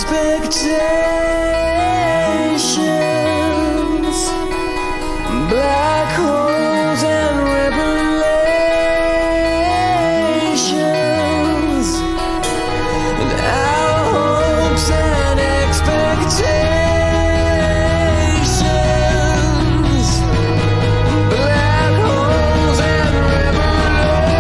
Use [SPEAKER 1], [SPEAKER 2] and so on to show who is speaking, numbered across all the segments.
[SPEAKER 1] expectations, black holes and revelations, and our hopes and expectations, black holes and revelations.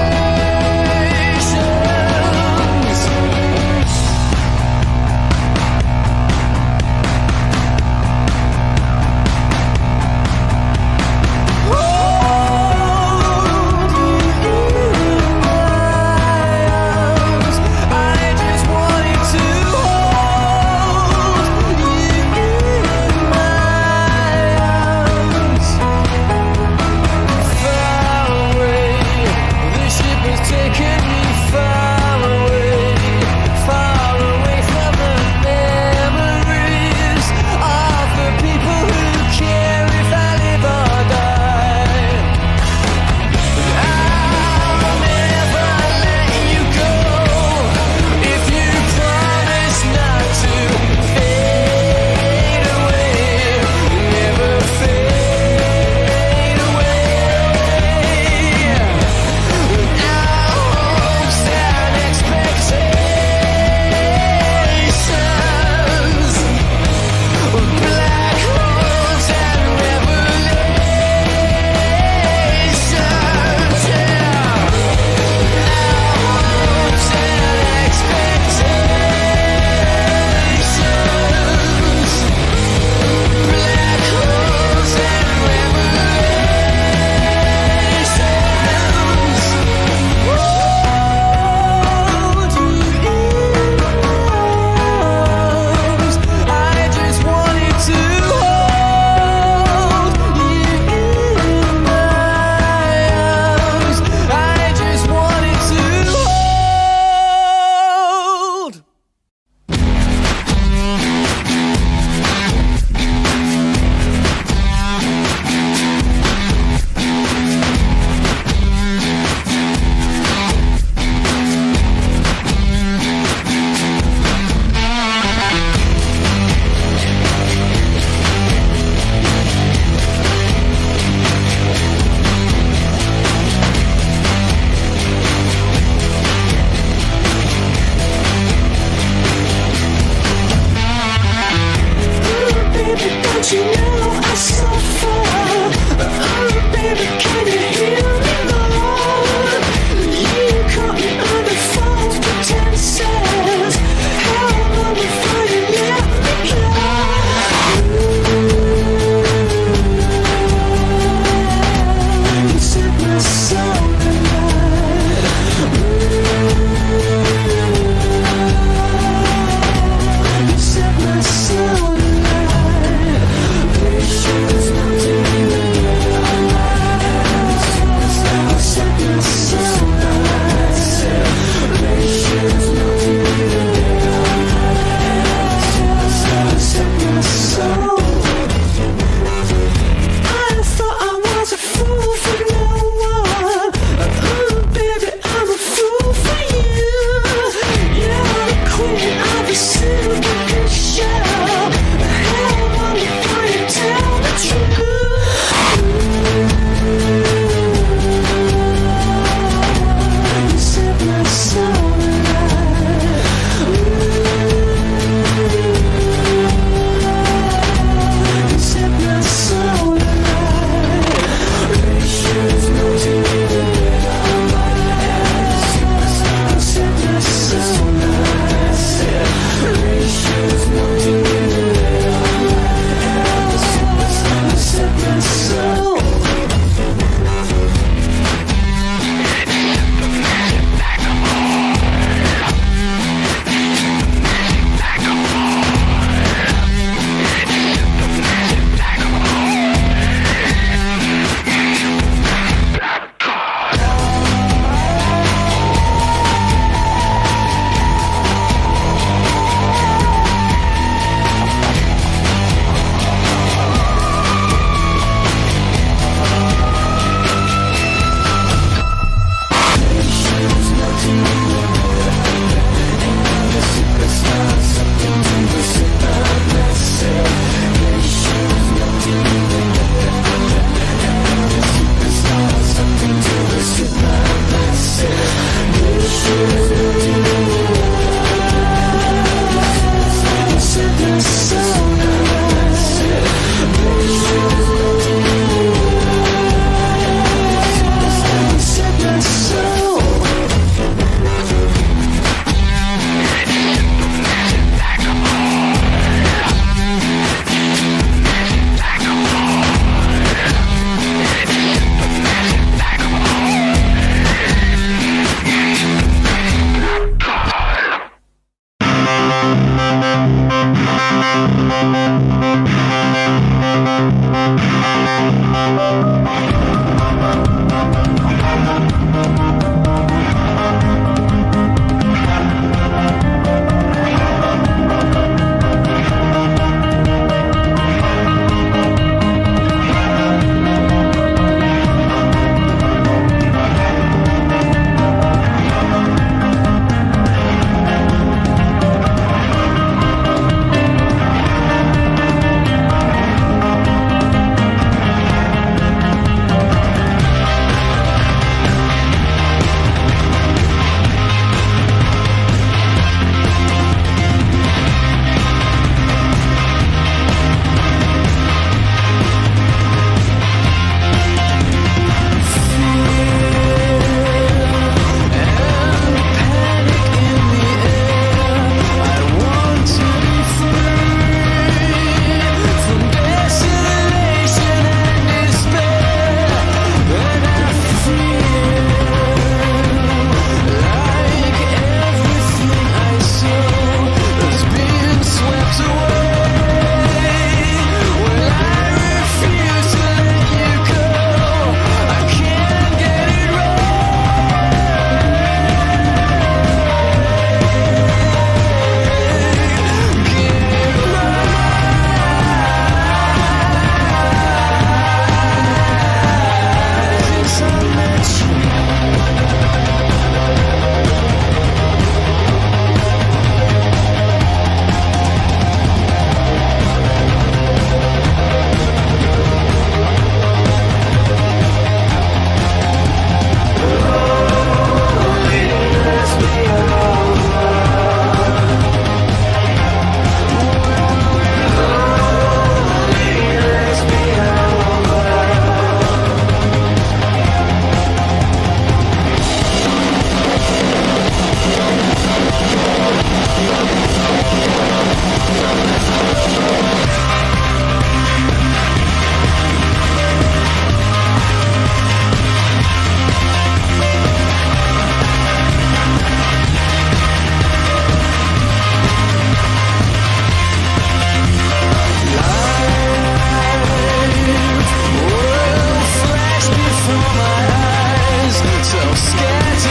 [SPEAKER 1] before my eyes, so scatters.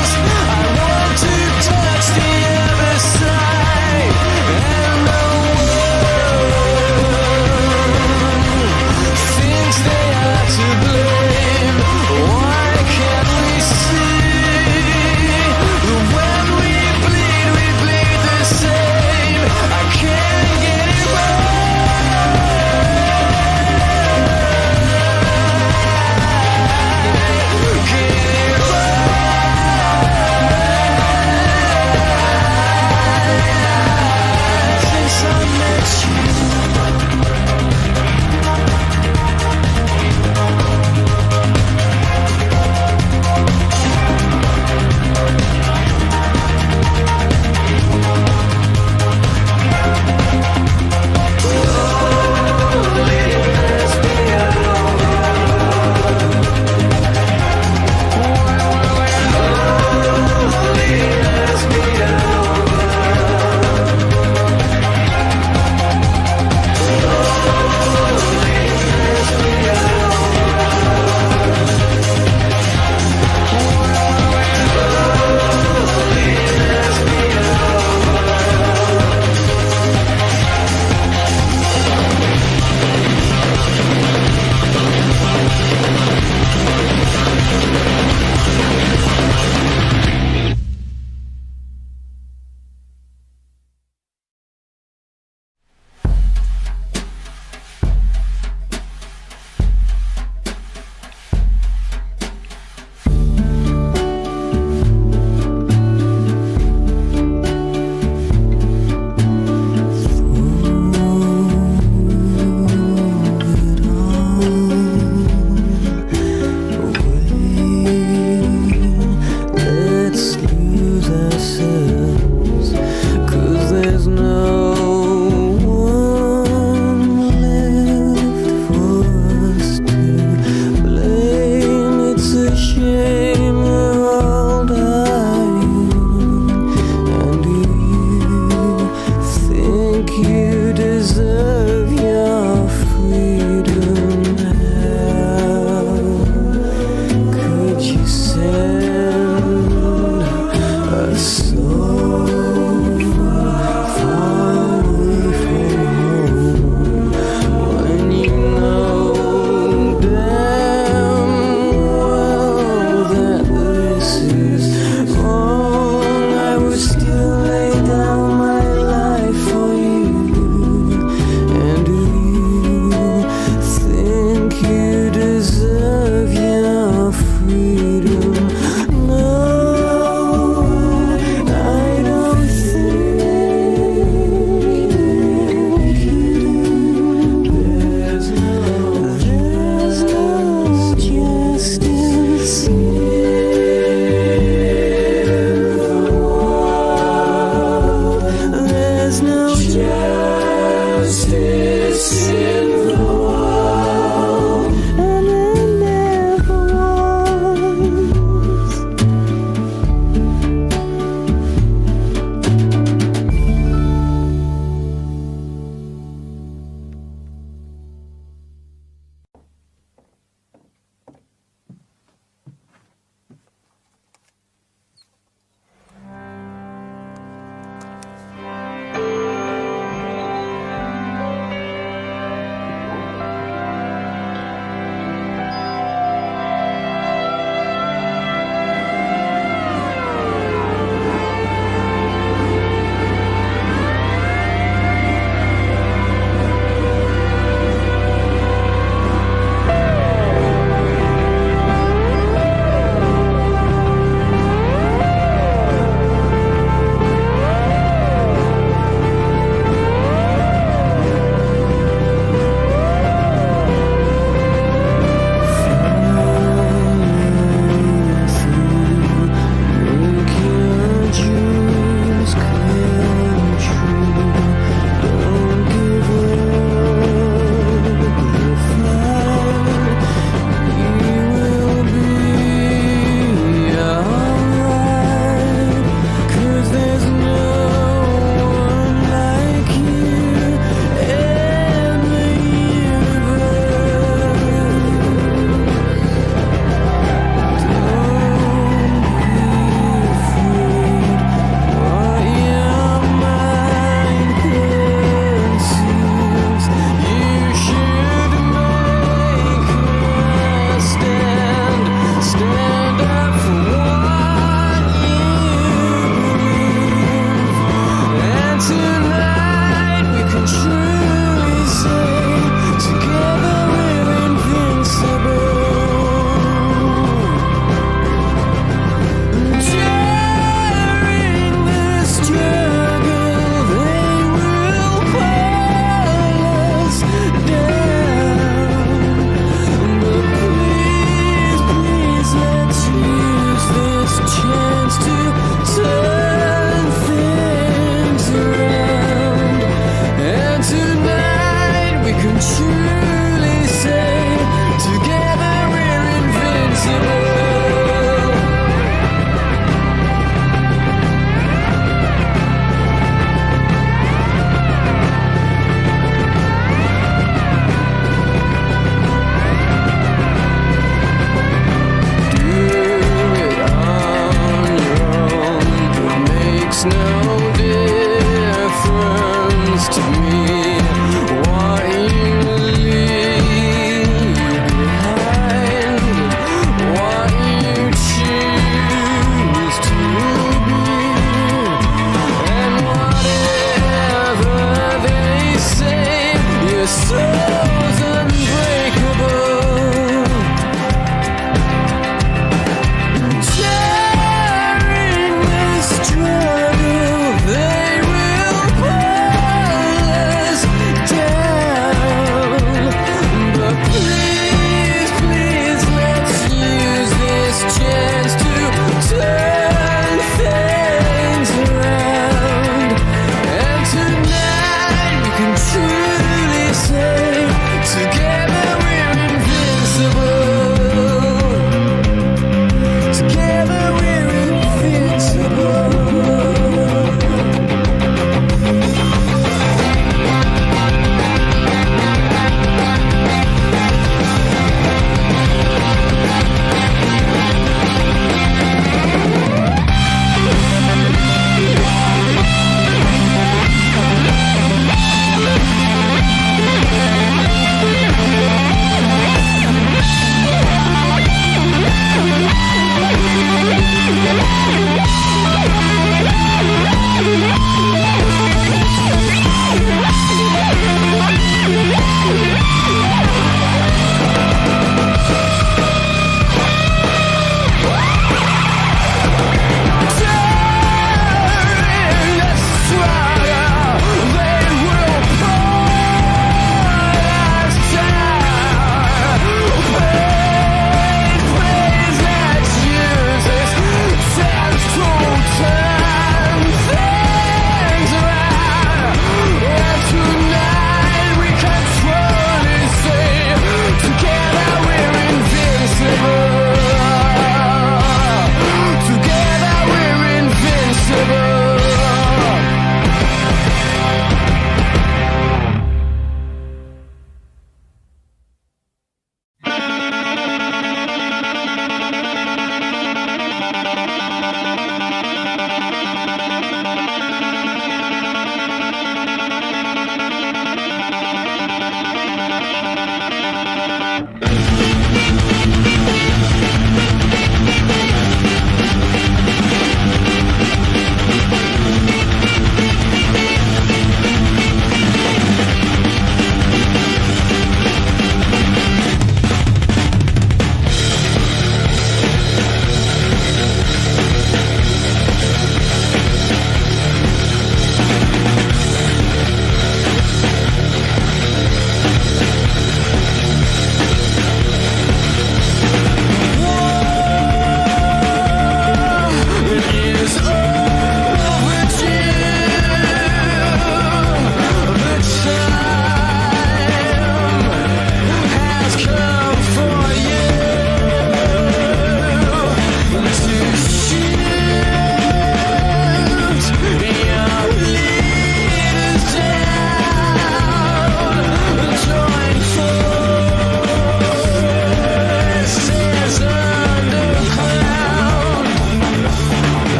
[SPEAKER 1] I want to touch the other side, and no one thinks they are to blame. Why can't we see that when we bleed the same? I can't get it right.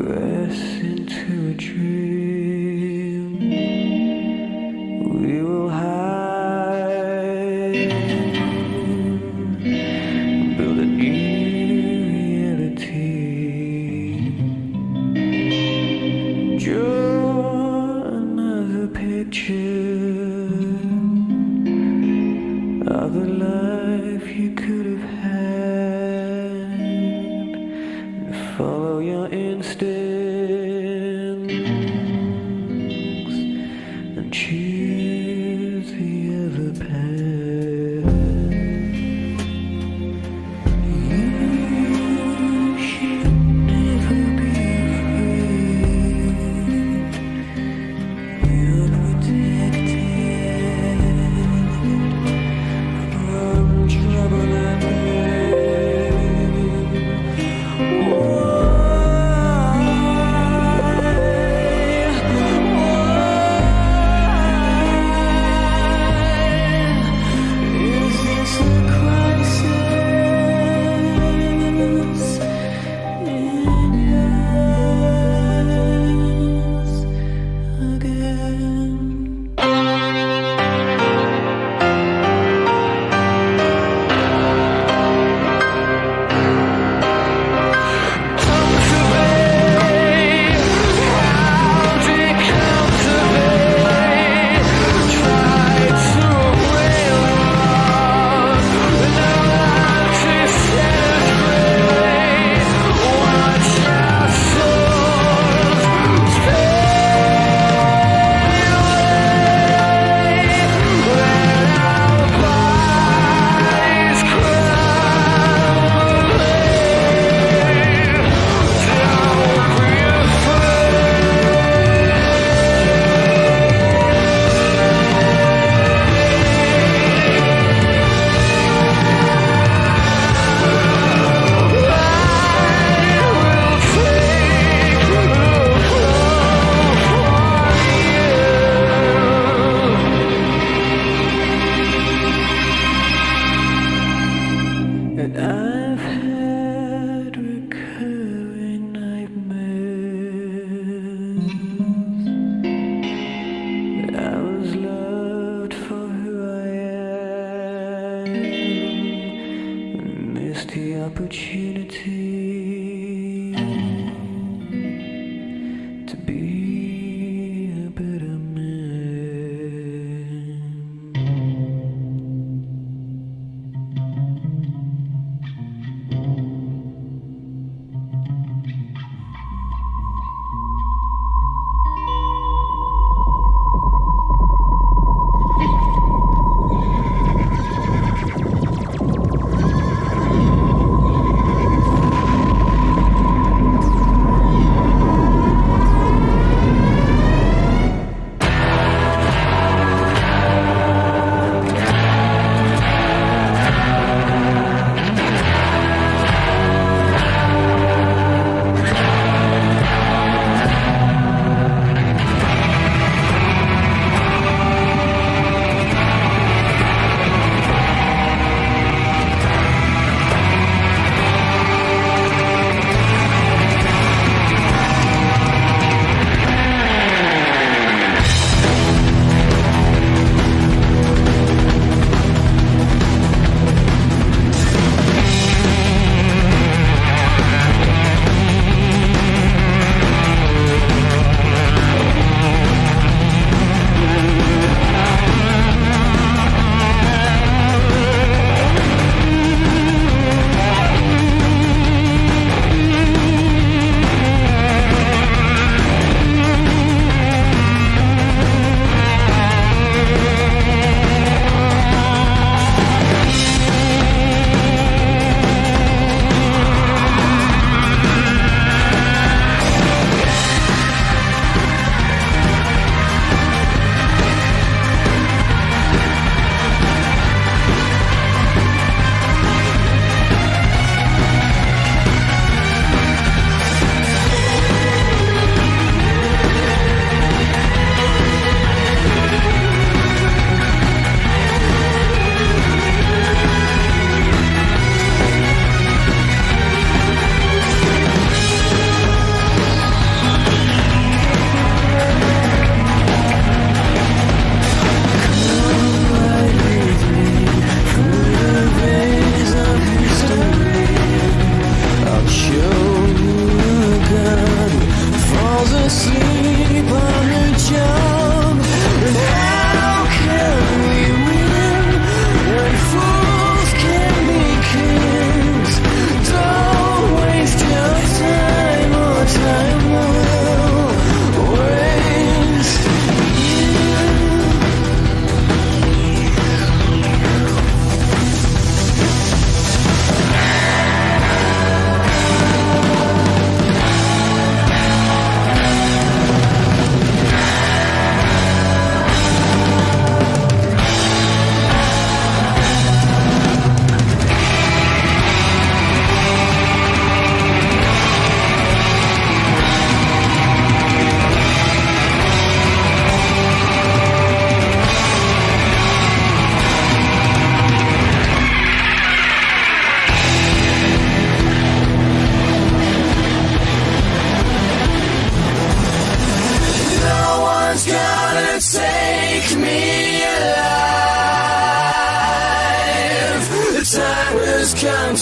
[SPEAKER 1] progress into a dream. We will hide, build a new reality. Draw another picture of the life you could have had, and follow your instincts and choose the other path. You should never be afraid. You're protected from trouble and pain. Whoa.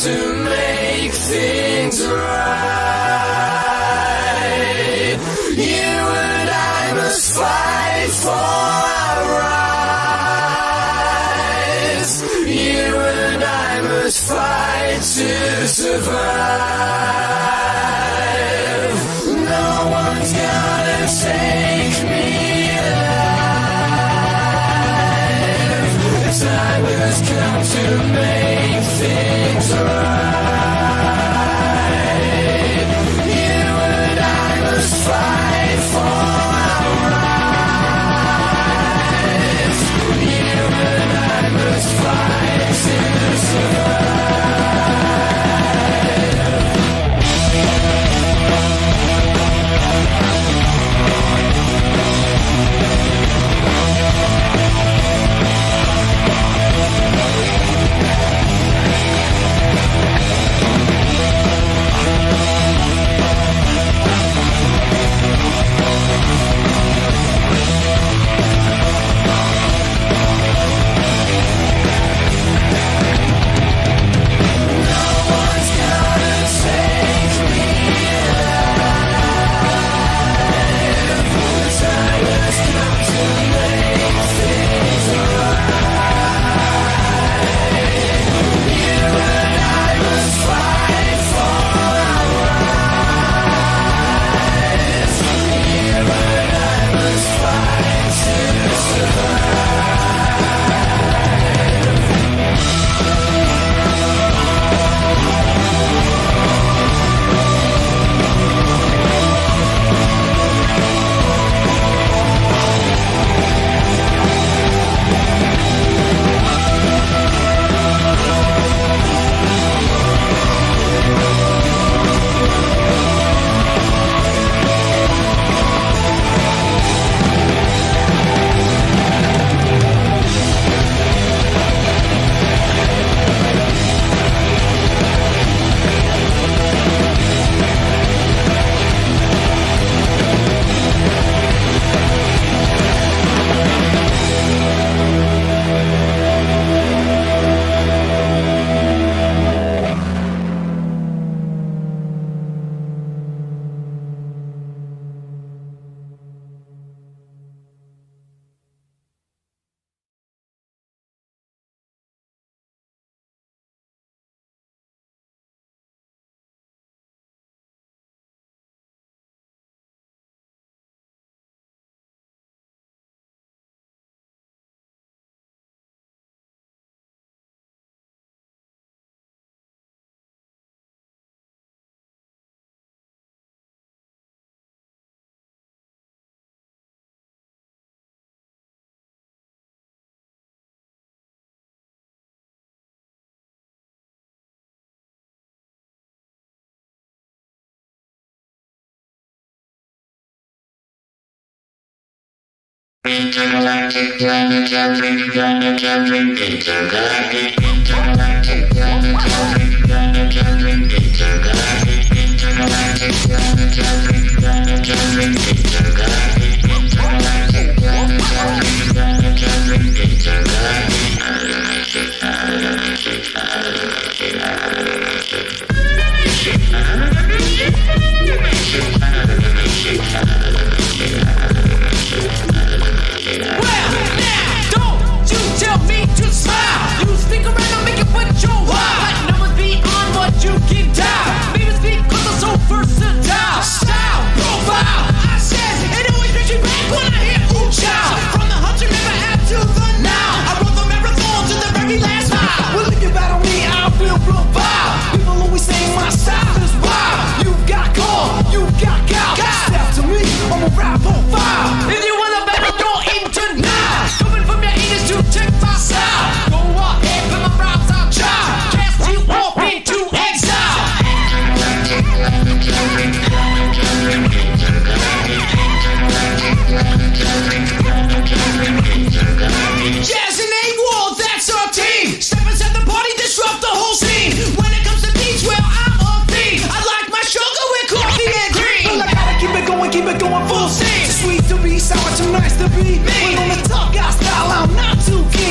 [SPEAKER 1] to make things right. You and I must fight for our rights. You and I must fight to survive. No one's gonna take me alive. The time has come to make things right. You and I must fight for our rights. You and I must fight to survive.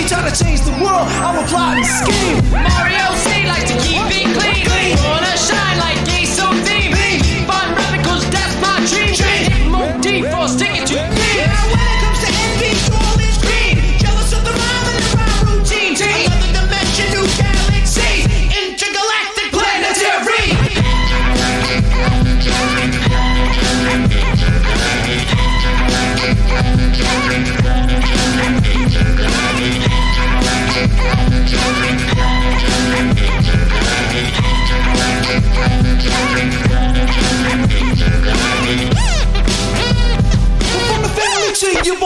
[SPEAKER 2] Trying to change the world, I'm a plotting scheme.
[SPEAKER 3] Mario C likes to keep it clean.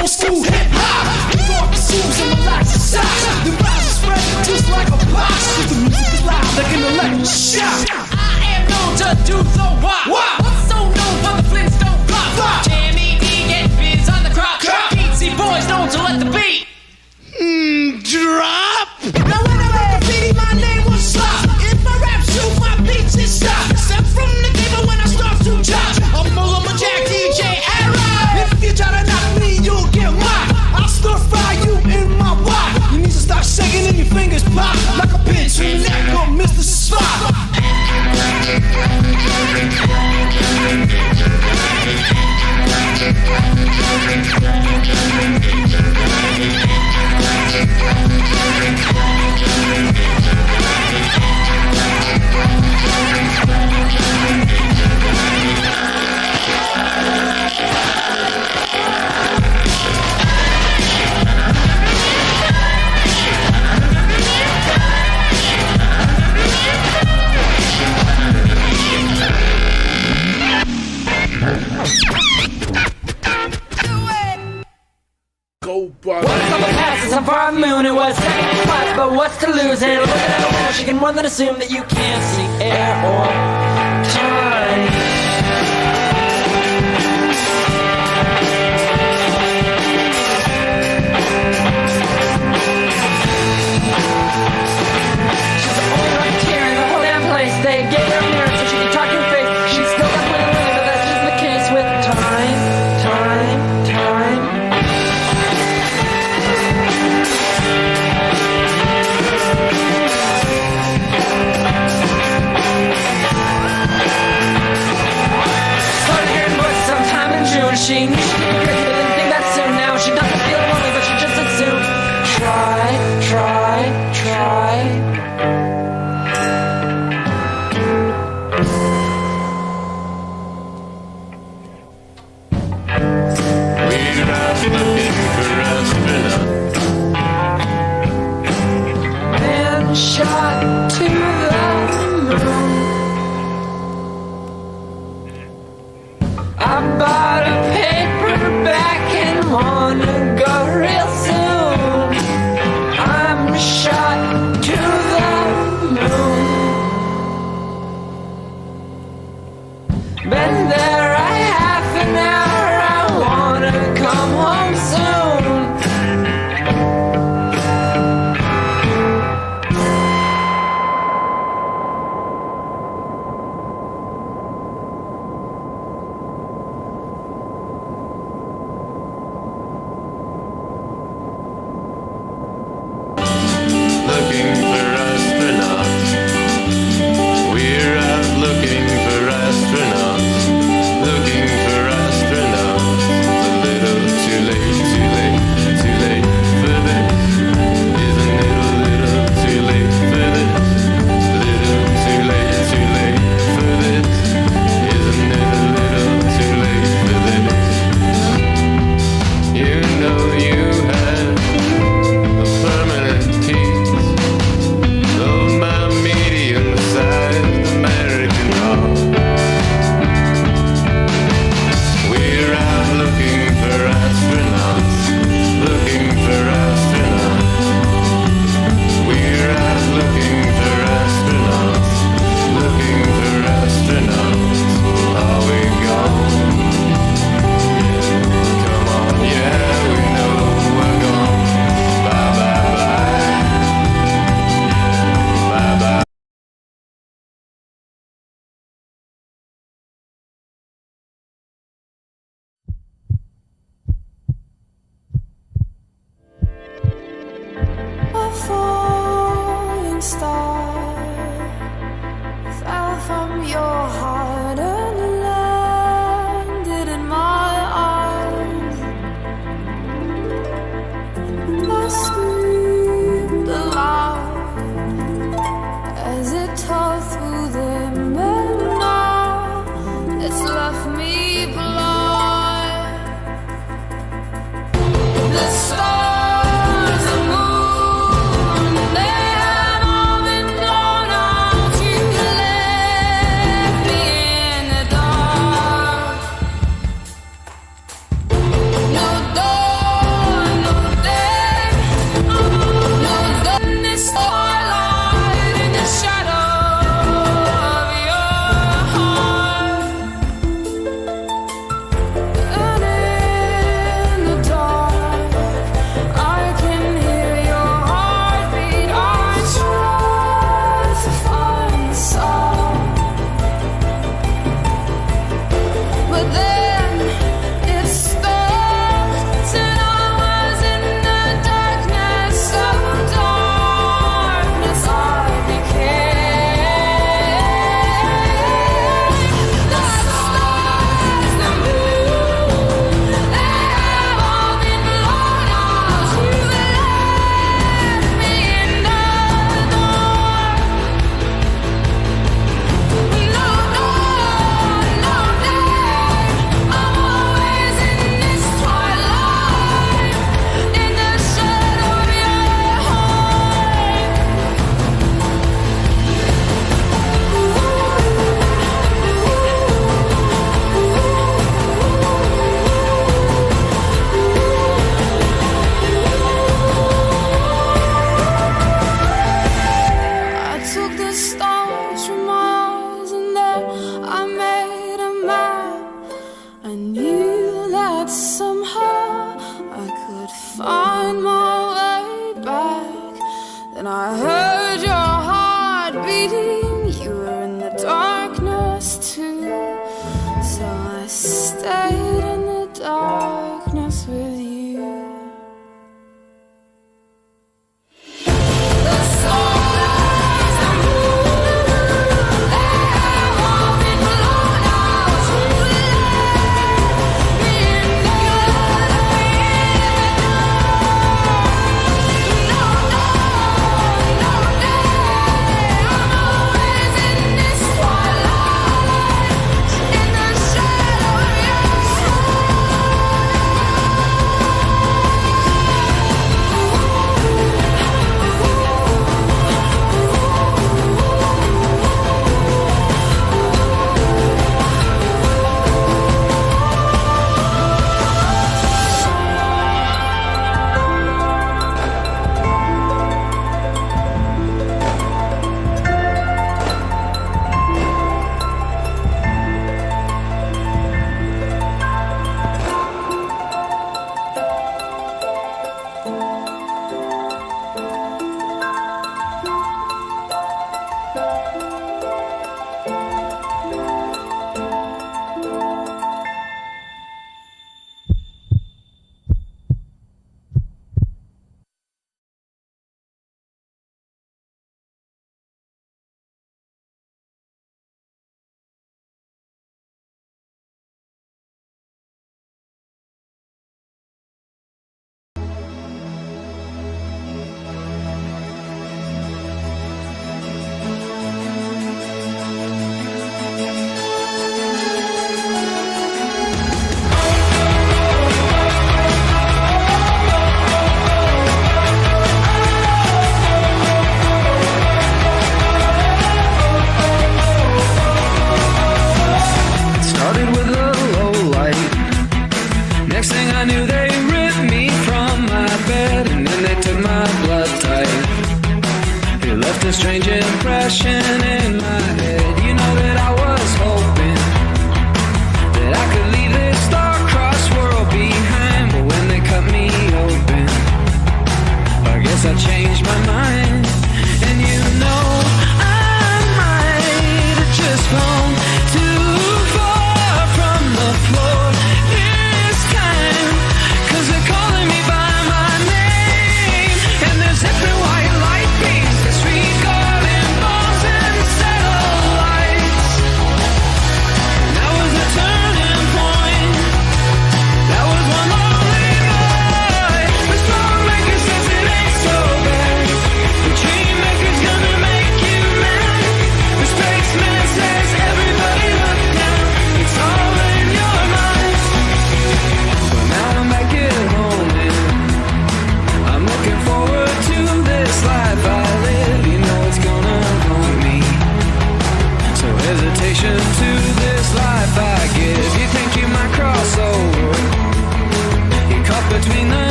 [SPEAKER 1] old school hip hop. We rock the shoes and relax the socks. The vibes are spreading just like a box. 'Cause the music is loud like an electric shock. I am known to do the wop. Also known for the Flintstone pop. Jammy D get biz on the crop. Beatsy boys known to let the beat drop. Now when I'm at graffiti, my name was Slop. If I rap shoot, my beats is stop. Step from the table when I start to chop. I'm a Jack DJ era. If you try to knock me, you'll get mocked. I'll stir fry you in my wok. Your knees will start shaking and your fingers pop like a pinch from the neck of Mr. Slop.
[SPEAKER 2] What's on the passes, I'm far moon, it was second spots, but what's to lose? And looking at a wall, she can more than assume that you can't see air or time. She's the only rocketeer in the whole damn place. They gave her a mirror so she can talk to your face. She's still got winning, but that's just the case with time. She knew she could be crazy, but didn't think that soon. Now she doesn't feel lonely, but she just said soon. Try.
[SPEAKER 3] We're out looking for astronauts.
[SPEAKER 2] Man shot to the moon. I bought a paperback and wanna go real soon. I'm shot to the moon. Been there a half an hour, I wanna come home soon.
[SPEAKER 3] Looking for astronauts. We're out looking for astronauts. Looking for astronauts. A little too late, too late.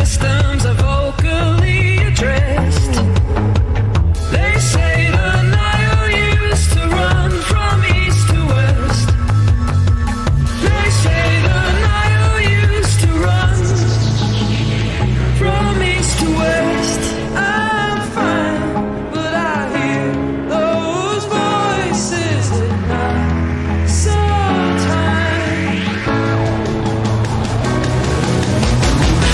[SPEAKER 4] systems are vocally addressed. They say the Nile used to run from east to west. They say the Nile used to run from east to west. I'm fine, but I hear those voices at night sometimes.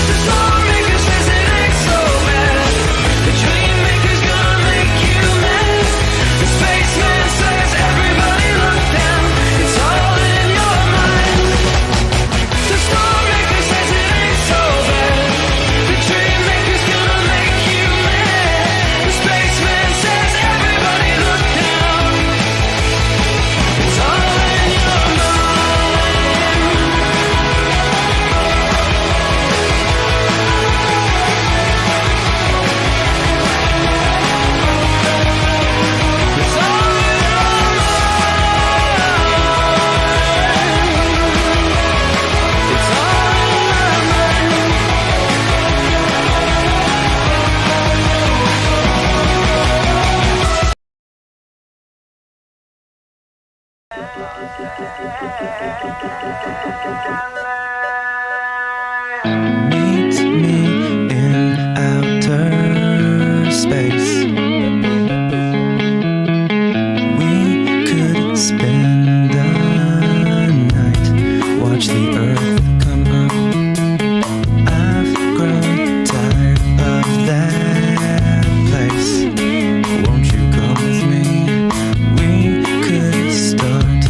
[SPEAKER 4] The stormmaker says it ain't so bad. The dream maker's gonna make you mad. The spaceman says everybody look down. It's all in your mind. The stormmaker says it ain't so bad. The dream maker's gonna make you mad. The spaceman says everybody look down. It's all in your mind. It's all in your mind. It's all in my mind.
[SPEAKER 5] Meet me in outer space. We could spend the night, watch the earth come up. I've grown tired of that place. Won't you come with me? We could start,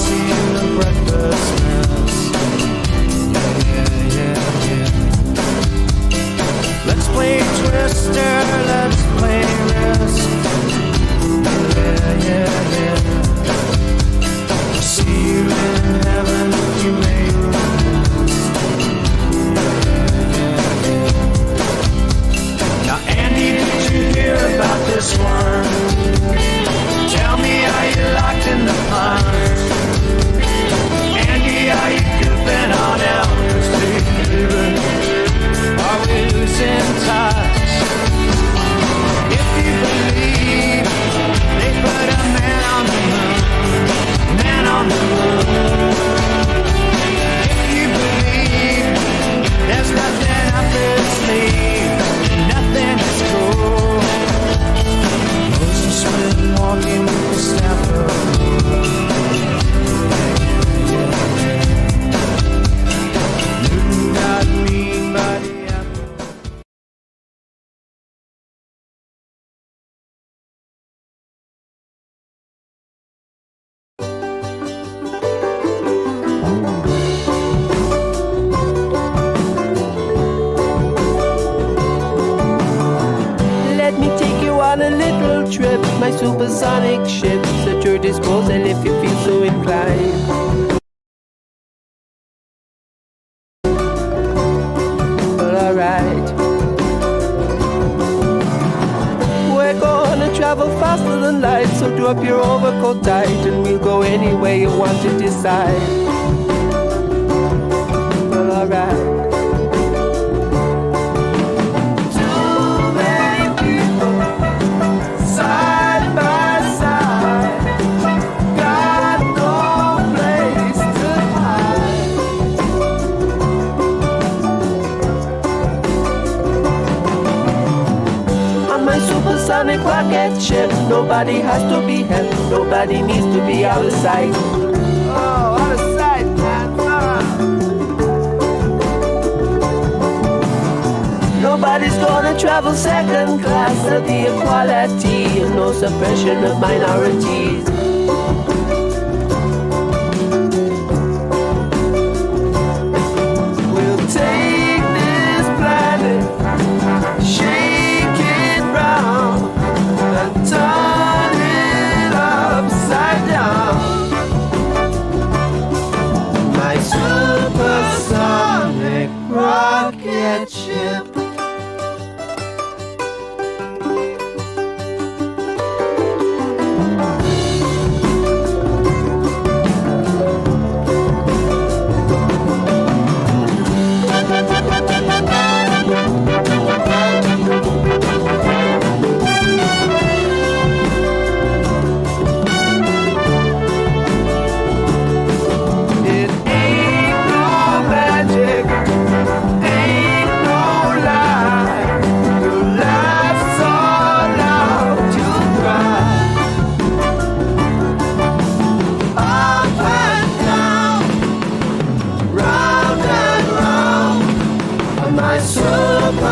[SPEAKER 5] Marcy in the breakfast mess. Yeah. Let's play Twister, let's play Risk. Yeah. See you in heaven if you make Now, Andy, did you hear about this one? Tell me how you locked in the pond. Andy, are you goofing on Elvis, baby? Are we losing touch? If you believe they put a man on the moon, man on the moon. If you believe there's nothing up his sleeve, nothing is cool. Moses went walking with the staff of Newton got mean by the apple.
[SPEAKER 6] Let me take you on a little trip. My supersonic ship's at your disposal if you feel so inclined. Well, alright. We're gonna travel faster than light, so drop your overcoat tight and we'll go anywhere you want to decide. Well, alright. Side by side, got no place to hide. On my supersonic rocket ship, nobody has to be helped, nobody needs to be out of sight. Oh, out of sight, man. Nobody's gonna travel second class at the equality and no suppression of minorities. We'll take this planet, shake it round, and turn it upside down. My supersonic rocket ship. It ain't no magic, ain't no lie. Your life's all out to cry. Up and down, round and round, on my supersonic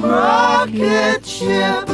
[SPEAKER 6] rocket ship.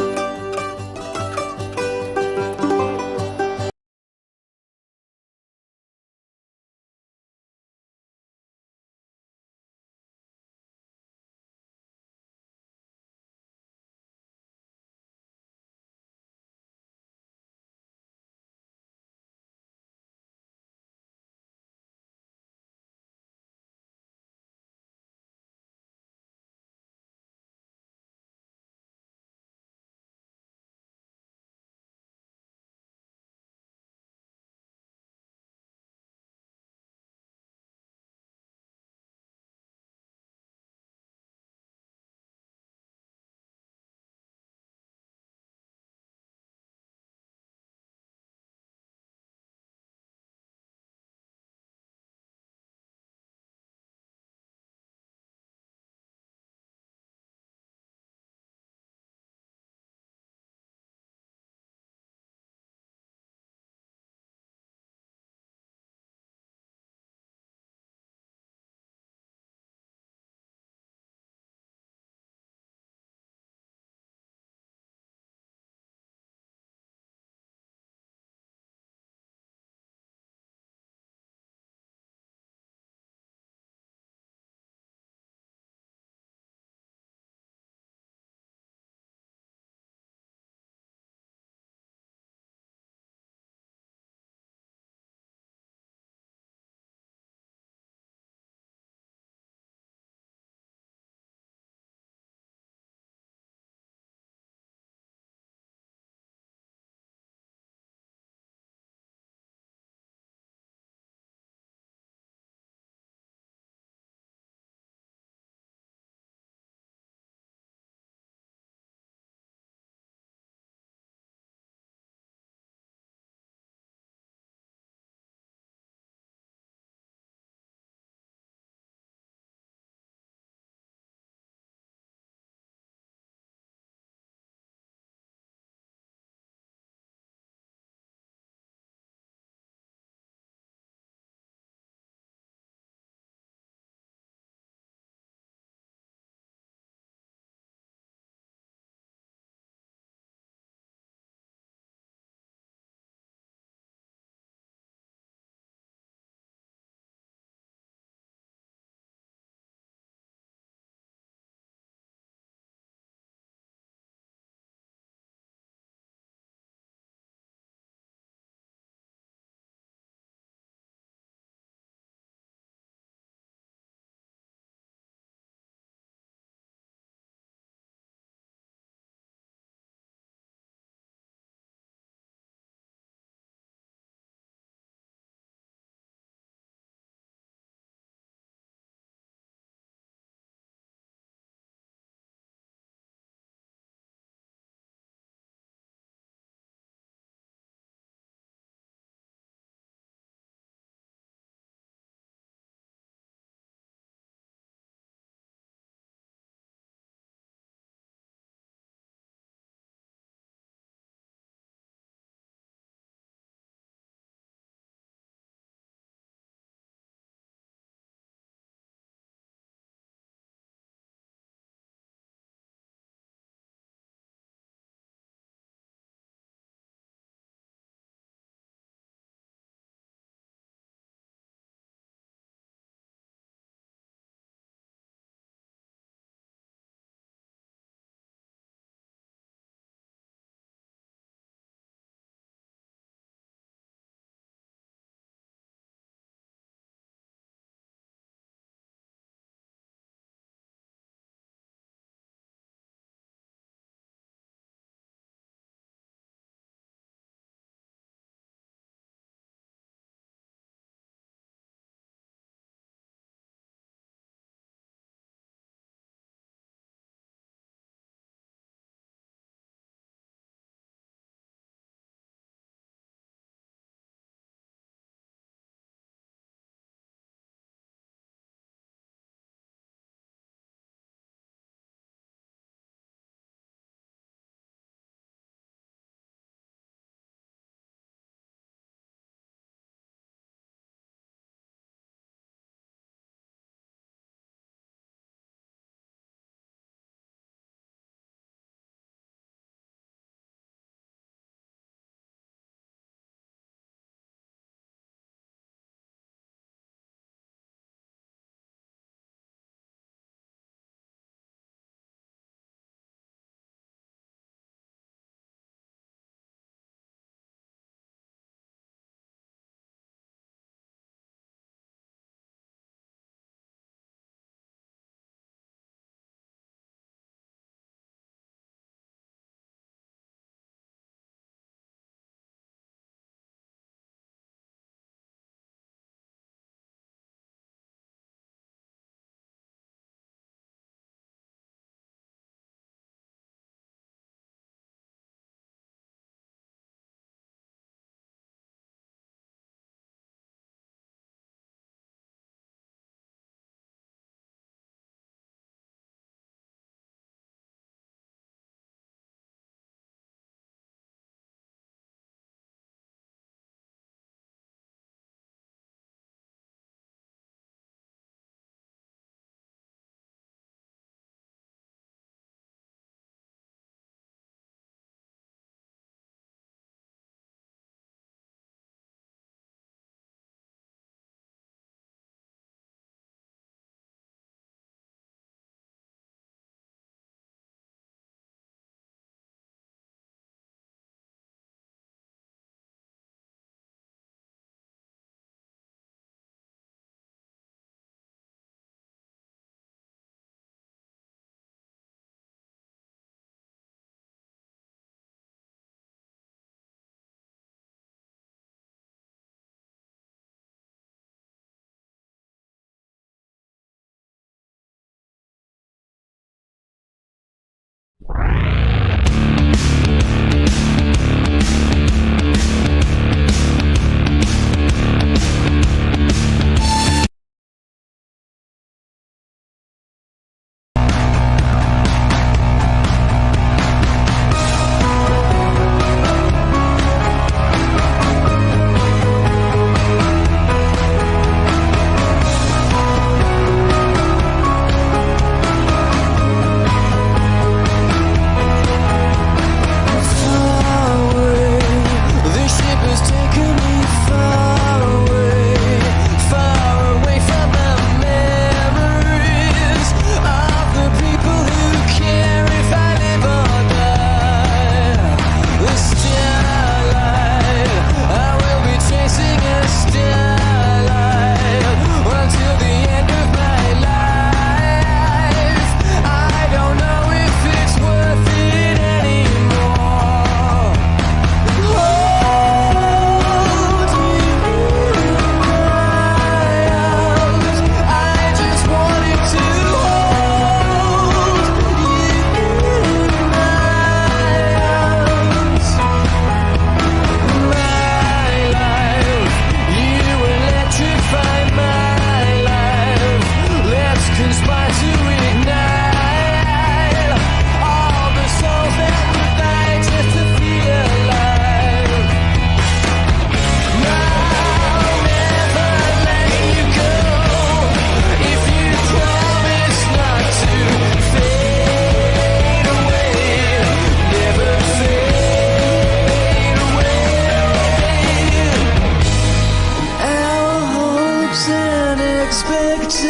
[SPEAKER 4] expectations,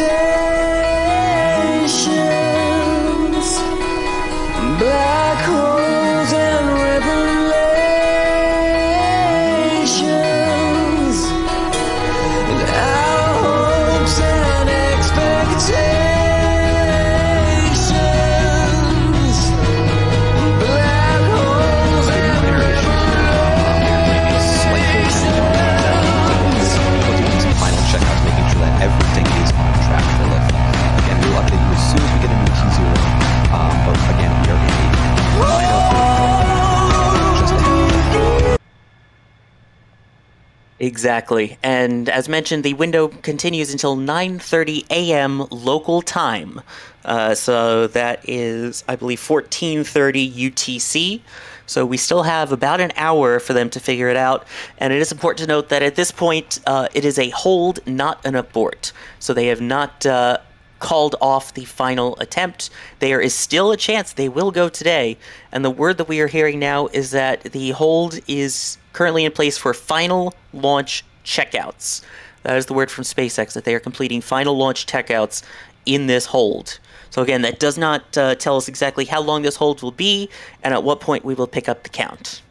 [SPEAKER 4] black holes and revelations, and our hopes and expectations, black holes and
[SPEAKER 7] final checkouts, making sure that everything is on track for lift. Again, we'll update you as soon as we get a new T0. But again, we are in a
[SPEAKER 8] Exactly. And as mentioned, the window continues until 9:30 a.m. local time. So that is, I believe, 14:30 UTC. So we still have about an hour for them to figure it out. And it is important to note that at this point, it is a hold, not an abort. So they have not called off the final attempt. There is still a chance they will go today. And the word that we are hearing now is that the hold is currently in place for final launch checkouts. That is the word from SpaceX, that they are completing final launch checkouts in this hold. So again, that does not tell us exactly how long this hold will be and at what point we will pick up the count.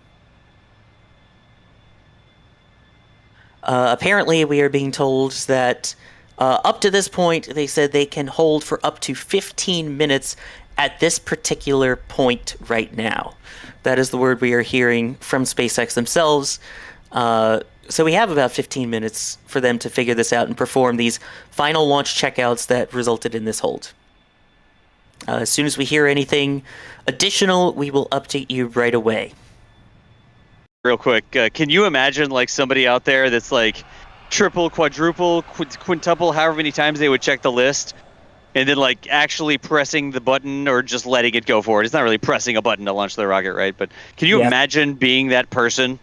[SPEAKER 8] Apparently, we are being told that up to this point, they said they can hold for up to 15 minutes at this particular point right now. That is the word we are hearing from SpaceX themselves. So we have about 15 minutes for them to figure this out and perform these final launch checkouts that resulted in this hold. As soon as we hear anything additional, we will update you right away.
[SPEAKER 9] Real quick, can you imagine like somebody out there that's like triple, quadruple, quintuple, however many times they would check the list, and then like actually pressing the button or just letting it go forward? It's not really pressing a button to launch the rocket, right? But can you imagine being that person?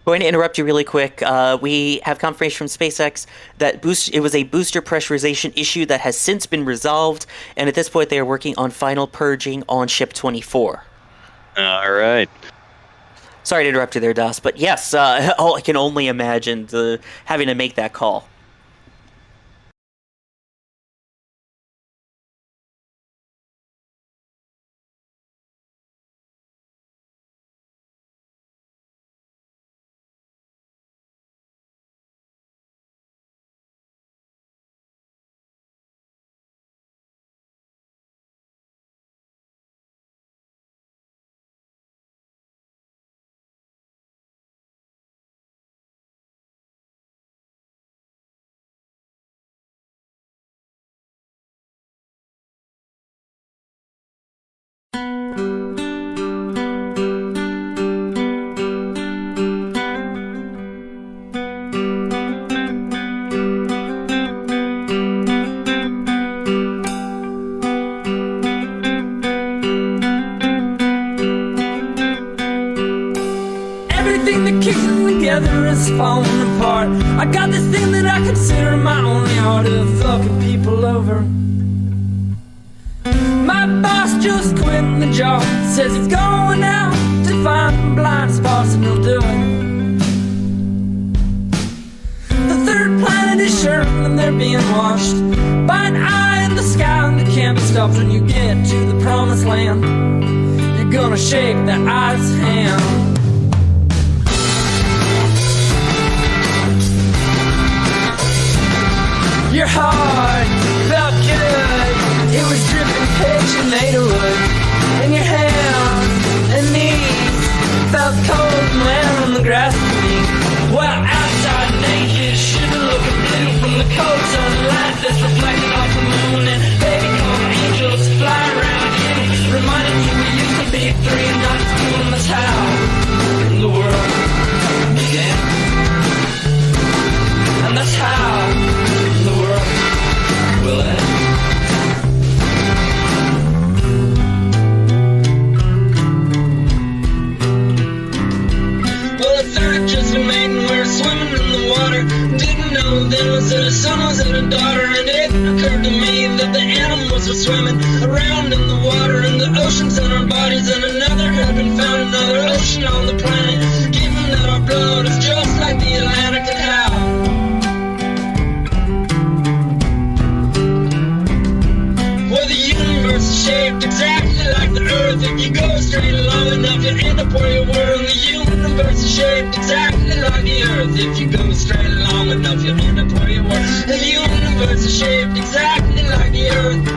[SPEAKER 8] Going to interrupt you really quick. We have confirmation from SpaceX that it was a booster pressurization issue that has since been resolved, and at this point they are working on final purging on Ship 24.
[SPEAKER 9] All right.
[SPEAKER 8] Sorry to interrupt you there, Das, but yes, I can only imagine having to make that call.
[SPEAKER 4] Everything that keeps me together is falling apart. I got this thing that I consider my only art of fucking people over. My boss just quit the job, says he's going out to find blind spots and he'll do it. The third planet is sure and they're being watched by an eye in the sky, and the camera stops when you get to the promised land. You're gonna shake the eye's hand. Your heart felt good, it was dripping pitch and made of wood. And your hands and knees felt cold and land on the grass beneath. Well, outside naked, shiver looking blue from the cold sunlight that's reflecting off the moon. And baby calm angels fly around you, reminding you we used to be three and not two, and that's how the world began. And that's how the world will end. Well, the third just been made and we're swimming in the water. Didn't know then was that a son was that a daughter. And it occurred to me that the animals were swimming around in the water, and the oceans on our bodies, and another had been found, another ocean on the planet. Given that our blood is just like the Atlantic, and how
[SPEAKER 2] open up your hand and pour your worth. And the universe is shaped exactly like the earth.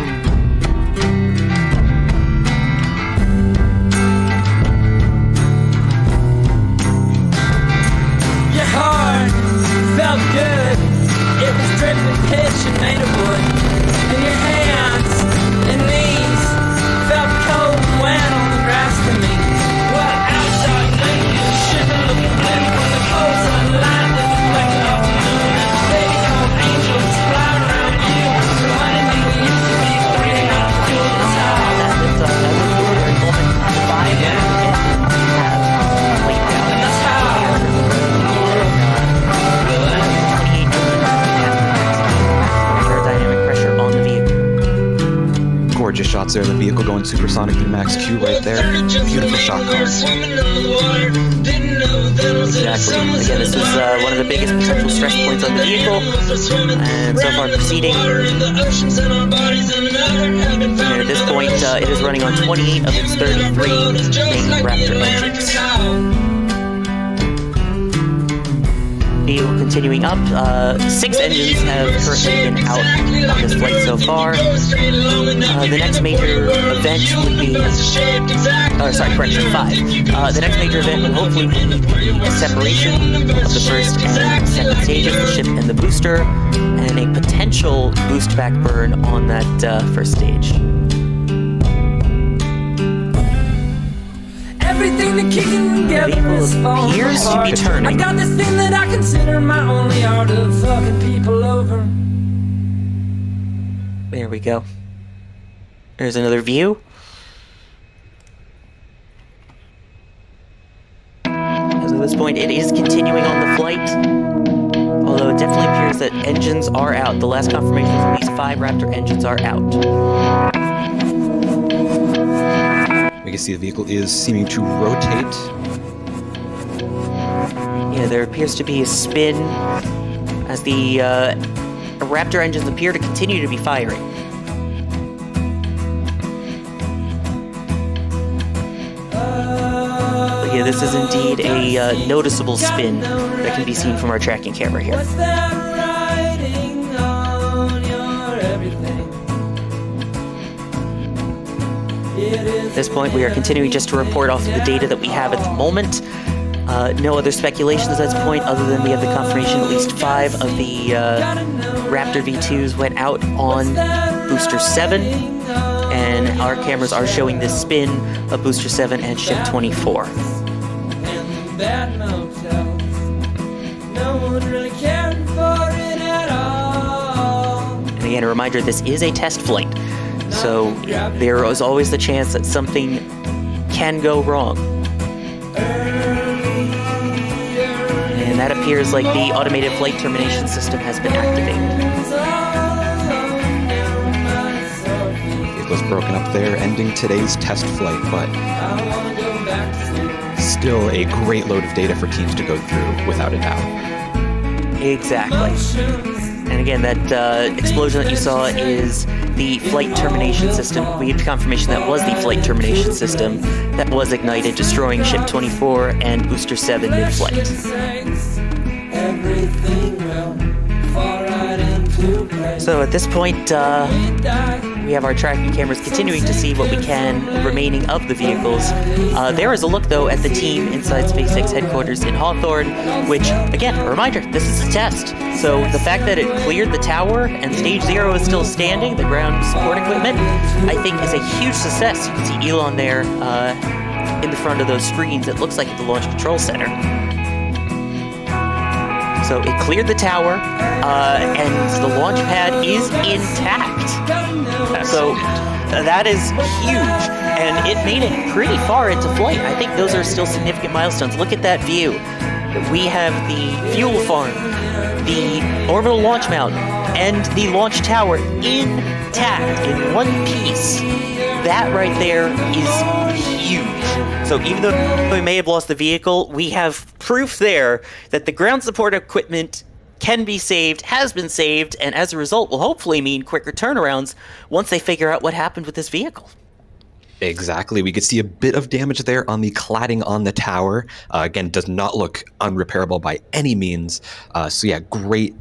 [SPEAKER 2] Your heart felt good. It was dripping pitch and made of wood. And your hands and knees felt cold and wet on the grass to me. What outside made you shiver looking in from the cold sunlight that reflected off the moon. Baby cold angels fly around you, reminding me we used to be three and not two in this house. And that's how.
[SPEAKER 8] Aerodynamic pressure on the vehicle.
[SPEAKER 7] Gorgeous shots there. The vehicle going supersonic through max Q right there. Beautiful shot card.
[SPEAKER 8] Exactly. Again, this is one of the biggest potential stress points on the vehicle, and so far proceeding. And at this point, it is running on 28 of its 33 main Raptor engines. Vehicle continuing up. 6 engines have currently been out on this flight so far. The next major event would be... correction, 5. The next major event would hopefully be the separation of the first and second stages, the ship and the booster, and a potential boost back burn on that first stage.
[SPEAKER 2] Everything that kicking together
[SPEAKER 8] Vehicle
[SPEAKER 2] is falling
[SPEAKER 8] appears to be
[SPEAKER 2] apart.
[SPEAKER 8] turning.
[SPEAKER 2] I got this thing that I consider my only art of fucking people over.
[SPEAKER 8] There we go. There's another view. As of this point, it is continuing on the flight. Although it definitely appears that engines are out. The last confirmation is at least 5 Raptor engines are out.
[SPEAKER 7] We can see the vehicle is seeming to rotate.
[SPEAKER 8] Yeah, there appears to be a spin as the Raptor engines appear to continue to be firing. But yeah, this is indeed a noticeable spin that can be seen from our tracking camera here.
[SPEAKER 2] What's that writing on your everything?
[SPEAKER 8] At this point, we are continuing just to report off of the data that we have at the moment. No other speculations at this point, other than we have the confirmation at least 5 of the Raptor V2s went out on Booster 7, and our cameras are showing this spin of Booster 7 and Ship 24.
[SPEAKER 2] And bad motels. No one really cared for it at all.
[SPEAKER 8] And again, a reminder, this is a test flight, so there is always the chance that something can go wrong. And that appears like the automated flight termination system has been activated.
[SPEAKER 7] Vehicle's broken up there, ending today's test flight, but still a great load of data for teams to go through, without a doubt.
[SPEAKER 8] Exactly. And again, that explosion that you saw is the flight termination system. We have confirmation that was the flight termination system that was ignited, destroying Ship 24 and Booster 7 mid-flight. So at this point, we have our tracking cameras continuing to see what we can remaining of the vehicles. There is a look, though, at the team inside SpaceX headquarters in Hawthorne, which, again, a reminder, this is a test. So the fact that it cleared the tower and Stage 0 is still standing, the ground support equipment, I think is a huge success. You can see Elon there in the front of those screens. It looks like at the Launch Control Center. So it cleared the tower, and the launch pad is intact. So that is huge, and it made it pretty far into flight. I think those are still significant milestones. Look at that view. We have the fuel farm, the orbital launch mount, and the launch tower intact in one piece. That right there is huge. So even though we may have lost the vehicle, we have proof there that the ground support equipment can be saved, has been saved, and as a result will hopefully mean quicker turnarounds once they figure out what happened with this vehicle.
[SPEAKER 7] Exactly. We could see a bit of damage there on the cladding on the tower. Again, does not look unrepairable by any means. So yeah, great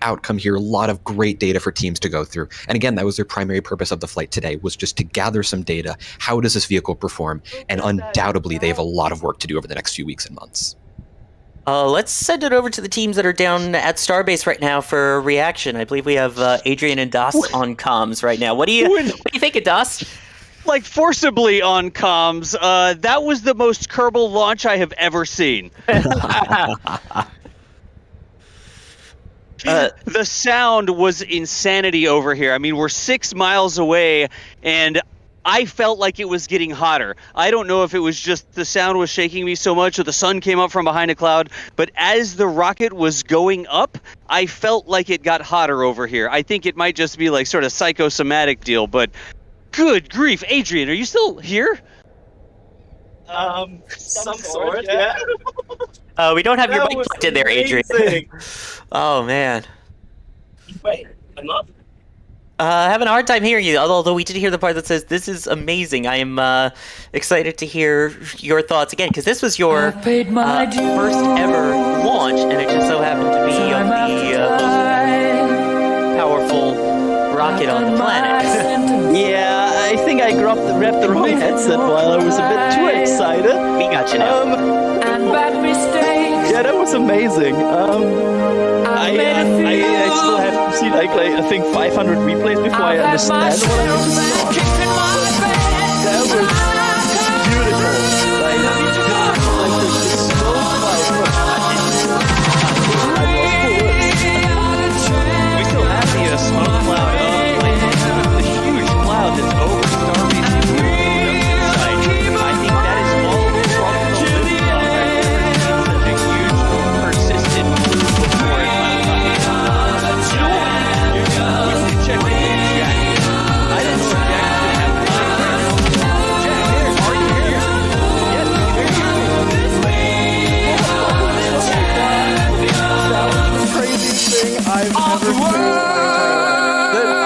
[SPEAKER 7] outcome here. A lot of great data for teams to go through. And again, that was their primary purpose of the flight today, was just to gather some data. How does this vehicle perform? And undoubtedly, they have a lot of work to do over the next few weeks and months.
[SPEAKER 8] Let's send it over to the teams that are down at Starbase right now for a reaction. I believe we have Adrian and Das on comms right now. What do you think of Das?
[SPEAKER 9] Like forcibly on comms, that was the most Kerbal launch I have ever seen. The sound was insanity over here. I mean, we're 6 miles away, and I felt like it was getting hotter. I don't know if it was just the sound was shaking me so much or the sun came up from behind a cloud, but as the rocket was going up, I felt like it got hotter over here. I think it might just be like sort of psychosomatic deal, but good grief. Adrian, are you still here?
[SPEAKER 2] Some sort, yeah.
[SPEAKER 8] We don't have your mic plugged in there, Adrian. Oh, man.
[SPEAKER 2] Wait, I'm not?
[SPEAKER 8] Having a hard time hearing you, although we did hear the part that says, "This is amazing." I am excited to hear your thoughts again, because this was your first ever launch, and it just so happened to be on the most powerful rocket on the planet.
[SPEAKER 6] Yeah, I think I grabbed the wrong headset while I was a bit too excited.
[SPEAKER 8] We got you now.
[SPEAKER 6] Yeah, that was amazing. I still have to see like I think 500 replays before I understand what I'm doing. That was beautiful. Like the smoke
[SPEAKER 9] We still have the smoke cloud up, like the huge cloud that's over Starbase site. I think that is all the tropical such a huge, persistent before it left. You can check with Jack. I don't know if Jack is going to have Jack, are you here? Yes, we can hear you.
[SPEAKER 10] That was the craziest thing I've ever experienced in my entire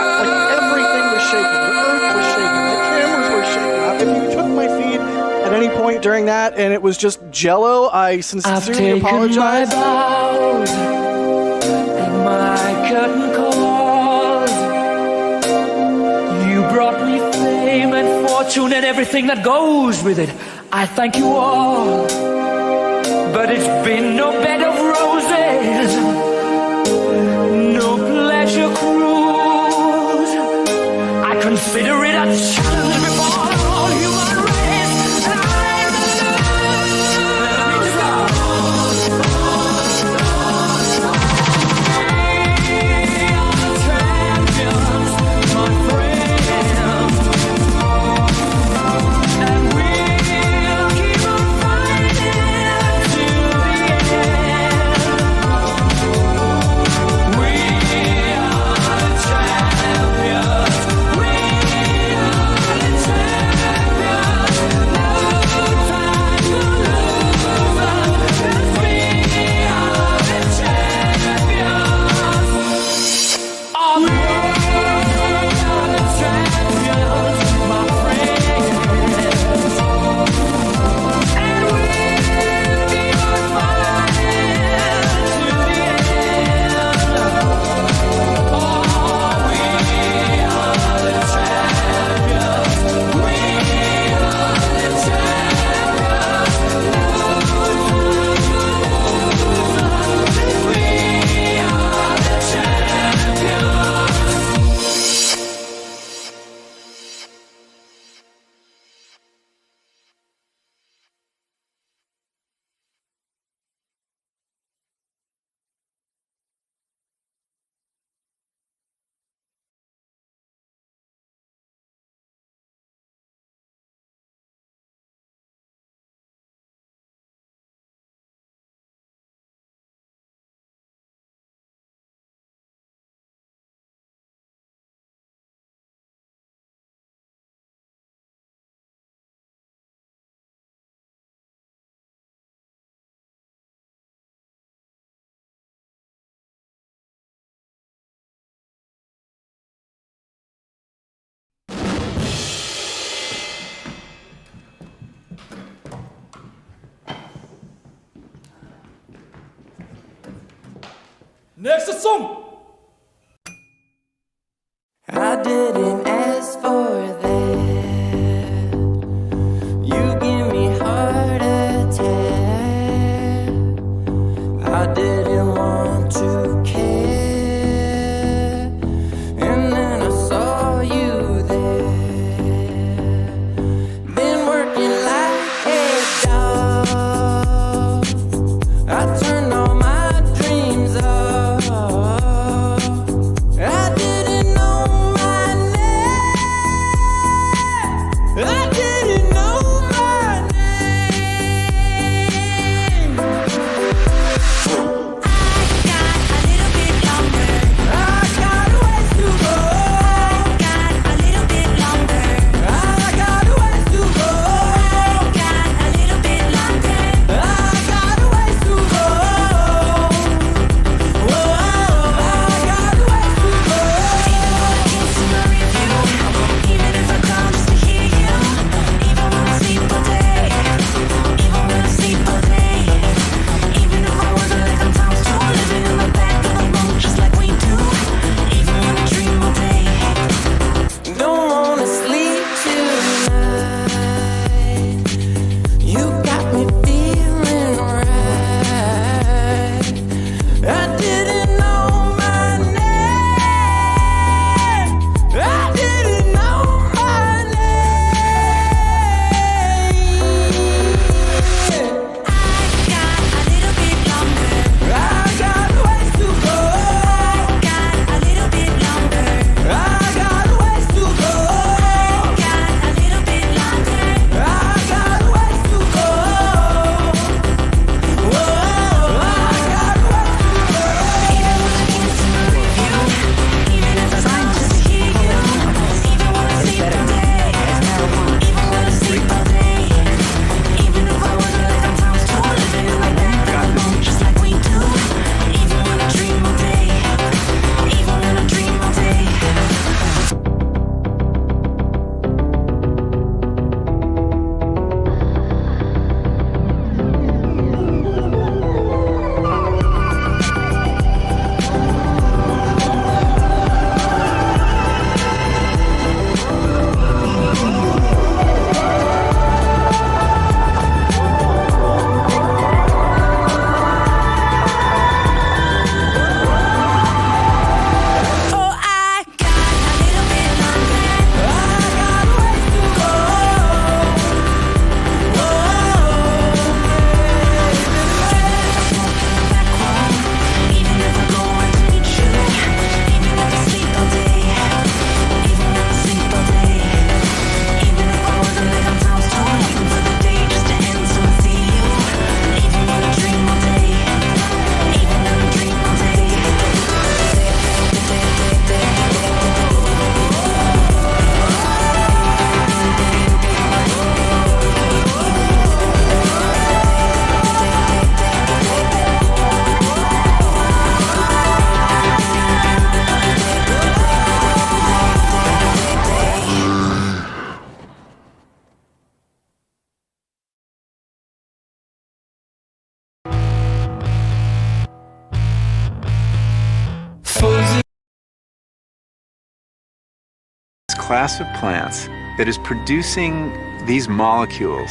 [SPEAKER 10] life. Everything was shaking. The earth was shaking. The cameras were shaking. If you took my feed at any point during that and it was just jello, I sincerely apologize.
[SPEAKER 2] Vows and my curtain calls. You brought me fame and fortune and everything that goes with it. I thank you all, but it's been no bed of roses, no pleasure cruise. I consider it a challenge before the whole human race, and I'm champions, my friends, and we'll keep on fighting till the end. Next song.
[SPEAKER 6] I didn't ask for that. You give me heart attack. I didn't want to care, and then I saw you there. Been working like a dog. I turned all my dreams off. I didn't know my name. I didn't know my name. I got a ways to go. I got a little bit longer. I got a ways to go. I got a little bit longer. I got a ways to go. Whoa, I got a ways to go. Even if I come just to hear you, even when I sleep all day, even when I sleep all day, even if I work like I'm times two, living in the back of the room just like we do, even when I dream all day. Don't wanna sleep tonight. You got me feeling right. I didn't know my name. I didn't know my name. I got a little bit longer. I got a ways to go. I got a little bit longer. I got a ways to go. I got a little bit longer. I got a ways to go. Whoa, I got a ways to go. Even when I can't see my review, even if I come just to hear you, even when I sleep all day, even when I sleep all day, even if I work like I'm times two, living in the back of the room just like we do, even when I dream all day, even when I dream all day. Oh, I got a little bit longer. I got a ways to go. Even if I go out to meet you, even if I sleep all day, even if I sleep all day, even if I work like I'm times two, waiting for the day just to end so I see you, even when I dream all day, even when I dream all day.
[SPEAKER 11] Class of plants that is producing these molecules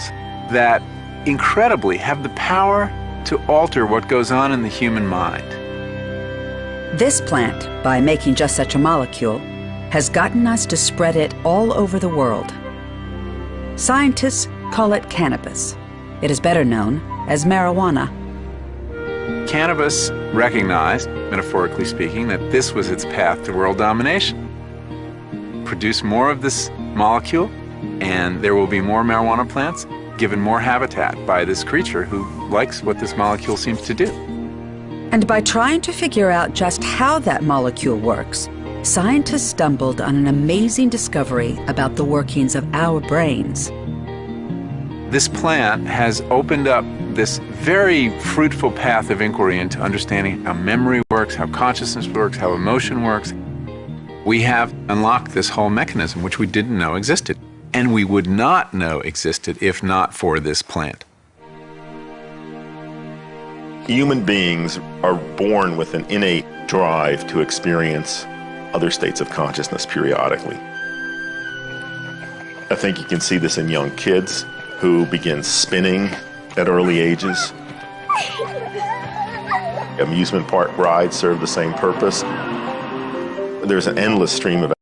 [SPEAKER 11] that incredibly have the power to alter what goes on in the human mind.
[SPEAKER 12] This plant, by making just such a molecule, has gotten us to spread it all over the world. Scientists call it cannabis. It is better known as marijuana.
[SPEAKER 11] Cannabis recognized, metaphorically speaking, that this was its path to world domination. Produce more of this molecule, and there will be more marijuana plants given more habitat by this creature who likes what this molecule seems to do.
[SPEAKER 12] And by trying to figure out just how that molecule works, scientists stumbled on an amazing discovery about the workings of our brains.
[SPEAKER 11] This plant has opened up this very fruitful path of inquiry into understanding how memory works, how consciousness works, how emotion works. We have unlocked this whole mechanism which we didn't know existed, and we would not know existed if not for this plant.
[SPEAKER 13] Human beings are born with an innate drive to experience other states of consciousness periodically. I think you can see this in young kids who begin spinning at early ages. Amusement park rides serve the same purpose. There's an endless stream of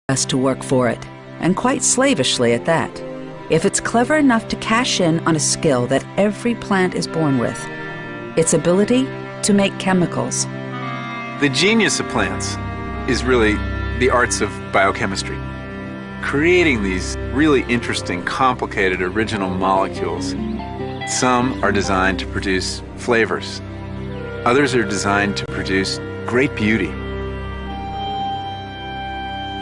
[SPEAKER 12] us to work for it, and quite slavishly at that. If it's clever enough to cash in on a skill that every plant is born with, its ability to make chemicals.
[SPEAKER 11] The genius of plants is really the arts of biochemistry. Creating these really interesting, complicated, original molecules. Some are designed to produce flavors. Others are designed to produce great beauty.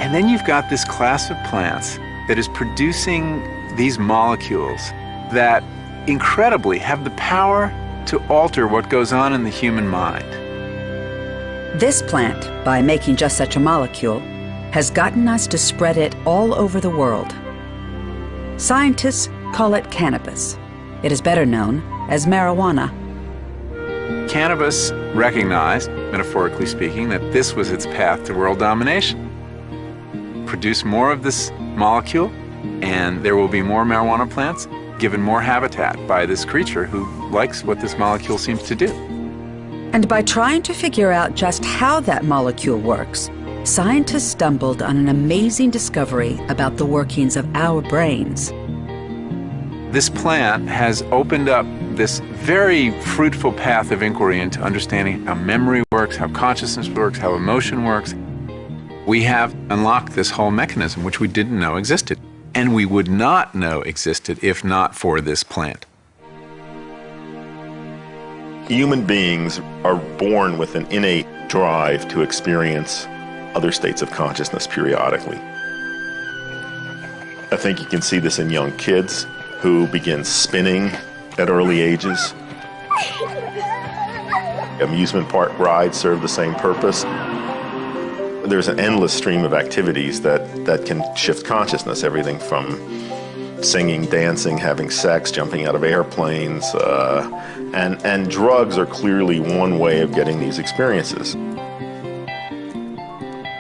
[SPEAKER 11] And then you've got this class of plants that is producing these molecules that incredibly have the power to alter what goes on in the human mind.
[SPEAKER 12] This plant, by making just such a molecule, has gotten us to spread it all over the world. Scientists call it cannabis. It is better known as marijuana.
[SPEAKER 11] Cannabis recognized, metaphorically speaking, that this was its path to world domination. Produce more of this molecule, and there will be more marijuana plants given more habitat by this creature who likes what this molecule seems to do.
[SPEAKER 12] And by trying to figure out just how that molecule works, scientists stumbled on an amazing discovery about the workings of our brains.
[SPEAKER 11] This plant has opened up this very fruitful path of inquiry into understanding how memory works, how consciousness works, how emotion works. We have unlocked this whole mechanism which we didn't know existed, and we would not know existed if not for this plant.
[SPEAKER 13] Human beings are born with an innate drive to experience other states of consciousness periodically. I think you can see this in young kids who begin spinning at early ages. Amusement park rides serve the same purpose. There's an endless stream of activities that can shift consciousness, everything from singing, dancing, having sex, jumping out of airplanes, and drugs are clearly one way of getting these experiences.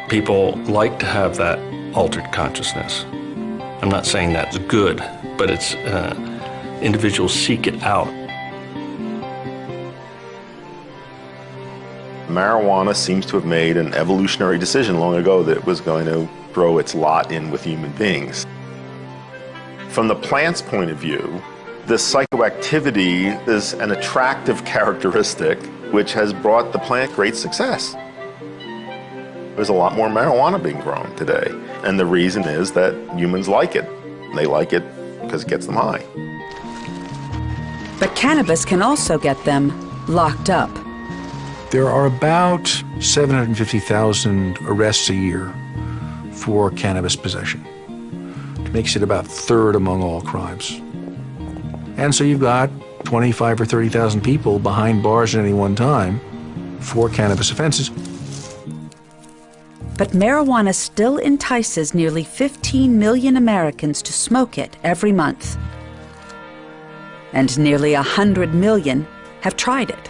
[SPEAKER 14] People like to have that altered consciousness. I'm not saying that's good, but it's individuals seek it out.
[SPEAKER 13] Marijuana seems to have made an evolutionary decision long ago that it was going to throw its lot in with human beings. From the plant's point of view, this psychoactivity is an attractive characteristic which has brought the plant great success. There's a lot more marijuana being grown today, and the reason is that humans like it. They like it because it gets them high.
[SPEAKER 12] But cannabis can also get them locked up.
[SPEAKER 15] There are about 750,000 arrests a year for cannabis possession. It makes it about third among all crimes. And so you've got 25 or 30,000 people behind bars at any one time for cannabis offenses.
[SPEAKER 12] But marijuana still entices nearly 15 million Americans to smoke it every month. And nearly 100 million have tried it.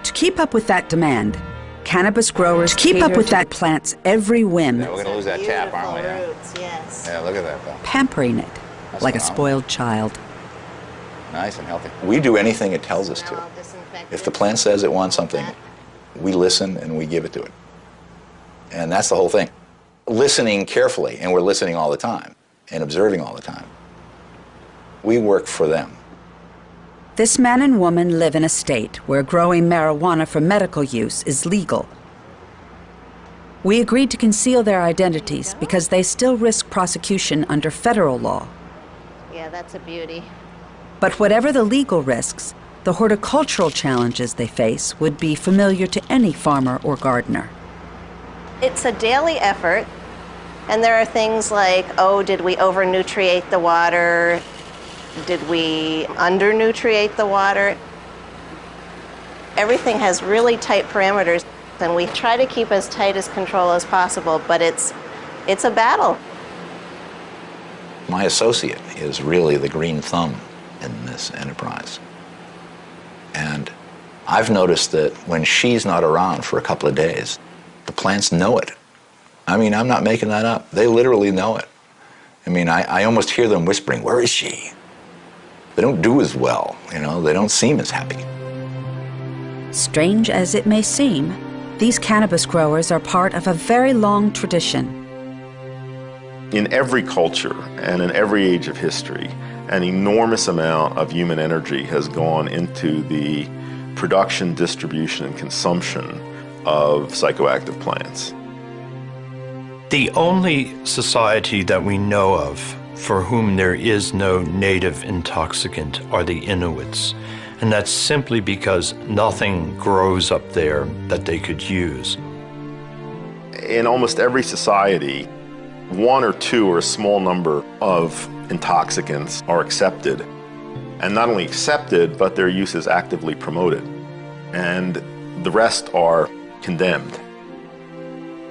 [SPEAKER 12] To keep up with that demand, cannabis growers keep up with that plant's every whim,
[SPEAKER 16] Yeah, we're gonna lose that tap, aren't we? Yeah, look at that though.
[SPEAKER 12] pampering it
[SPEAKER 16] That's
[SPEAKER 12] like a
[SPEAKER 16] phenomenal.
[SPEAKER 12] spoiled child.
[SPEAKER 16] Nice and healthy. We do anything it tells us to. If the plant says it wants something, we listen and we give it to it. And that's the whole thing. Listening carefully, and we're listening all the time and observing all the time. We work for them.
[SPEAKER 12] This man and woman live in a state where growing marijuana for medical use is legal. We agreed to conceal their identities because they still risk prosecution under federal law.
[SPEAKER 17] Yeah, that's a beauty.
[SPEAKER 12] But whatever the legal risks, the horticultural challenges they face would be familiar to any farmer or gardener.
[SPEAKER 17] It's a daily effort, and there are things like, oh, did we overnutriate the water? Did we undernutriate the water? Everything has really tight parameters, and we try to keep as tight as control as possible, but it's a battle.
[SPEAKER 16] My associate is really the green thumb in this enterprise. And I've noticed that when she's not around for a couple of days, the plants know it. I mean, I'm not making that up. They literally know it. I mean, I almost hear them whispering, "Where is she?" They don't do as well, you know, they don't seem as happy.
[SPEAKER 12] Strange as it may seem, these cannabis growers are part of a very long tradition.
[SPEAKER 13] In every culture and in every age of history, an enormous amount of human energy has gone into the production, distribution, and consumption of psychoactive plants.
[SPEAKER 14] The only society that we know of for whom there is no native intoxicant are the Inuits. And that's simply because nothing grows up there that they could use.
[SPEAKER 13] In almost every society, one or two or a small number of intoxicants are accepted. And not only accepted, but their use is actively promoted. And the rest are condemned.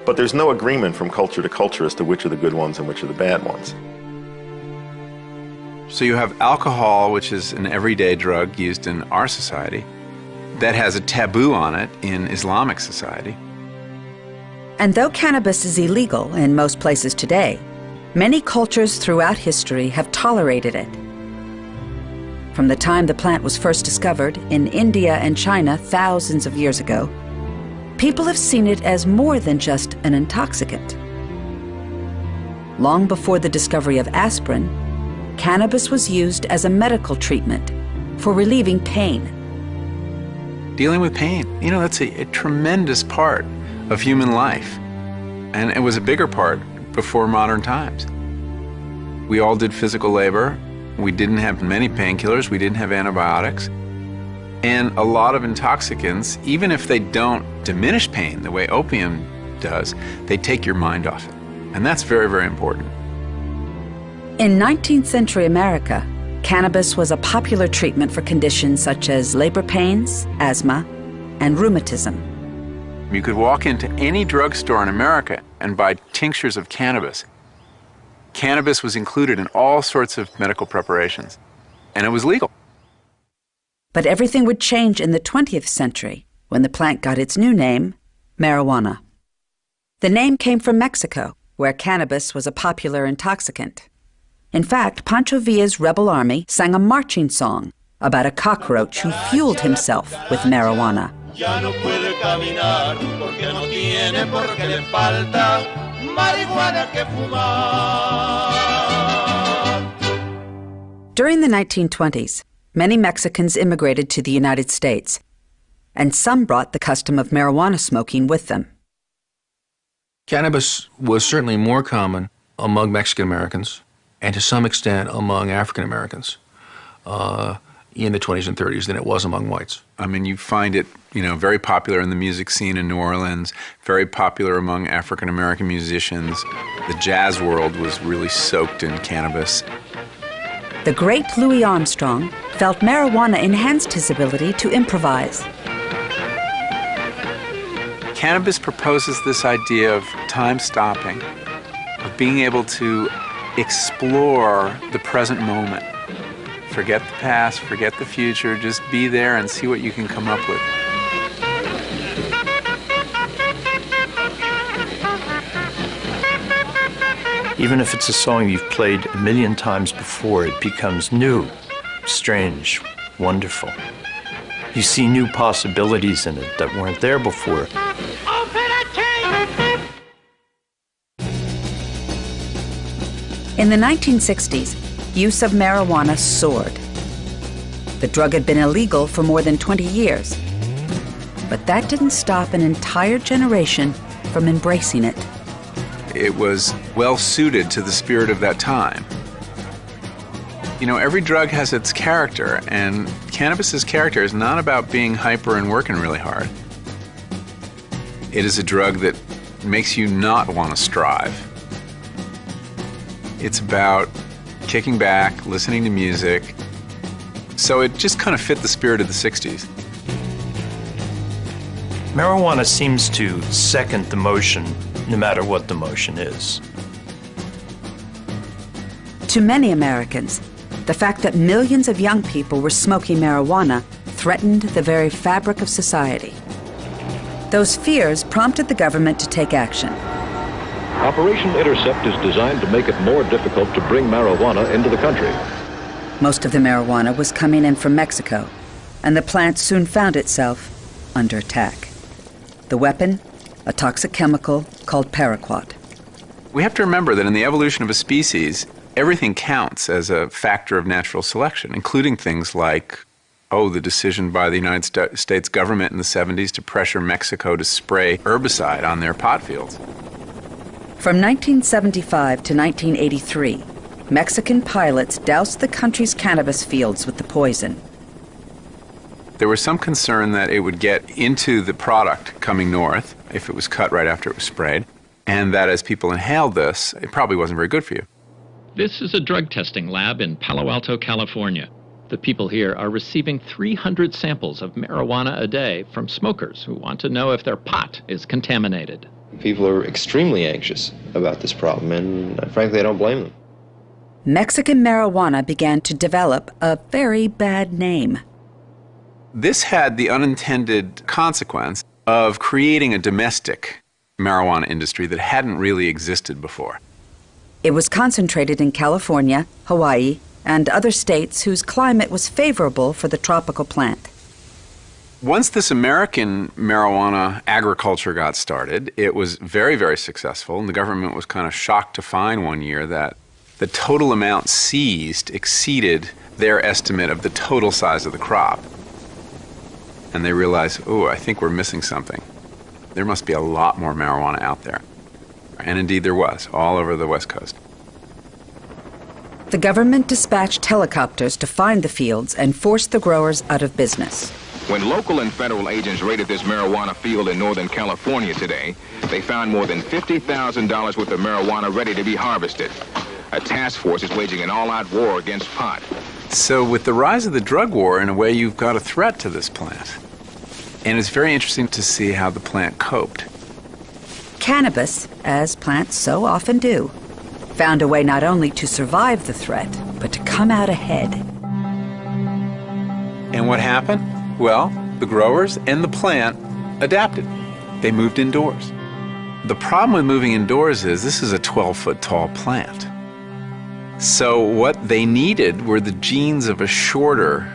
[SPEAKER 13] But there's no agreement from culture to culture as to which are the good ones and which are the bad ones.
[SPEAKER 11] So you have alcohol, which is an everyday drug used in our society, that has a taboo on it in Islamic society.
[SPEAKER 12] And though cannabis is illegal in most places today, many cultures throughout history have tolerated it. From the time the plant was first discovered in India and China thousands of years ago, people have seen it as more than just an intoxicant. Long before the discovery of aspirin, cannabis was used as a medical treatment for relieving pain.
[SPEAKER 11] Dealing with pain, you know, that's a tremendous part of human life. And it was a bigger part before modern times. We all did physical labor. We didn't have many painkillers. We didn't have antibiotics. And a lot of intoxicants, even if they don't diminish pain the way opium does, they take your mind off it. And that's very, very important.
[SPEAKER 12] In 19th century America, cannabis was a popular treatment for conditions such as labor pains, asthma, and rheumatism.
[SPEAKER 11] You could walk into any drugstore in America and buy tinctures of cannabis. Cannabis was included in all sorts of medical preparations, and it was legal.
[SPEAKER 12] But everything would change in the 20th century when the plant got its new name, marijuana. The name came from Mexico, where cannabis was a popular intoxicant. In fact, Pancho Villa's rebel army sang a marching song about a cockroach who fueled himself with marijuana.
[SPEAKER 1] Ya no puede caminar porque no tiene porque le falta marihuana que fumar.
[SPEAKER 12] During the 1920s, many Mexicans immigrated to the United States, and some brought the custom of marijuana smoking with them.
[SPEAKER 15] Cannabis was certainly more common among Mexican Americans and to some extent among African Americans in the 20s and 30s than it was among whites.
[SPEAKER 11] I mean, you find it, you know, very popular in the music scene in New Orleans, very popular among African American musicians. The jazz world was really soaked in cannabis.
[SPEAKER 12] The great Louis Armstrong felt marijuana enhanced his ability to improvise.
[SPEAKER 11] Cannabis proposes this idea of time stopping, of being able to explore the present moment. Forget the past, forget the future, just be there and see what you can come up with.
[SPEAKER 14] Even if it's a song you've played a million times before, it becomes new, strange, wonderful. You see new possibilities in it that weren't there before.
[SPEAKER 12] In the 1960s, use of marijuana soared. The drug had been illegal for more than 20 years. But that didn't stop an entire generation from embracing it.
[SPEAKER 11] It was well suited to the spirit of that time. You know, every drug has its character, and cannabis's character is not about being hyper and working really hard. It is a drug that makes you not want to strive. It's about kicking back, listening to music. So it just kind of fit the spirit of the 60s.
[SPEAKER 14] Marijuana seems to second the motion, no matter what the motion is.
[SPEAKER 12] To many Americans, the fact that millions of young people were smoking marijuana threatened the very fabric of society. Those fears prompted the government to take action.
[SPEAKER 18] Operation Intercept is designed to make it more difficult to bring marijuana into the country.
[SPEAKER 12] Most of the marijuana was coming in from Mexico, and the plant soon found itself under attack. The weapon, a toxic chemical called paraquat.
[SPEAKER 11] We have to remember that in the evolution of a species, everything counts as a factor of natural selection, including things like, the decision by the United States government in the 70s to pressure Mexico to spray herbicide on their pot fields.
[SPEAKER 12] From 1975 to 1983, Mexican pilots doused the country's cannabis fields with the poison.
[SPEAKER 11] There was some concern that it would get into the product coming north if it was cut right after it was sprayed, and that as people inhaled this, it probably wasn't very good for you.
[SPEAKER 19] This is a drug testing lab in Palo Alto, California. The people here are receiving 300 samples of marijuana a day from smokers who want to know if their pot is contaminated.
[SPEAKER 20] People are extremely anxious about this problem, and frankly, I don't blame them.
[SPEAKER 12] Mexican marijuana began to develop a very bad name.
[SPEAKER 11] This had the unintended consequence of creating a domestic marijuana industry that hadn't really existed before.
[SPEAKER 12] It was concentrated in California, Hawaii, and other states whose climate was favorable for the tropical plant.
[SPEAKER 11] Once this American marijuana agriculture got started, it was very, very successful, and the government was kind of shocked to find one year that the total amount seized exceeded their estimate of the total size of the crop. And they realized, I think we're missing something. There must be a lot more marijuana out there. And indeed there was, all over the West Coast.
[SPEAKER 12] The government dispatched helicopters to find the fields and forced the growers out of business.
[SPEAKER 21] When local and federal agents raided this marijuana field in Northern California today, they found more than $50,000 worth of marijuana ready to be harvested. A task force is waging an all-out war against pot.
[SPEAKER 11] So with the rise of the drug war, in a way, you've got a threat to this plant. And it's very interesting to see how the plant coped.
[SPEAKER 12] Cannabis, as plants so often do, found a way not only to survive the threat, but to come out ahead.
[SPEAKER 11] And what happened? Well, the growers and the plant adapted. They moved indoors. The problem with moving indoors is this is a 12-foot tall plant. So what they needed were the genes of a shorter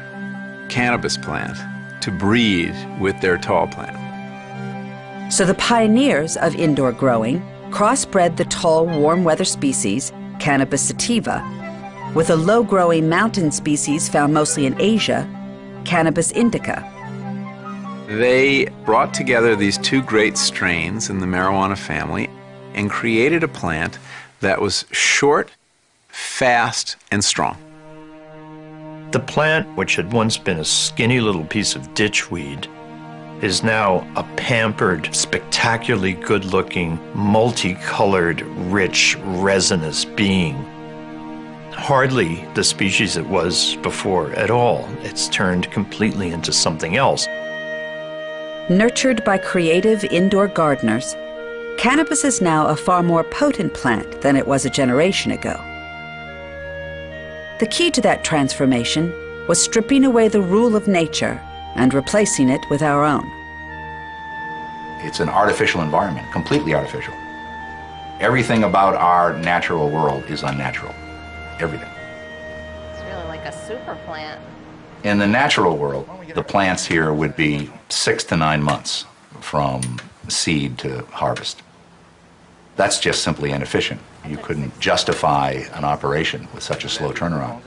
[SPEAKER 11] cannabis plant to breed with their tall plant.
[SPEAKER 12] So the pioneers of indoor growing crossbred the tall, warm weather species, Cannabis sativa, with a low-growing mountain species found mostly in Asia, Cannabis indica.
[SPEAKER 11] They brought together these two great strains in the marijuana family and created a plant that was short, fast, and strong.
[SPEAKER 14] The plant, which had once been a skinny little piece of ditchweed, is now a pampered, spectacularly good-looking, multicolored, rich, resinous being. Hardly the species it was before at all. It's turned completely into something else.
[SPEAKER 12] Nurtured by creative indoor gardeners, cannabis is now a far more potent plant than it was a generation ago. The key to that transformation was stripping away the rule of nature and replacing it with our own.
[SPEAKER 16] It's an artificial environment, completely artificial. Everything about our natural world is unnatural. Everything.
[SPEAKER 17] It's really like a super plant.
[SPEAKER 16] In the natural world, the plants here would be 6 to 9 months from seed to harvest. That's just simply inefficient. You couldn't justify an operation with such a slow turnaround.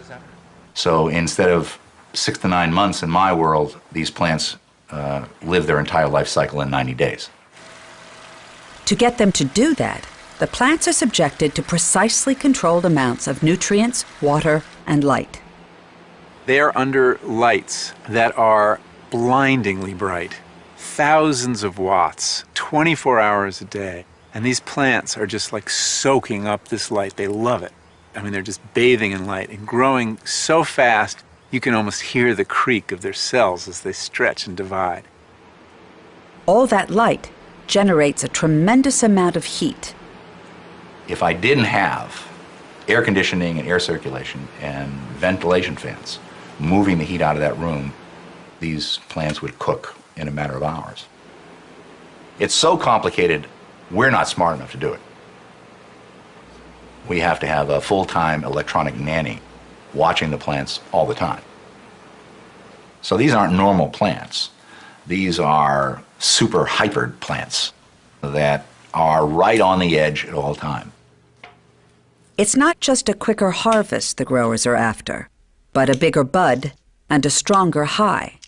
[SPEAKER 16] So instead of 6 to 9 months in my world, these plants live their entire life cycle in 90 days.
[SPEAKER 12] To get them to do that, the plants are subjected to precisely controlled amounts of nutrients, water, and light.
[SPEAKER 11] They are under lights that are blindingly bright, thousands of watts, 24 hours a day. And these plants are just like soaking up this light. They love it. I mean, they're just bathing in light and growing so fast, you can almost hear the creak of their cells as they stretch and divide.
[SPEAKER 12] All that light generates a tremendous amount of heat.
[SPEAKER 16] If I didn't have air conditioning and air circulation and ventilation fans moving the heat out of that room, these plants would cook in a matter of hours. It's so complicated, we're not smart enough to do it. We have to have a full-time electronic nanny watching the plants all the time. So these aren't normal plants. These are super hypered plants that are right on the edge at all time.
[SPEAKER 12] It's not just a quicker harvest the growers are after, but a bigger bud and a stronger high.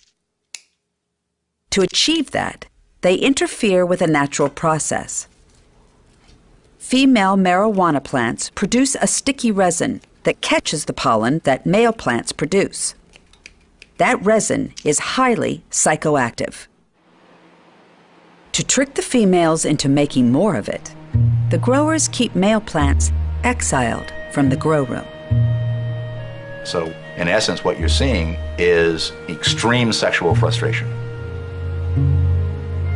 [SPEAKER 12] To achieve that, they interfere with a natural process. Female marijuana plants produce a sticky resin that catches the pollen that male plants produce. That resin is highly psychoactive. To trick the females into making more of it, the growers keep male plants exiled from the grow room.
[SPEAKER 16] So, in essence, what you're seeing is extreme sexual frustration.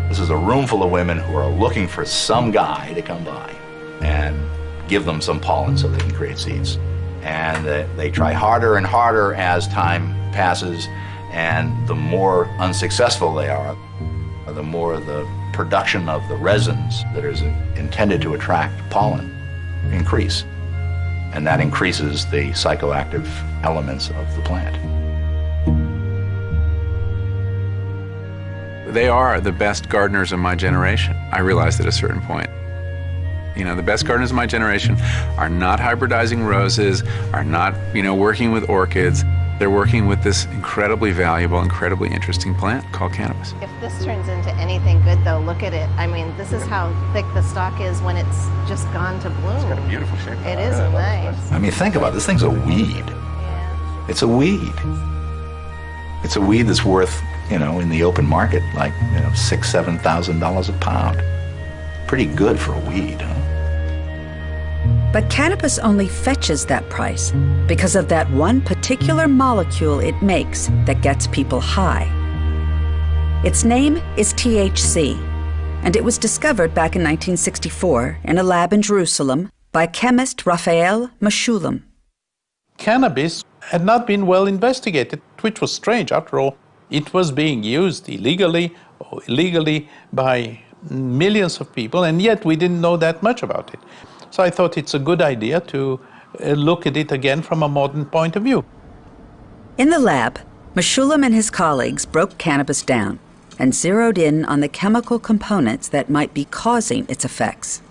[SPEAKER 16] This is a room full of women who are looking for some guy to come by and give them some pollen so they can create seeds. And they try harder and harder as time passes, and the more unsuccessful they are, the more the production of the resins that is intended to attract pollen increase. And that increases the psychoactive elements of the plant.
[SPEAKER 11] They are the best gardeners of my generation. I realized at a certain point. You know, the best gardeners of my generation are not hybridizing roses, are not, working with orchids. They're working with this incredibly valuable, incredibly interesting plant called cannabis.
[SPEAKER 17] If this turns into anything good, though, look at it. I mean, this is how thick the stalk is when it's just gone to bloom. It's got a
[SPEAKER 11] beautiful shape.
[SPEAKER 17] It is nice.
[SPEAKER 16] I mean, think about it. This thing's a weed. It's a weed. It's a weed that's worth, in the open market, like, $6,000, $7,000 a pound. Pretty good for a weed, huh?
[SPEAKER 12] But cannabis only fetches that price because of that one particular molecule it makes that gets people high. Its name is THC, and it was discovered back in 1964 in a lab in Jerusalem by chemist Raphael Meshulam.
[SPEAKER 3] Cannabis had not been well investigated, which was strange. After all, it was being used illegally or illegally by millions of people, and yet we didn't know that much about it. So I thought it's a good idea to look at it again from a modern point of view.
[SPEAKER 12] In the lab, Meshulam and his colleagues broke cannabis down and zeroed in on the chemical components that might be causing its effects.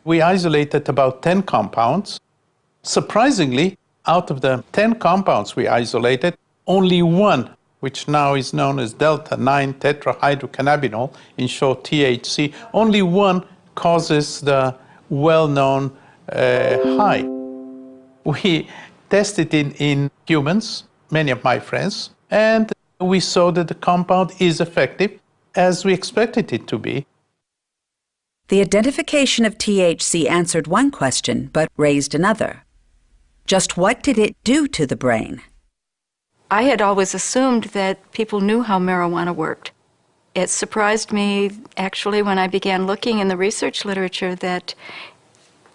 [SPEAKER 3] We isolated about 10 compounds. Surprisingly, out of the 10 compounds we isolated, only one, which now is known as delta-9 tetrahydrocannabinol, in short THC, only one causes the well-known high. We tested it in humans, many of my friends, and we saw that the compound is effective as we expected it to be.
[SPEAKER 12] The identification of THC answered one question but raised another. Just what did it do to the brain?
[SPEAKER 22] I had always assumed that people knew how marijuana worked. It surprised me, actually, when I began looking in the research literature that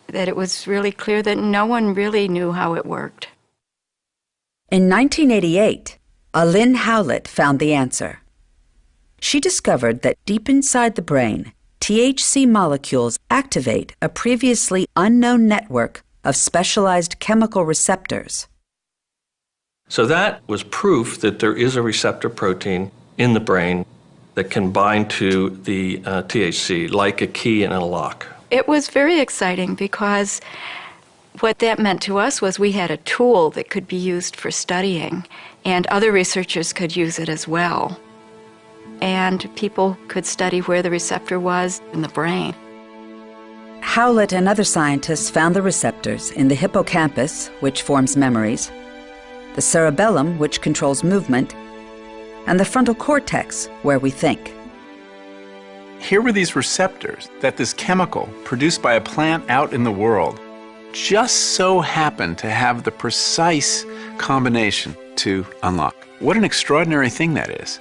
[SPEAKER 22] it was really clear that no one really knew how it worked.
[SPEAKER 12] In 1988, Lynn Howlett found the answer. She discovered that deep inside the brain, THC molecules activate a previously unknown network of specialized chemical receptors.
[SPEAKER 23] So that was proof that there is a receptor protein in the brain that can bind to the THC like a key in a lock.
[SPEAKER 22] It was very exciting because what that meant to us was we had a tool that could be used for studying, and other researchers could use it as well. And people could study where the receptor was in the brain.
[SPEAKER 12] Howlett and other scientists found the receptors in the hippocampus, which forms memories, the cerebellum, which controls movement, and the frontal cortex, where we think.
[SPEAKER 11] Here were these receptors that this chemical produced by a plant out in the world just so happened to have the precise combination to unlock. What an extraordinary thing that is.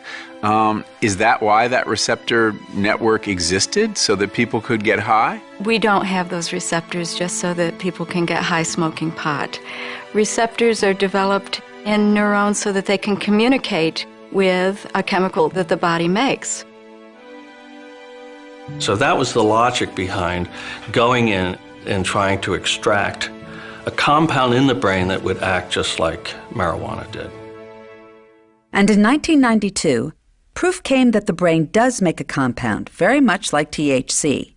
[SPEAKER 11] Is that why that receptor network existed, so that people could get high?
[SPEAKER 22] We don't have those receptors just so that people can get high smoking pot. Receptors are developed in neurons so that they can communicate with a chemical that the body makes.
[SPEAKER 23] So that was the logic behind going in and trying to extract a compound in the brain that would act just like marijuana did.
[SPEAKER 12] And in 1992, proof came that the brain does make a compound very much like THC.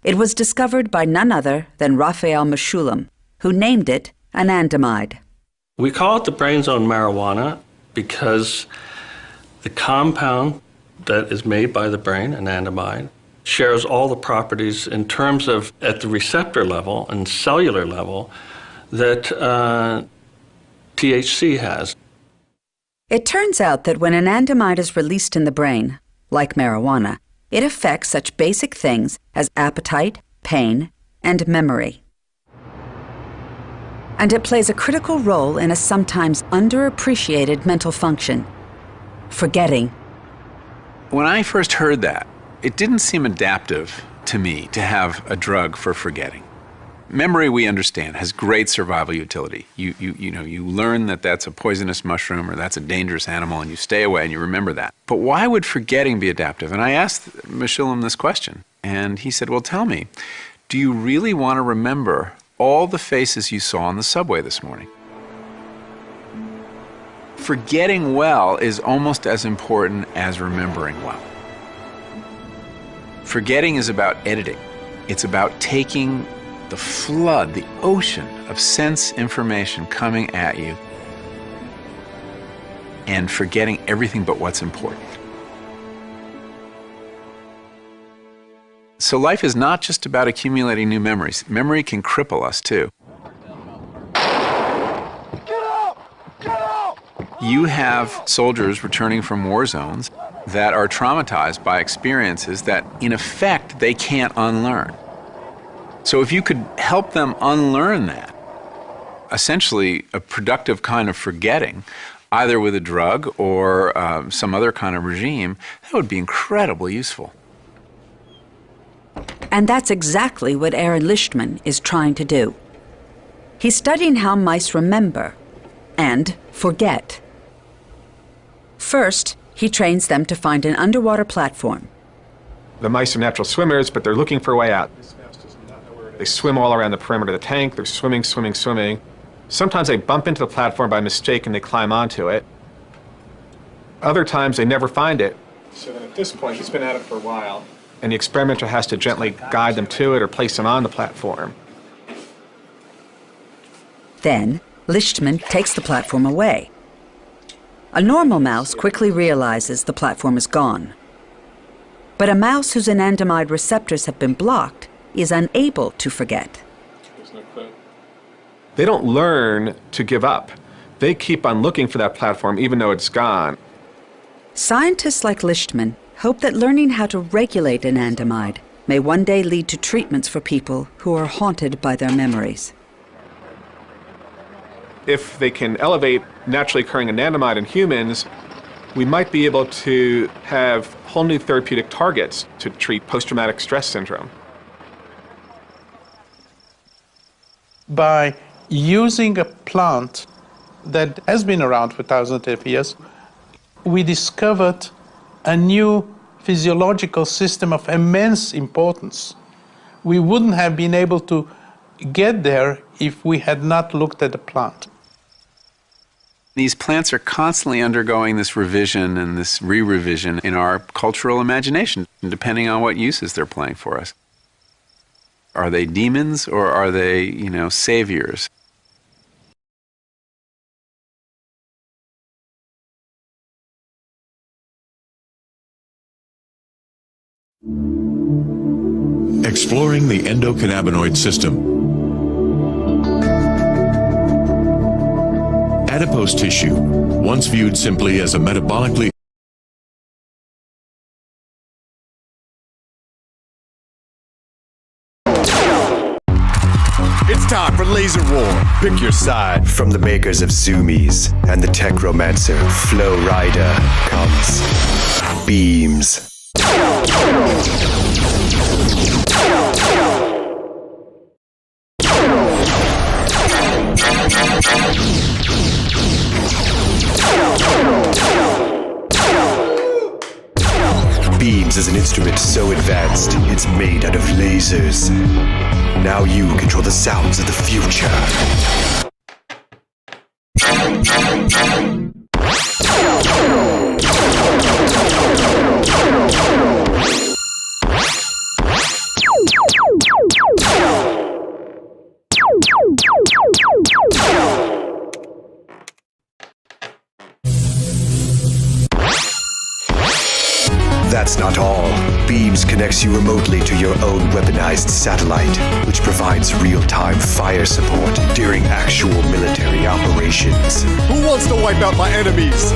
[SPEAKER 12] It was discovered by none other than Raphael Mechoulam, who named it anandamide.
[SPEAKER 23] We call it the brain's own marijuana because the compound that is made by the brain, anandamide, shares all the properties in terms of at the receptor level and cellular level that THC has.
[SPEAKER 12] It turns out that when anandamide is released in the brain, like marijuana, it affects such basic things as appetite, pain, and memory. And it plays a critical role in a sometimes underappreciated mental function, forgetting.
[SPEAKER 11] When I first heard that, it didn't seem adaptive to me to have a drug for forgetting. Memory, we understand, has great survival utility. You learn that that's a poisonous mushroom or that's a dangerous animal, and you stay away and you remember that. But why would forgetting be adaptive? And I asked Mechoulam this question, and he said, well, tell me, do you really want to remember all the faces you saw on the subway this morning? Forgetting well is almost as important as remembering well. Forgetting is about editing. It's about taking the flood, the ocean of sense information coming at you and forgetting everything but what's important. So life is not just about accumulating new memories. Memory can cripple us too. You have soldiers returning from war zones that are traumatized by experiences that, in effect, they can't unlearn. So if you could help them unlearn that, essentially a productive kind of forgetting, either with a drug or some other kind of regime, that would be incredibly useful.
[SPEAKER 12] And that's exactly what Aaron Lichtman is trying to do. He's studying how mice remember and forget. First, he trains them to find an underwater platform.
[SPEAKER 4] The mice are natural swimmers, but they're looking for a way out. They swim all around the perimeter of the tank. They're swimming, swimming, swimming. Sometimes they bump into the platform by mistake and they climb onto it. Other times they never find it. So then at this point, he's been at it for a while, and the experimenter has to gently guide them to it or place them on the platform.
[SPEAKER 12] Then, Lichtman takes the platform away. A normal mouse quickly realizes the platform is gone. But a mouse whose anandamide receptors have been blocked is unable to forget.
[SPEAKER 4] They don't learn to give up. They keep on looking for that platform even though it's gone.
[SPEAKER 12] Scientists like Lichtman hope that learning how to regulate anandamide may one day lead to treatments for people who are haunted by their memories.
[SPEAKER 4] If they can elevate naturally occurring anandamide in humans, we might be able to have whole new therapeutic targets to treat post-traumatic stress syndrome.
[SPEAKER 3] By using a plant that has been around for thousands of years, we discovered a new physiological system of immense importance. We wouldn't have been able to get there if we had not looked at the plant.
[SPEAKER 11] These plants are constantly undergoing this revision and this re-revision in our cultural imagination, depending on what uses they're playing for us. Are they demons or are they, saviors?
[SPEAKER 5] Exploring the endocannabinoid system. Adipose tissue, once viewed simply as a metabolically
[SPEAKER 7] It's time for Laser War. Pick your side.
[SPEAKER 8] From the makers of Zoomies and the Techromancer, Flow Rider, comes Beams. Beams is an instrument so advanced, it's made out of lasers. Now you control the sounds of the future. That's not all. Beams connects you remotely to your own weaponized satellite, which provides real-time fire support during actual military operations.
[SPEAKER 7] Who wants to wipe out my enemies?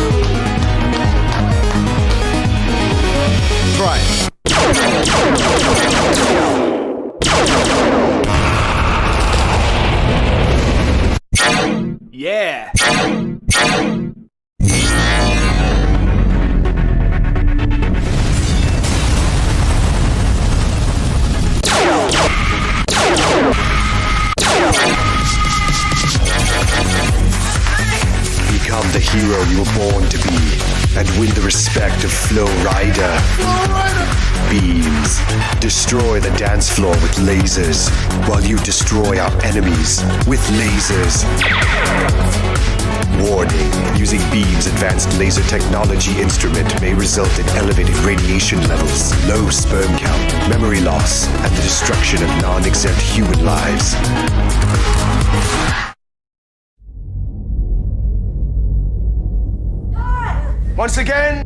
[SPEAKER 7] Try it.
[SPEAKER 1] Yeah.
[SPEAKER 8] Become the hero you were born to be, and win the respect of Flow Rider. Beams. Destroy the dance floor with lasers, while you destroy our enemies with lasers. Warning. Using Beam's advanced laser technology instrument may result in elevated radiation levels, low sperm count, memory loss, and the destruction of non-exempt human lives.
[SPEAKER 7] Once again.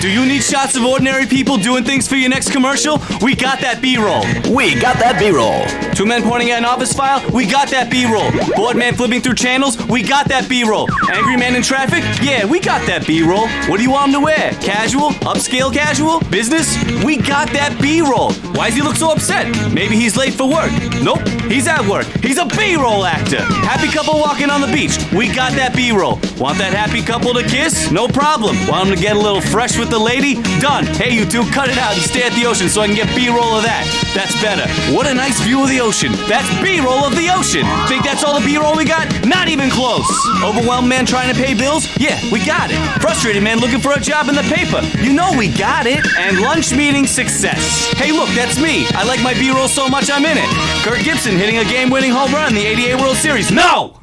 [SPEAKER 1] Do you need shots of ordinary people doing things for your next commercial? We got that B-roll. We got that B-roll. Two men pointing at an office file? We got that B-roll. Bored man flipping through channels? We got that B-roll. Angry man in traffic? Yeah, we got that B-roll. What do you want him to wear? Casual? Upscale casual? Business? We got that B-roll. Why does he look so upset? Maybe he's late for work. Nope, he's at work. He's a B-roll actor. Happy couple walking on the beach? We got that B-roll. Want that happy couple to kiss? No problem. Want him to get a little fresh with the lady? Done. Hey, you two, cut it out and stare at the ocean so I can get B-roll of that. That's better. What a nice view of the ocean. That's B-roll of the ocean. Think that's all the B-roll we got? Not even close. Overwhelmed man trying to pay bills? Yeah, we got it. Frustrated man looking for a job in the paper? You know we got it. And lunch meeting success. Hey, look, that's me. I like my B-roll so much I'm in it. Kirk Gibson hitting a game-winning home run in the '88 World Series. No!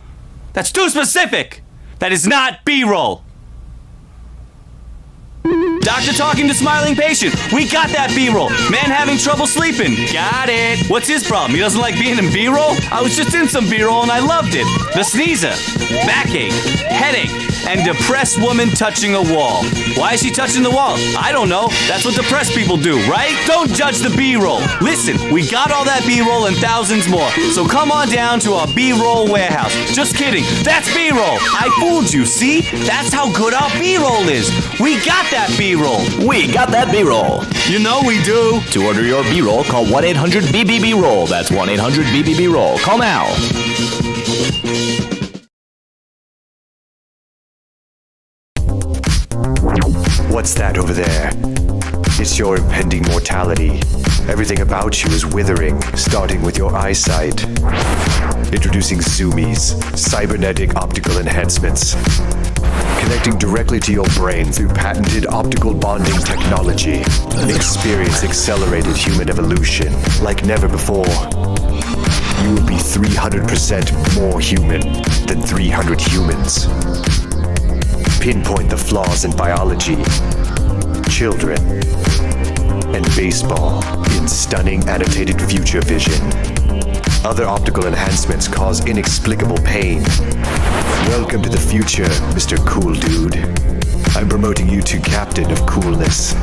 [SPEAKER 1] That's too specific. That is not B-roll. Doctor talking to smiling patient. We got that B-roll. Man having trouble sleeping. Got it. What's his problem? He doesn't like being in B-roll? I was just in some B-roll and I loved it. The sneezer, backache, headache, and depressed woman touching a wall. Why is she touching the wall? I don't know. That's what depressed people do, right? Don't judge the B-roll. Listen, we got all that B-roll and thousands more. So come on down to our B-roll warehouse. Just kidding. That's B-roll. I fooled you, see? That's how good our B-roll is. We got that B-roll.
[SPEAKER 9] We got that B-roll.
[SPEAKER 1] You know we do.
[SPEAKER 9] To order your B-roll, call 1-800-BBB-ROLL. That's 1-800-BBB-ROLL. Call now.
[SPEAKER 8] What's that over there? It's your impending mortality. Everything about you is withering, starting with your eyesight. Introducing Zoomies, cybernetic optical enhancements. Connecting directly to your brain through patented optical bonding technology. Experience accelerated human evolution like never before. You will be 300% more human than 300 humans. Pinpoint the flaws in biology, children, and baseball in stunning annotated future vision. Other optical enhancements cause inexplicable pain. Welcome to the future, Mr. Cool Dude. I'm promoting you to Captain of Coolness.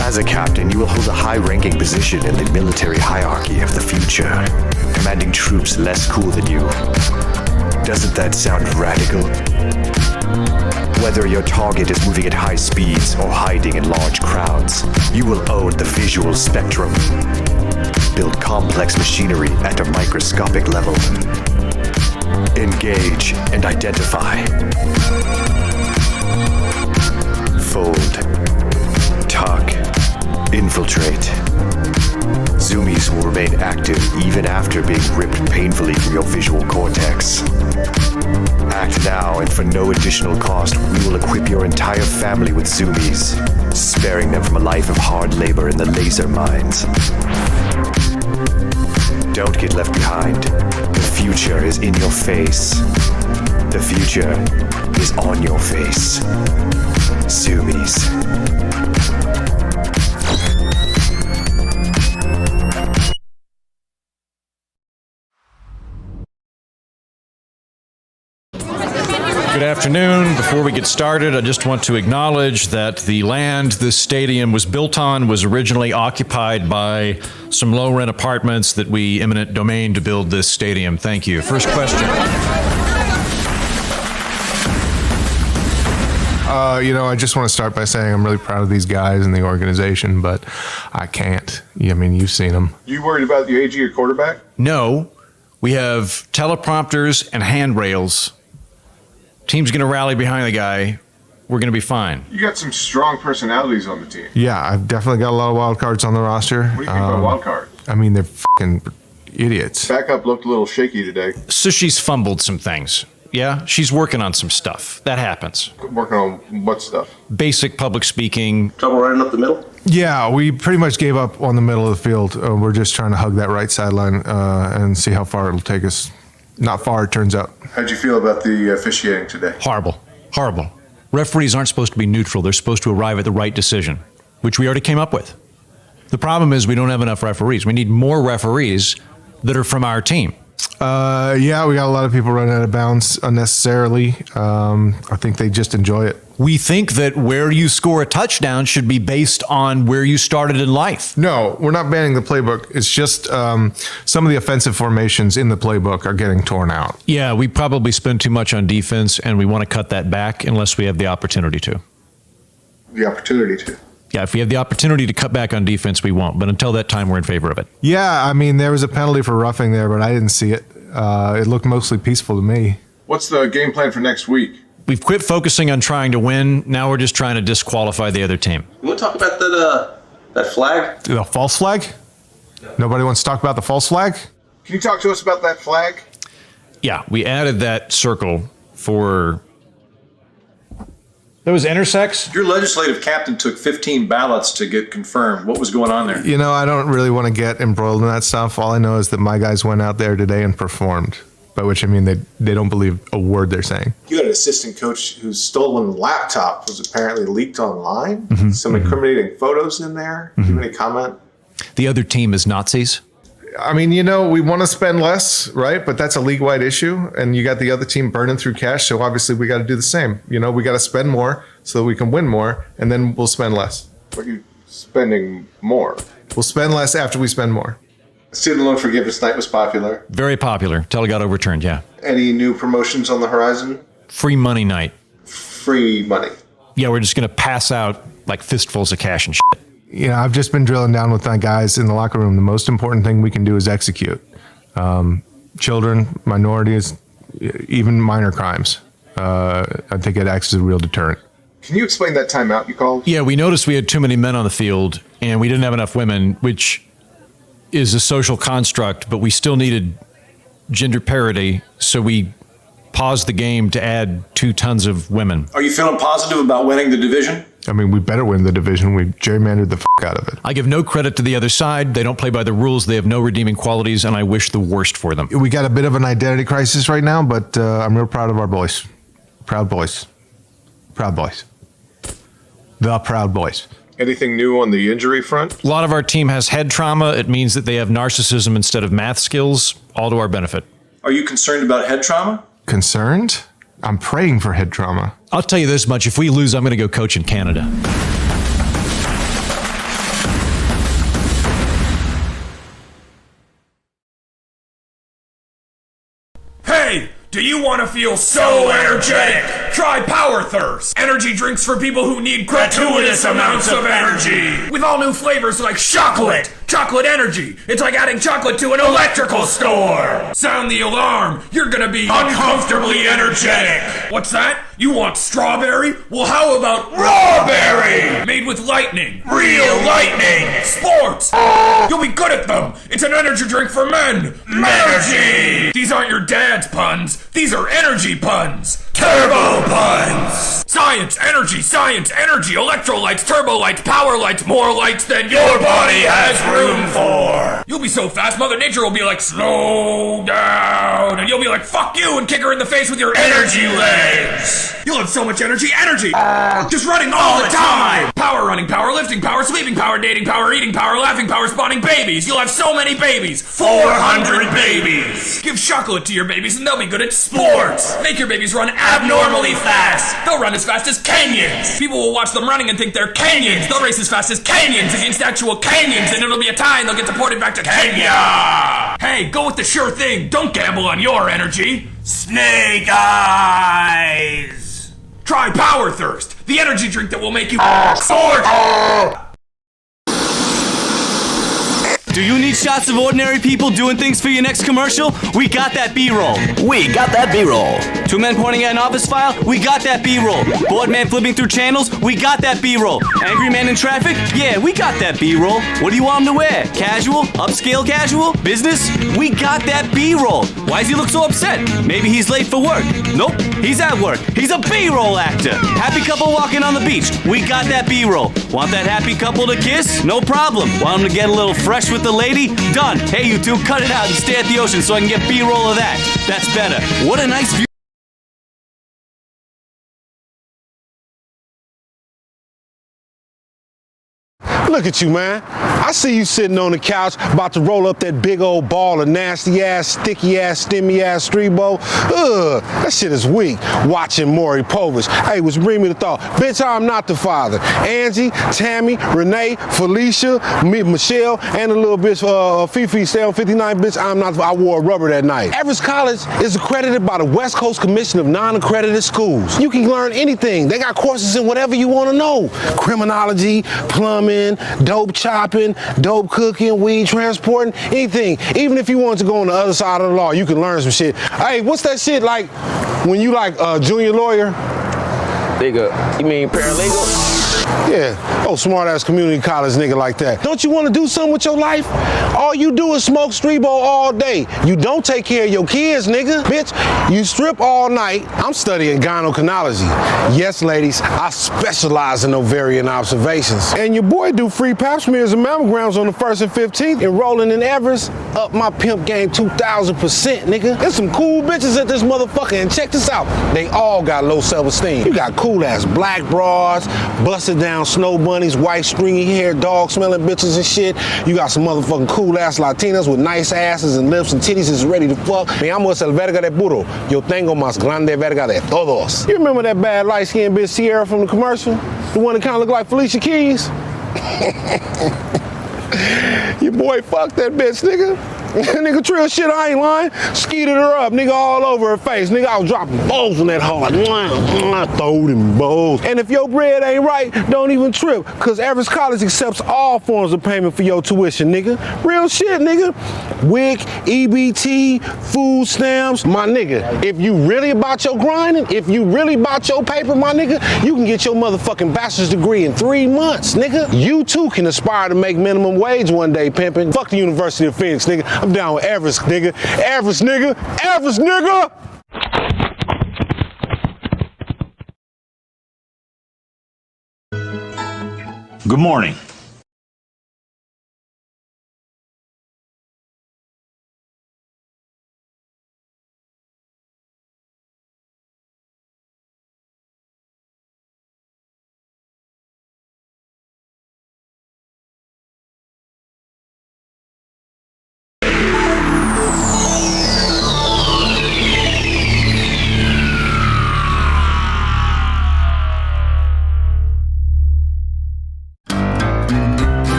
[SPEAKER 8] As a captain, you will hold a high-ranking position in the military hierarchy of the future, commanding troops less cool than you. Doesn't that sound radical? Whether your target is moving at high speeds or hiding in large crowds, you will own the visual spectrum. Build complex machinery at a microscopic level. Engage and identify. Fold. Tuck. Infiltrate. Zoomies will remain active even after being ripped painfully from your visual cortex. Act now, and for no additional cost, we will equip your entire family with Zoomies, sparing them from a life of hard labor in the laser mines. Don't get left behind. The future is in your face. The future is on your face. Zoomies.
[SPEAKER 2] Good afternoon. Before we get started, I just want to acknowledge that the land this stadium was built on was originally occupied by some low-rent apartments that we eminent domain to build this stadium. Thank you. First question.
[SPEAKER 6] I just want to start by saying I'm really proud of these guys and the organization, but I can't. I mean, you've seen them.
[SPEAKER 10] You worried about the age of your quarterback?
[SPEAKER 2] No. We have teleprompters and handrails. Team's going to rally behind the guy. We're going to be fine.
[SPEAKER 10] You got some strong personalities on the team.
[SPEAKER 6] Yeah, I've definitely got a lot of wild cards on the roster.
[SPEAKER 10] What do you think about wild cards?
[SPEAKER 6] I mean, they're fucking idiots.
[SPEAKER 10] Backup looked a little shaky today.
[SPEAKER 2] So she's fumbled some things. Yeah, she's working on some stuff. That happens.
[SPEAKER 10] Working on what stuff?
[SPEAKER 2] Basic public speaking.
[SPEAKER 20] Trouble running up the middle?
[SPEAKER 6] Yeah, we pretty much gave up on the middle of the field. We're just trying to hug that right sideline and see how far it'll take us. Not far, it turns out.
[SPEAKER 10] How'd you feel about the officiating today?
[SPEAKER 2] Horrible. Horrible. Referees aren't supposed to be neutral. They're supposed to arrive at the right decision, which we already came up with. The problem is we don't have enough referees. We need more referees that are from our team.
[SPEAKER 6] Yeah, we got a lot of people running out of bounds unnecessarily. I think they just enjoy it.
[SPEAKER 2] We think that where you score a touchdown should be based on where you started in life.
[SPEAKER 6] No, we're not banning the playbook. It's just some of the offensive formations in the playbook are getting torn out.
[SPEAKER 2] Yeah, we probably spend too much on defense, and we want to cut that back unless we have the opportunity to.
[SPEAKER 10] The opportunity to?
[SPEAKER 2] Yeah, if we have the opportunity to cut back on defense, we won't. But until that time, we're in favor of it.
[SPEAKER 6] Yeah, I mean, there was a penalty for roughing there, but I didn't see it. It looked mostly peaceful to me.
[SPEAKER 10] What's the game plan for next week?
[SPEAKER 2] We've quit focusing on trying to win. Now we're just trying to disqualify the other team.
[SPEAKER 20] You want to talk about that flag?
[SPEAKER 6] The false flag? Nobody wants to talk about the false flag?
[SPEAKER 10] Can you talk to us about that flag?
[SPEAKER 2] Yeah, we added that circle for... That was intersex?
[SPEAKER 24] Your legislative captain took 15 ballots to get confirmed. What was going on there?
[SPEAKER 6] I don't really want to get embroiled in that stuff. All I know is that my guys went out there today and performed, by which I mean they don't believe a word they're saying.
[SPEAKER 10] You had an assistant coach whose stolen laptop was apparently leaked online.
[SPEAKER 2] Mm-hmm.
[SPEAKER 10] Some incriminating photos in there. Do you have any comment?
[SPEAKER 2] The other team is Nazis?
[SPEAKER 6] I mean, we want to spend less, right? But that's a league-wide issue, and you got the other team burning through cash, so obviously we got to do the same. We got to spend more so that we can win more, and then we'll spend less.
[SPEAKER 10] Are you spending more?
[SPEAKER 6] We'll spend less after we spend more.
[SPEAKER 10] Student loan forgiveness night was popular.
[SPEAKER 2] Very popular. Till it got overturned, yeah.
[SPEAKER 10] Any new promotions on the horizon?
[SPEAKER 2] Free money night.
[SPEAKER 10] Free money.
[SPEAKER 2] Yeah, we're just going to pass out like fistfuls of cash and shit.
[SPEAKER 6] I've just been drilling down with my guys in the locker room. The most important thing we can do is execute. Children, minorities, even minor crimes. I think it acts as a real deterrent.
[SPEAKER 10] Can you explain that timeout you called?
[SPEAKER 2] Yeah, we noticed we had too many men on the field, and we didn't have enough women, which is a social construct, but we still needed gender parity, so we paused the game to add 2 tons of women.
[SPEAKER 24] Are you feeling positive about winning the division?
[SPEAKER 6] I mean, we better win the division. We gerrymandered the fuck out of it.
[SPEAKER 2] I give no credit to the other side. They don't play by the rules. They have no redeeming qualities, and I wish the worst for them.
[SPEAKER 6] We got a bit of an identity crisis right now, but I'm real proud of our boys. Proud boys. Proud boys. The Proud Boys.
[SPEAKER 10] Anything new on the injury front?
[SPEAKER 2] A lot of our team has head trauma. It means that they have narcissism instead of math skills, all to our benefit.
[SPEAKER 24] Are you concerned about head trauma?
[SPEAKER 6] Concerned? I'm praying for head trauma.
[SPEAKER 2] I'll tell you this much. If we lose, I'm going to go coach in Canada.
[SPEAKER 13] Hey! Do you want to feel so energetic? Try Power Thirst. Energy drinks for people who need gratuitous amounts of energy. With all new flavors like chocolate. Chocolate energy. It's like adding chocolate to an electrical store. Sound the alarm. You're gonna be uncomfortably energetic. What's that? You want strawberry? Well, how about rawberry? Made with lightning. Real lightning. Sports. You'll be good at them. It's an energy drink for men. Energy. These aren't your dad's puns. These are energy puns. Turbo puns. Science, energy, electrolytes, turbo lights, power lights, more lights than your body has room for. You'll be so fast, Mother Nature will be like, slow down. And you'll be like, fuck you, and kick her in the face with your energy legs. You'll have so much energy. Just running all the time. Power running, power lifting, power sleeping, power dating, power eating, power laughing, power spawning babies. You'll have so many babies. 400 babies. Give chocolate to your babies and they'll be good at sports. Make your babies run abnormally fast. They'll run as fast as Kenyans. People will watch them running and think they're Kenyans. They'll race as fast as Kenyans against actual Kenyans, and it'll be a tie and they'll get deported back to Kenya. Hey, go with the sure thing. Don't gamble on your energy. Snake eyes. Try Power Thirst, the energy drink that will make you sword.
[SPEAKER 15] Do you need shots of ordinary people doing things for your next commercial? We got that B-roll.
[SPEAKER 9] We got that B-roll.
[SPEAKER 15] Two men pointing at an office file? We got that B-roll. Bored man flipping through channels? We got that B-roll. Angry man in traffic? Yeah, we got that B-roll. What do you want him to wear? Casual? Upscale casual? Business? We got that B-roll. Why does he look so upset? Maybe he's late for work. Nope, he's at work. He's a B-roll actor. Happy couple walking on the beach? We got that B-roll. Want that happy couple to kiss? No problem. Want him to get a little fresh with the lady? Done. Hey, you two, cut it out and stare at the ocean so I can get B-roll of that. That's better. What a nice view.
[SPEAKER 18] Look at you, man. I see you sitting on the couch about to roll up that big old ball of nasty ass, sticky ass, stimmy ass Strebo. Ugh, that shit is weak. Watching Maury Povich. Hey, which bring me to thought. Bitch, I'm not the father. Angie, Tammy, Renee, Felicia, me, Michelle, and the little bitch Fifi, stay on 59, bitch. I'm not. I wore rubber that night. Everest College is accredited by the West Coast Commission of Non-Accredited Schools. You can learn anything. They got courses in whatever you want to know. Criminology, plumbing, dope chopping, dope cooking, weed transporting, anything. Even if you want to go on the other side of the law, you can learn some shit. Hey, what's that shit like when you like a junior lawyer?
[SPEAKER 20] Nigga, you mean paralegal?
[SPEAKER 18] Yeah. Oh, smart ass community college nigga like that. Don't you want to do something with your life? All you do is smoke Strebo all day. You don't take care of your kids, nigga. Bitch, you strip all night. I'm studying gynecologist. Yes, ladies, I specialize in ovarian observations. And your boy do free pap smears and mammograms on the 1st and 15th. Enrolling in Everest, up my pimp game 2,000%, nigga. There's some cool bitches at this motherfucker, and check this out. They all got low self-esteem. You got cool ass black broads, busted down snow bunnies, white stringy hair, dog smelling bitches and shit. You got some motherfucking cool ass Latinas with nice asses and lips and titties that's ready to fuck. Me llamo es el verga de puro. Yo tengo más grande verga de todos. You remember that bad light-skinned bitch Sierra from the commercial? The one that kind of looked like Felicia Keys? Your boy fucked that bitch, nigga. Nigga, trill shit, I ain't lying. Skeeted her up, nigga, all over her face. Nigga, I was dropping balls in that hole. Like, throw them balls. And if your bread ain't right, don't even trip, because Everest College accepts all forms of payment for your tuition, nigga. Real shit, nigga. WIC, EBT, food stamps. My nigga, if you really about your grinding, if you really about your paper, my nigga, you can get your motherfucking bachelor's degree in 3 months, nigga. You too can aspire to make minimum wage one day, pimping. Fuck the University of Phoenix, nigga. I'm down with Everest, nigga. Everest, nigga. Everest, nigga.
[SPEAKER 19] Good morning.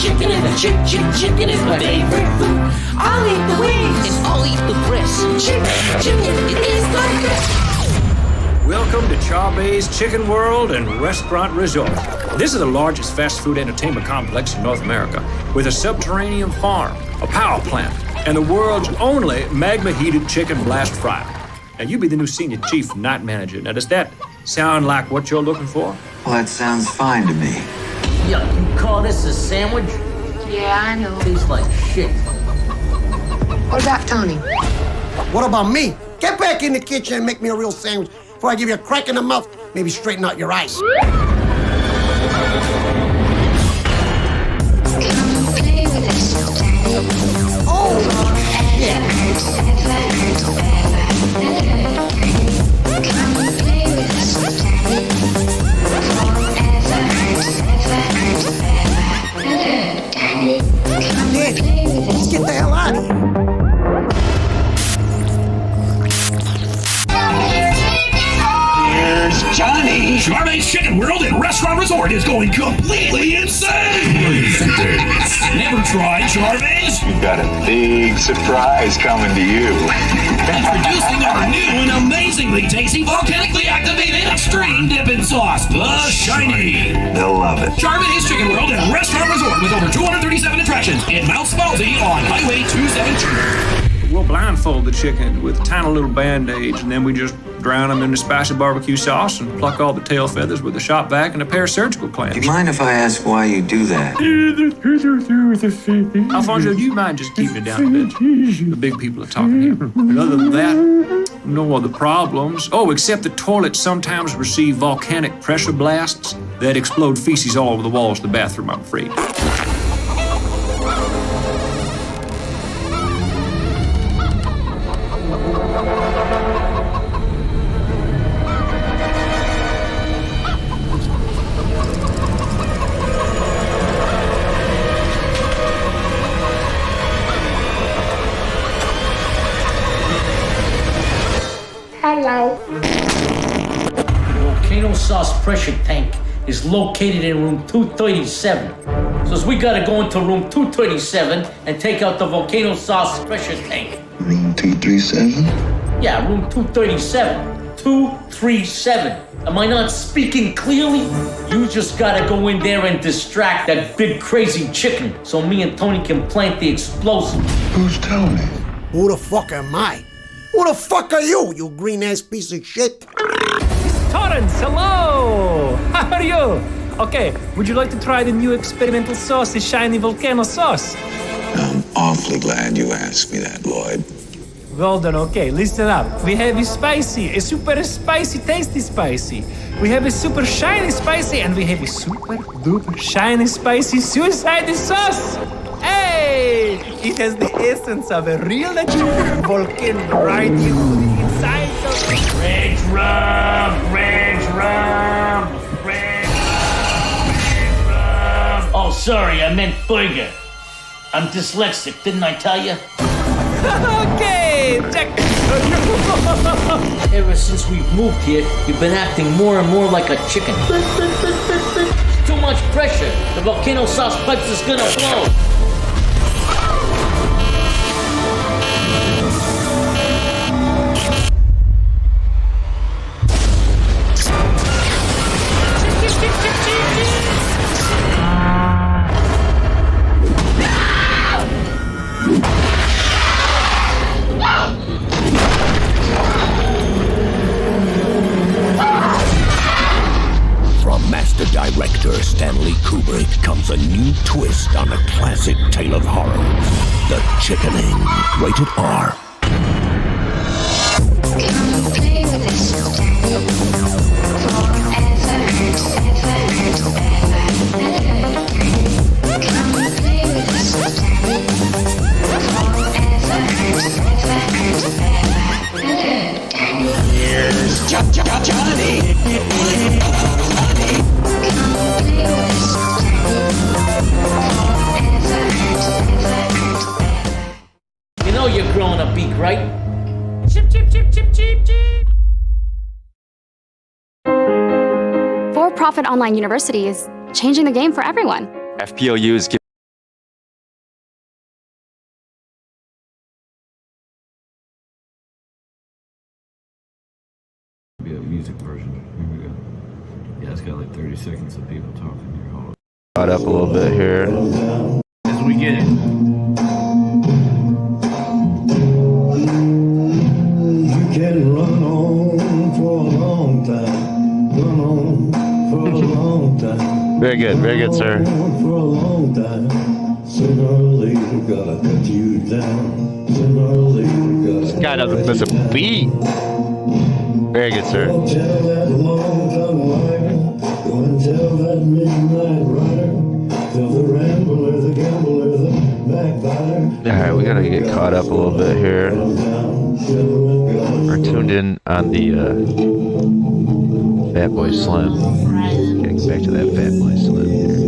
[SPEAKER 1] Chicken is chicken is my favorite food. I'll eat the wings and I'll eat the breast. Chicken is the best.
[SPEAKER 14] Welcome to Charbay's Chicken World and Restaurant Resort. This is the largest fast food entertainment complex in North America, with a subterranean farm, a power plant, and the world's only magma-heated chicken blast fryer. Now, you be the new senior chief and night manager. Now, does that sound like what you're looking for?
[SPEAKER 16] Well, that sounds fine to me.
[SPEAKER 17] Yo, you call this a sandwich?
[SPEAKER 22] Yeah, I know.
[SPEAKER 17] Tastes like shit.
[SPEAKER 22] What about Tony?
[SPEAKER 21] What about me? Get back in the kitchen and make me a real sandwich before I give you a crack in the mouth. Maybe straighten out your eyes. Daddy, let's get the hell out of here.
[SPEAKER 13] Here's Johnny. Charbay's Chicken World and Restaurant Resort is going completely insane. Never tried Charbay's?
[SPEAKER 16] We've got a big surprise coming to you.
[SPEAKER 13] Introducing our new and amazingly tasty volcanically activated extreme dipping sauce, the Shiny.
[SPEAKER 16] They'll love it.
[SPEAKER 13] Charbay's Chicken World and Restaurant Resort with over 237 attractions in Mount Spalsey on Highway 272.
[SPEAKER 14] We'll blindfold the chicken with tiny little band-aids, and then we just drown them in the spicy barbecue sauce and pluck all the tail feathers with a shop vac and a pair of surgical clamps.
[SPEAKER 16] Do you mind if I ask why you do that?
[SPEAKER 14] Alfonso, do you mind just keeping it down a bit? The big people are talking here. And other than that, no other problems. Oh, except the toilets sometimes receive volcanic pressure blasts that explode feces all over the walls of the bathroom, I'm afraid.
[SPEAKER 22] Hello.
[SPEAKER 17] The volcano sauce pressure tank is located in room 237. So we gotta go into room 237 and take out the volcano sauce pressure tank.
[SPEAKER 16] Room 237?
[SPEAKER 17] Yeah, room 237. 237. Am I not speaking clearly? You just gotta go in there and distract that big crazy chicken so me and Tony can plant the explosive.
[SPEAKER 16] Who's Tony?
[SPEAKER 21] Who the fuck am I? Who the fuck are you, you green-ass piece of shit?
[SPEAKER 25] Torrance, hello! How are you? Okay, would you like to try the new experimental sauce, the Shiny Volcano Sauce?
[SPEAKER 16] I'm awfully glad you asked me that, Lloyd.
[SPEAKER 25] Well done, okay, listen up. We have a spicy, a super spicy, tasty spicy. We have a super shiny spicy, and we have a super duper shiny spicy suicide sauce. Hey! It has the essence of a real legendary volcano right into the inside of the Rage Rum! Rage Rum! Rage Rum!
[SPEAKER 17] Oh, sorry, I meant burger. I'm dyslexic, didn't I tell you?
[SPEAKER 25] Okay, check.
[SPEAKER 17] Ever since we've moved here, you've been acting more and more like a chicken. Too much pressure. The volcano sauce pipes is gonna blow.
[SPEAKER 26] From Master Director Stanley Kubrick comes a new twist on a classic tale of horror. The Chickening. Rated R.
[SPEAKER 1] Here's Johnny.
[SPEAKER 17] You know you're growing a beak, right?
[SPEAKER 25] Chip, chip, chip, chip, chip, chip.
[SPEAKER 27] For-profit online university is changing the game for everyone.
[SPEAKER 28] FPLU is
[SPEAKER 3] seconds of people talking here. Hold on.
[SPEAKER 4] Caught up a little bit here.
[SPEAKER 3] As we get it.
[SPEAKER 5] You can run on for a long time. Run on for a long time.
[SPEAKER 4] Very good, sir.
[SPEAKER 5] For a long time. Sooner or later, gotta cut you down. Sooner or later, gotta.
[SPEAKER 4] This guy doesn't miss a beat. Very good, sir.
[SPEAKER 5] Tell that long-time liar. Go and tell that midnight rider. Tell the rambler, the gambler, the backbiter.
[SPEAKER 4] Alright, we gotta get caught up a little bit here. We're tuned in on the Fat Boy Slim. Getting back to that Fat Boy Slim here.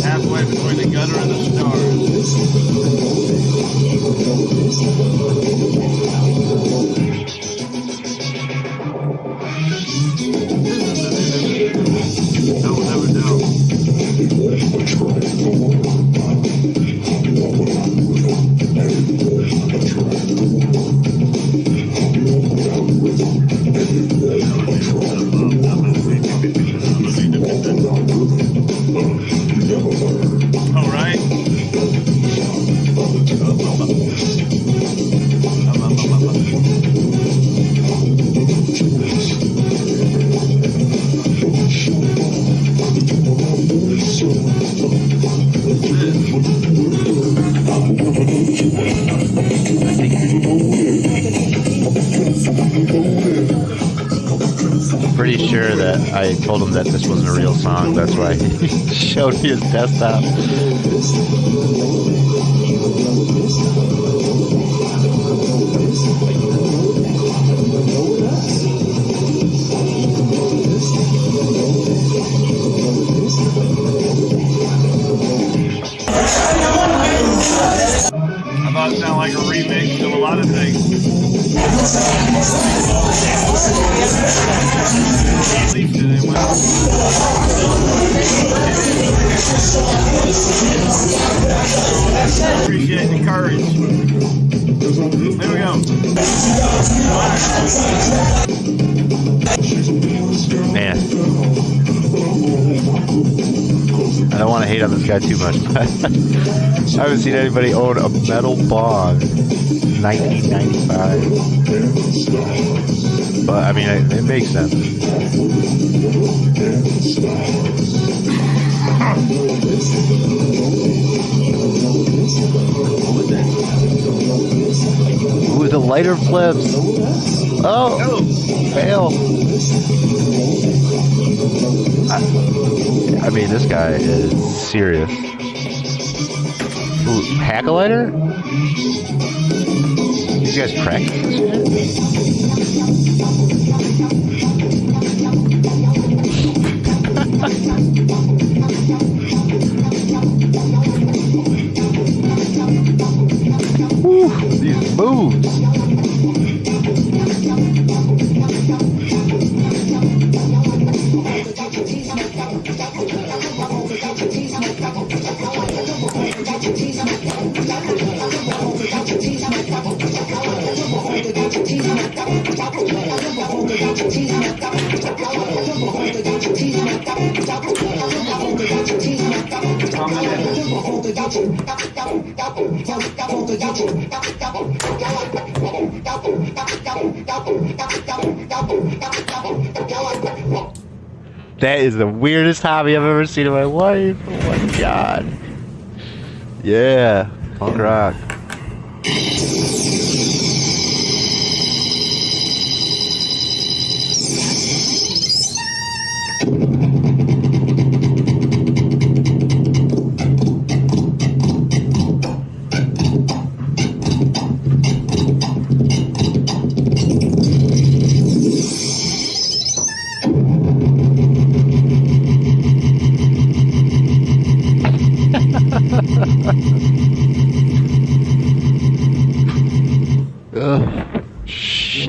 [SPEAKER 3] Halfway between the gutter and the all right.
[SPEAKER 4] Pretty sure that I told him that this wasn't a real song. That's why he showed me his desktop.
[SPEAKER 3] About to sound like a remix of a lot of things. At least it will. Appreciate the courage. There we go.
[SPEAKER 4] Man. I don't want to hate on this guy too much, but I haven't seen anybody own a metal bong in 1995. But, I mean, it makes sense. Ooh, the lighter flips. Oh, fail. I mean, this guy is serious. Ooh, hack a lighter? You guys practice this shit? Woo, these moves. That is the weirdest hobby I've ever seen in my life. Oh my god. Yeah, punk rock.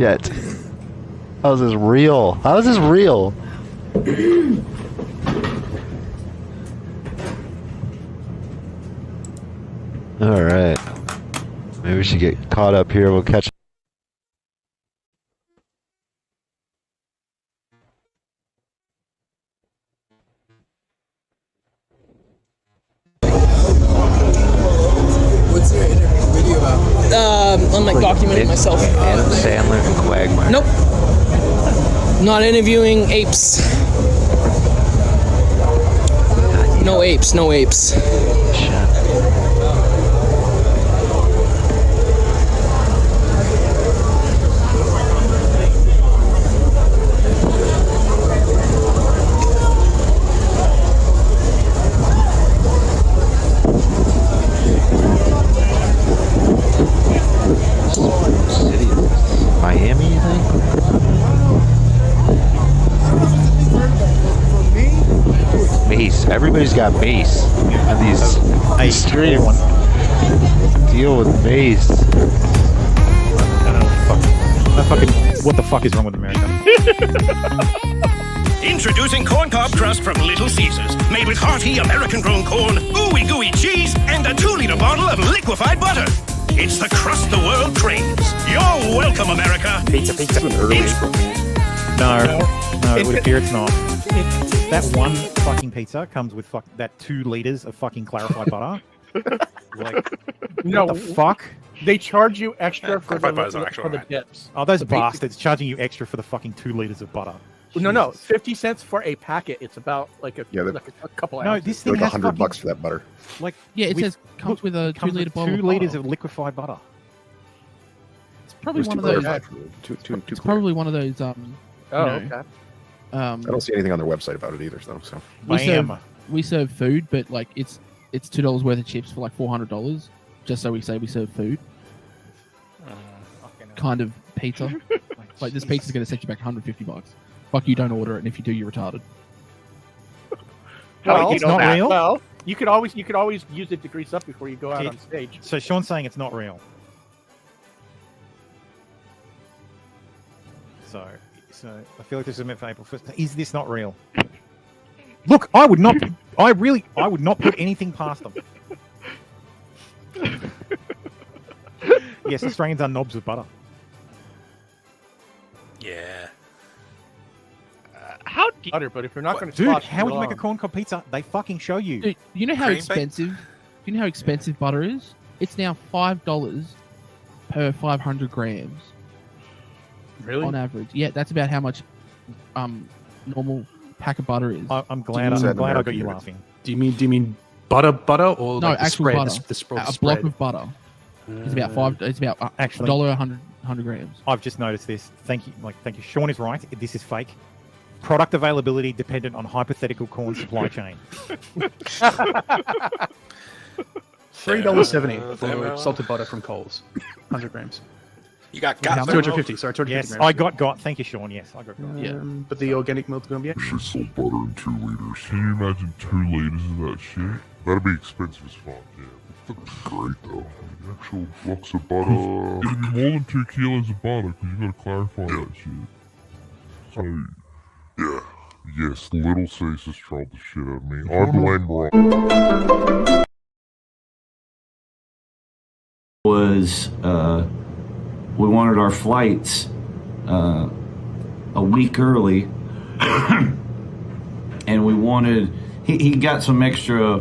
[SPEAKER 4] shit. How is this real? How is this real? All right. Maybe we should get caught up here. We'll catch.
[SPEAKER 7] What's your interview video about? I'm like documenting myself.
[SPEAKER 4] Adam Sandler and Quagmire.
[SPEAKER 7] Nope. Not interviewing apes. No apes, no apes.
[SPEAKER 4] Miami, you think? Mace. Everybody's got mace. And these extreme deal with mace.
[SPEAKER 8] What the fuck is wrong with America?
[SPEAKER 10] Introducing Corn Cob Crust from Little Caesars. Made with hearty American-grown corn, ooey gooey cheese, and a 2-liter bottle of liquefied butter. It's the crust the world craves. You're welcome, America.
[SPEAKER 8] Pizza. No, it would appear it's not. That one fucking pizza comes with that 2 liters of fucking clarified butter. Like,
[SPEAKER 11] No,
[SPEAKER 8] what the fuck?
[SPEAKER 11] They charge you extra for the dips.
[SPEAKER 8] Oh, those bastards charging you extra for the fucking 2 liters of butter.
[SPEAKER 11] No, 50 cents for a packet. It's about like a couple
[SPEAKER 8] No,
[SPEAKER 11] ounces.
[SPEAKER 8] this thing has $100
[SPEAKER 12] for that butter.
[SPEAKER 8] Like,
[SPEAKER 23] Yeah, it says comes with a 2-liter bottle.
[SPEAKER 8] 2 liters of liquefied butter.
[SPEAKER 23] It's probably one of those. It's probably one of those.
[SPEAKER 11] Oh, okay.
[SPEAKER 12] I don't see anything on their website about it either, though. So
[SPEAKER 23] we serve food, but like it's $2 worth of chips for like $400, just so we say we serve food. Kind of pizza. Like this pizza's going to set you back $150. Fuck you, don't order it, and if you do, you're retarded.
[SPEAKER 11] Well,
[SPEAKER 8] it's not real.
[SPEAKER 11] Well, you could always use it to grease up before you go out on stage.
[SPEAKER 8] So Sean's saying it's not real. So I feel like this is meant for April 1st. Is this not real? Look, I would not put anything past them. Yes, Australians are knobs with butter.
[SPEAKER 10] Yeah.
[SPEAKER 11] How butter, but if you're not going to,
[SPEAKER 8] dude, how would you make a corn cob pizza? They fucking show you.
[SPEAKER 23] Dude, you know how expensive? You know how expensive butter is? It's now $5 per 500 grams.
[SPEAKER 11] Really?
[SPEAKER 23] On average, yeah, that's about how much normal pack of butter is.
[SPEAKER 8] I'm glad I got you laughing.
[SPEAKER 27] Do you mean butter or
[SPEAKER 23] no,
[SPEAKER 27] like the
[SPEAKER 23] actual
[SPEAKER 27] spread?
[SPEAKER 23] butter?
[SPEAKER 27] The
[SPEAKER 23] a block of butter. It's about $5. It's about
[SPEAKER 8] actually
[SPEAKER 23] $100 grams.
[SPEAKER 8] I've just noticed this. Thank you. Sean is right. This is fake. Product availability dependent on hypothetical corn supply chain.
[SPEAKER 27] $3.70 for salted butter from Coles, 100 grams.
[SPEAKER 10] You got
[SPEAKER 27] 250. Sorry, 250
[SPEAKER 8] yes,
[SPEAKER 27] grams.
[SPEAKER 8] I got. Thank you, Sean. Yes, I got.
[SPEAKER 27] But the organic milk's gonna be extra.
[SPEAKER 3] Salt butter in 2 liters. Can you imagine 2 liters of that shit? That'd be expensive as fuck. Yeah, fucking great though. The actual blocks of butter. It'd be more than 2 kilos of butter because you gotta clarify that shit. So, yeah. Yes, Little Caesars trolled the shit out of me. I blame Ron.
[SPEAKER 28] Was we wanted our flights a week early, and we wanted he got some extra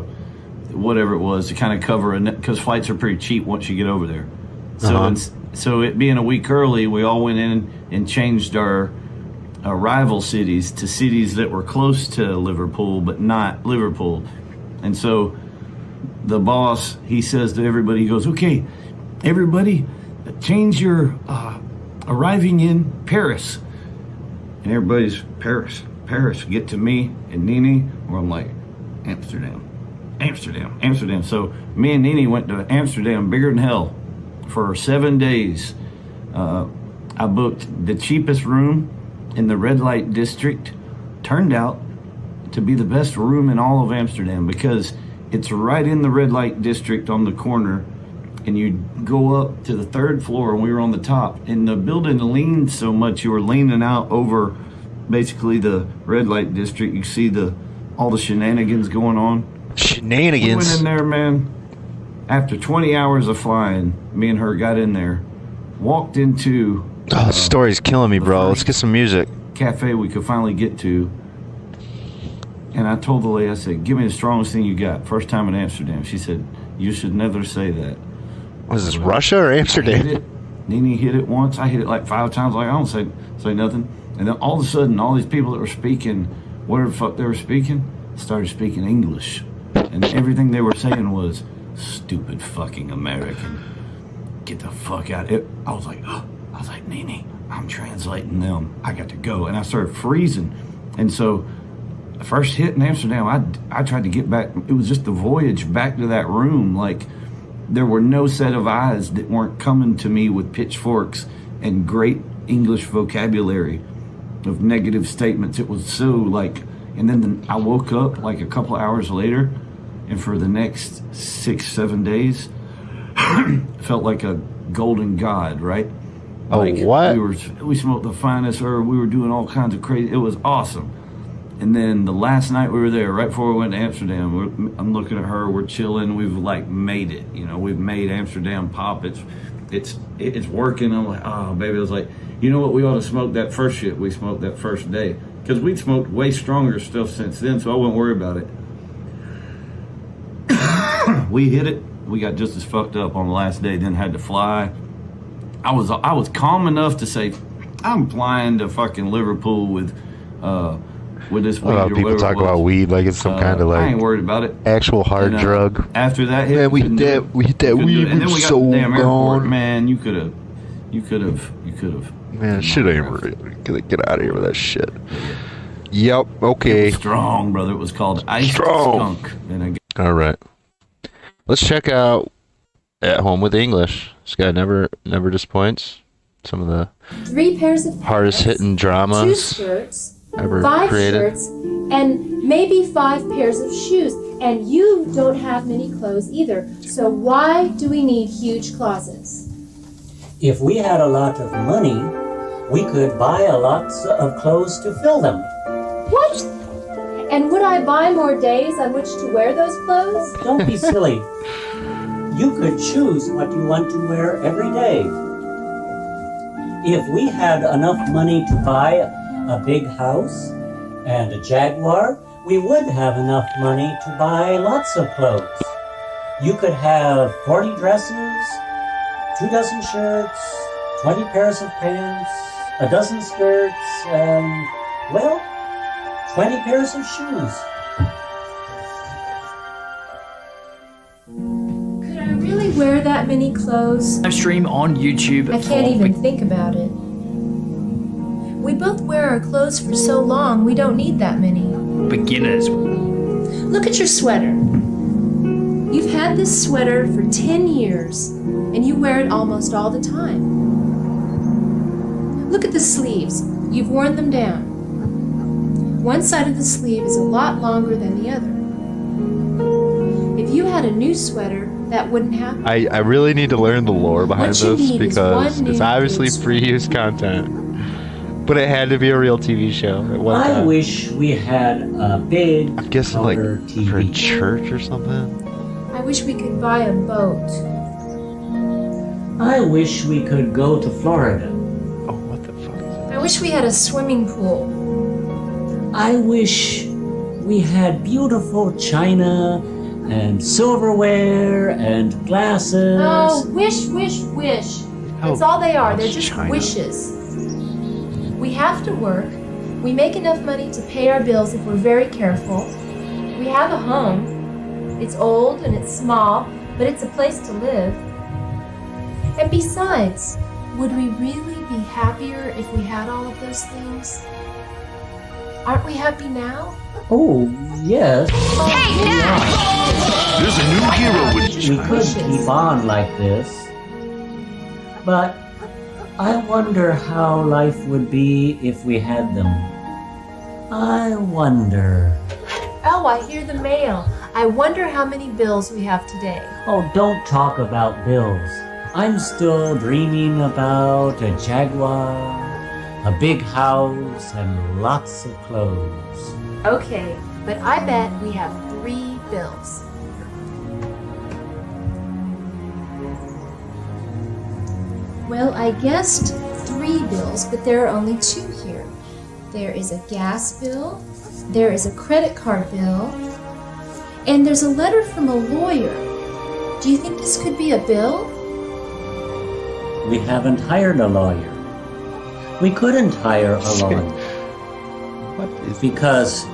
[SPEAKER 28] whatever it was to kind of cover it because flights are pretty cheap once you get over there. So so it being a week early, we all went in and changed our rival cities to cities that were close to Liverpool but not Liverpool. And so the boss, he says to everybody, he goes, okay, everybody change your arriving in Paris. And everybody's Paris. Get to me and Nene, where I'm like, Amsterdam. So me and Nene went to Amsterdam, bigger than hell, for 7 days. I booked the cheapest room in the red light district. Turned out to be the best room in all of Amsterdam because it's right in the red light district on the corner and you'd go up to the 3rd floor, and we were on the top. And the building leaned so much, you were leaning out over basically the red light district. You see all the shenanigans going on.
[SPEAKER 4] Shenanigans.
[SPEAKER 28] We went in there, man. After 20 hours of flying, me and her got in there, walked into.
[SPEAKER 4] Oh, the story's killing me, bro. Let's get some music.
[SPEAKER 28] Cafe we could finally get to. And I told the lady, I said, give me the strongest thing you got. First time in Amsterdam. She said, you should never say that.
[SPEAKER 4] Was this Russia or Amsterdam?
[SPEAKER 28] Nene hit it once. I hit it like 5 times. Like, I don't say nothing. And then all of a sudden, all these people that were speaking, whatever the fuck they were speaking, started speaking English. And everything they were saying was, stupid fucking American. Get the fuck out. I was like, Nene, I'm translating them. I got to go. And I started freezing. And so the first hit in Amsterdam, I tried to get back. It was just the voyage back to that room. Like, there were no set of eyes that weren't coming to me with pitchforks and great English vocabulary of negative statements. It was so like, and then I woke up like a couple hours later, and for the next 6-7 days, felt like a golden god, right?
[SPEAKER 4] Oh,
[SPEAKER 28] like,
[SPEAKER 4] what?
[SPEAKER 28] We smoked the finest herb. We were doing all kinds of crazy. It was awesome. And then the last night we were there, right before we went to Amsterdam, I'm looking at her. We're chilling. We've like made it. You know, we've made Amsterdam pop. It's working. I'm like, oh baby. I was like, you know what? We ought to smoke that first shit we smoked that first day, because we'd smoked way stronger stuff since then, so I wouldn't worry about it. We hit it. We got just as fucked up on the last day. Then had to fly. I was calm enough to say, I'm flying to fucking Liverpool with this weed. Or
[SPEAKER 4] people talk about weed like it's some kind of like
[SPEAKER 28] I ain't worried about it.
[SPEAKER 4] Actual hard drug.
[SPEAKER 28] After that hit,
[SPEAKER 4] man, we hit that weed.
[SPEAKER 28] And then we got
[SPEAKER 4] so
[SPEAKER 28] the damn airport.
[SPEAKER 4] gone.
[SPEAKER 28] Man, you could have.
[SPEAKER 4] Man, shit ain't real. Get out of here with that shit. Yep. Okay.
[SPEAKER 28] Strong, brother. It was called Ice Skunk.
[SPEAKER 4] All right. Let's check out At Home with English. This guy never disappoints. Some of the
[SPEAKER 2] 3 pairs of
[SPEAKER 4] hardest hitting dramas
[SPEAKER 2] 2 skirts,
[SPEAKER 4] ever
[SPEAKER 2] 5
[SPEAKER 4] created.
[SPEAKER 2] shirts, and maybe 5 pairs of shoes. And you don't have many clothes either. So why do we need huge closets?
[SPEAKER 6] If we had a lot of money, we could buy a lot of clothes to fill them.
[SPEAKER 2] What? And would I buy more days on which to wear those clothes?
[SPEAKER 6] Don't be silly. You could choose what you want to wear every day. If we had enough money to buy a big house and a Jaguar, we would have enough money to buy lots of clothes. You could have 40 dresses, 2 dozen shirts, 20 pairs of pants, a dozen skirts, and, well, 20 pairs of shoes.
[SPEAKER 2] Could I really wear that many clothes?
[SPEAKER 9] Live stream on YouTube.
[SPEAKER 2] I can't even think about it. We both wear our clothes for so long, we don't need that many.
[SPEAKER 9] Beginners.
[SPEAKER 2] Look at your sweater. You've had this sweater for 10 years, and you wear it almost all the time. Look at the sleeves. You've worn them down. One side of the sleeve is a lot longer than the other. If you had a new sweater, that wouldn't happen.
[SPEAKER 4] I really need to learn the lore behind
[SPEAKER 2] What you
[SPEAKER 4] this
[SPEAKER 2] need is
[SPEAKER 4] because
[SPEAKER 2] one
[SPEAKER 4] it's
[SPEAKER 2] new
[SPEAKER 4] obviously
[SPEAKER 2] good
[SPEAKER 4] free-use content. But it had to be a real TV show at one
[SPEAKER 6] I
[SPEAKER 4] time.
[SPEAKER 6] wish we had a big
[SPEAKER 4] I'm guessing like
[SPEAKER 6] TV.
[SPEAKER 4] for a church or something.
[SPEAKER 2] I wish we could buy a boat.
[SPEAKER 6] I wish we could go to Florida.
[SPEAKER 2] I wish we had a swimming pool.
[SPEAKER 6] I wish we had beautiful china and silverware and glasses.
[SPEAKER 2] Oh, wish, wish, wish. That's all they are. They're just
[SPEAKER 6] China.
[SPEAKER 2] wishes. We have to work. We make enough money to pay our bills if we're very careful. We have a home. It's old and it's small, but it's a place to live. And besides, would we really be happier if we had all of those things? Aren't we happy now?
[SPEAKER 6] Oh, yes.
[SPEAKER 26] There's a new hero with
[SPEAKER 6] We could keep on like this, but I wonder how life would be if we had them. I wonder.
[SPEAKER 2] Oh, I hear the mail. I wonder how many bills we have today.
[SPEAKER 6] Oh, don't talk about bills. I'm still dreaming about a Jaguar, a big house, and lots of clothes.
[SPEAKER 2] Okay, but I bet we have 3 bills. Well, I guessed 3 bills, but there are only 2 here. There is a gas bill, there is a credit card bill, and there's a letter from a lawyer. Do you think this could be a bill?
[SPEAKER 6] We haven't hired a lawyer. We couldn't hire a lawyer. Because